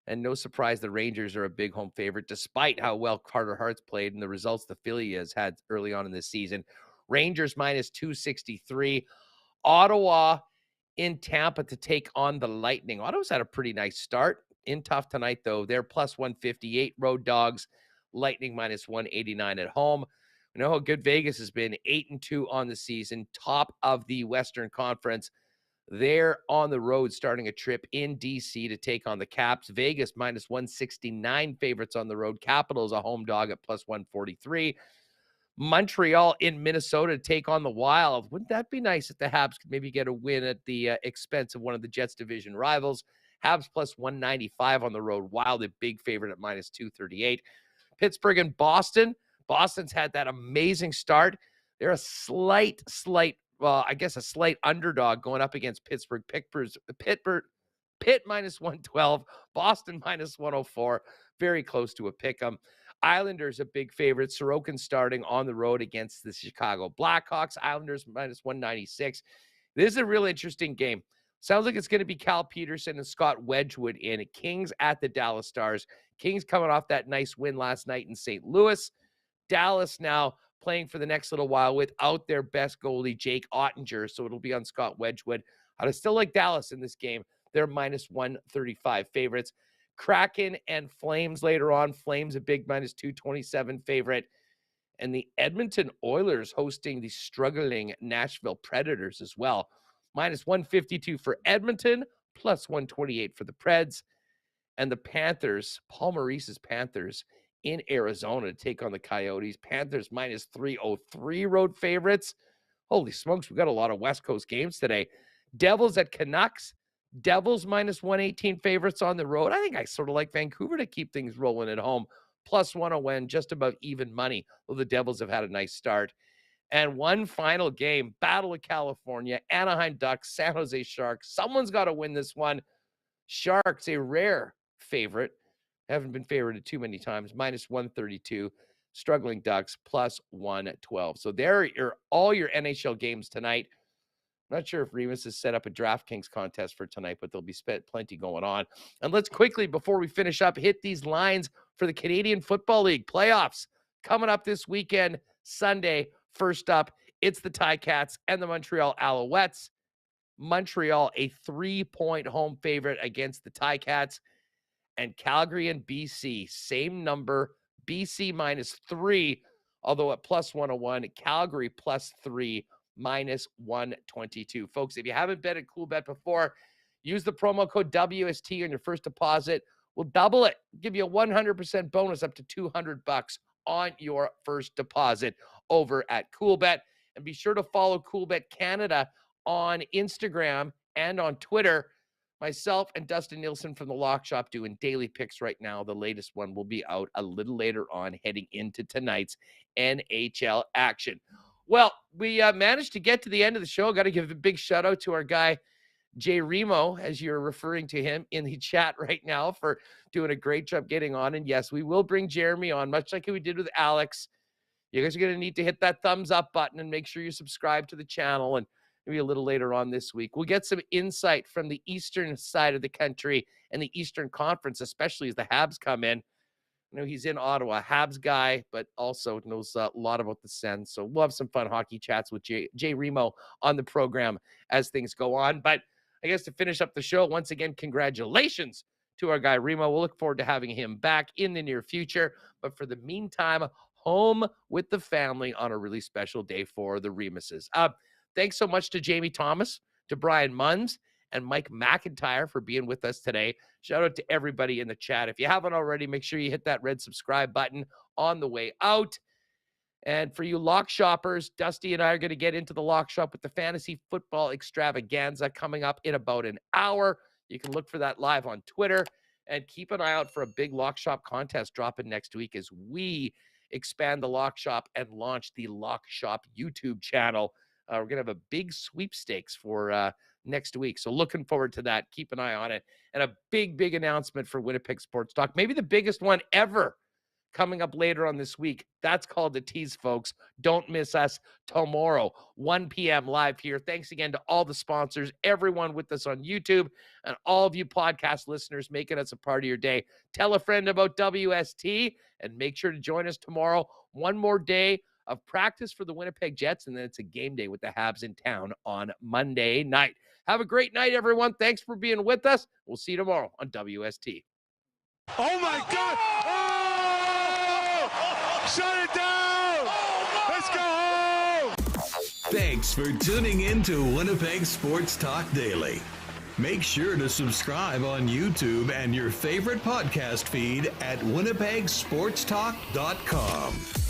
And no surprise, the Rangers are a big home favorite, despite how well Carter Hart's played and the results the Philly has had early on in this season. Rangers -263. Ottawa in Tampa to take on the Lightning. Ottawa's had a pretty nice start. In tough tonight, though. They're +158. Road Dogs. Lightning -189 at home. We know how good Vegas has been. 8-2 on the season. Top of the Western Conference. They're on the road starting a trip in D.C. to take on the Caps. Vegas -169 favorites on the road. Capitals a home dog at +143. Montreal in Minnesota to take on the Wild. Wouldn't that be nice if the Habs could maybe get a win at the expense of one of the Jets division rivals? Habs +195 on the road. Wild a big favorite at -238. Pittsburgh and Boston. Boston's had that amazing start. They're a slight underdog going up against Pittsburgh. Pitt -112, Boston -104, very close to a pick 'em. Islanders a big favorite. Sorokin starting on the road against the Chicago Blackhawks. Islanders -196. This is a real interesting game. Sounds like it's going to be Cal Peterson and Scott Wedgwood in. Kings at the Dallas Stars. Kings coming off that nice win last night in St. Louis. Dallas now playing for the next little while without their best goalie, Jake Ottinger, so it'll be on Scott Wedgwood. I still like Dallas in this game. They're -135 favorites. Kraken and Flames later on. Flames a big -227 favorite. And the Edmonton Oilers hosting the struggling Nashville Predators as well. -152 for Edmonton, plus 128 for the Preds. And the Panthers, Paul Maurice's Panthers in Arizona to take on the Coyotes. Panthers minus 303 road favorites. Holy smokes, we got a lot of West Coast games today. Devils at Canucks. Devils minus 118 favorites on the road. I think I sort of like Vancouver to keep things rolling at home. Plus 101, just about even money. Well, the Devils have had a nice start. And one final game, Battle of California, Anaheim Ducks, San Jose Sharks. Someone's got to win this one. Sharks, a rare favorite. Haven't been favored too many times. Minus 132. Struggling Ducks, plus 112. So there are all your NHL games tonight. I'm not sure if Remus has set up a DraftKings contest for tonight, but there'll be plenty going on. And let's quickly, before we finish up, hit these lines for the Canadian Football League playoffs. Coming up this weekend, Sunday. First up, it's the Ticats and the Montreal Alouettes. Montreal, a 3-point home favorite against the Ticats. And Calgary and BC, same number. BC minus 3, although at plus 101. Calgary plus 3, minus 122. Folks, if you haven't bet at Coolbet before, use the promo code WST on your first deposit. We'll double it. Give you a 100% bonus up to $200 on your first deposit over at Coolbet. And be sure to follow Coolbet Canada on Instagram and on Twitter. Myself and Dustin Nielsen from the Lock Shop doing daily picks right now. The latest one will be out a little later on, heading into tonight's NHL action. Well, we managed to get to the end of the show. Got to give a big shout out to our guy, Jay Remo, as you're referring to him in the chat right now, for doing a great job getting on. And yes, we will bring Jeremy on, much like we did with Alex. You guys are going to need to hit that thumbs up button and make sure you subscribe to the channel. And maybe a little later on this week, we'll get some insight from the eastern side of the country and the Eastern Conference, especially as the Habs come in. I know he's in Ottawa, Habs guy, but also knows a lot about the Sens. So we'll have some fun hockey chats with Jay Remo on the program as things go on. But I guess to finish up the show, once again, congratulations to our guy Remo. We'll look forward to having him back in the near future. But for the meantime, home with the family on a really special day for the Remuses. Thanks so much to Jamie Thomas, to Brian Munz, and Mike McIntyre for being with us today. Shout out to everybody in the chat. If you haven't already, make sure you hit that red subscribe button on the way out. And for you lock shoppers, Dusty and I are going to get into the lock shop with the fantasy football extravaganza coming up in about an hour. You can look for that live on Twitter, and keep an eye out for a big lock shop contest dropping next week as we expand the lock shop and launch the lock shop YouTube channel. We're going to have a big sweepstakes for next week. So looking forward to that. Keep an eye on it. And a big, big announcement for Winnipeg Sports Talk. Maybe the biggest one ever coming up later on this week. That's called the tease, folks. Don't miss us tomorrow, 1 p.m. live here. Thanks again to all the sponsors, everyone with us on YouTube, and all of you podcast listeners making us a part of your day. Tell a friend about WST, and make sure to join us tomorrow. One more day of practice for the Winnipeg Jets, and then it's a game day with the Habs in town on Monday night. Have a great night, everyone. Thanks for being with us. We'll see you tomorrow on WST. Oh, my God. Oh! Shut it down. Let's go home. Thanks for tuning in to Winnipeg Sports Talk Daily. Make sure to subscribe on YouTube and your favorite podcast feed at winnipegsportstalk.com.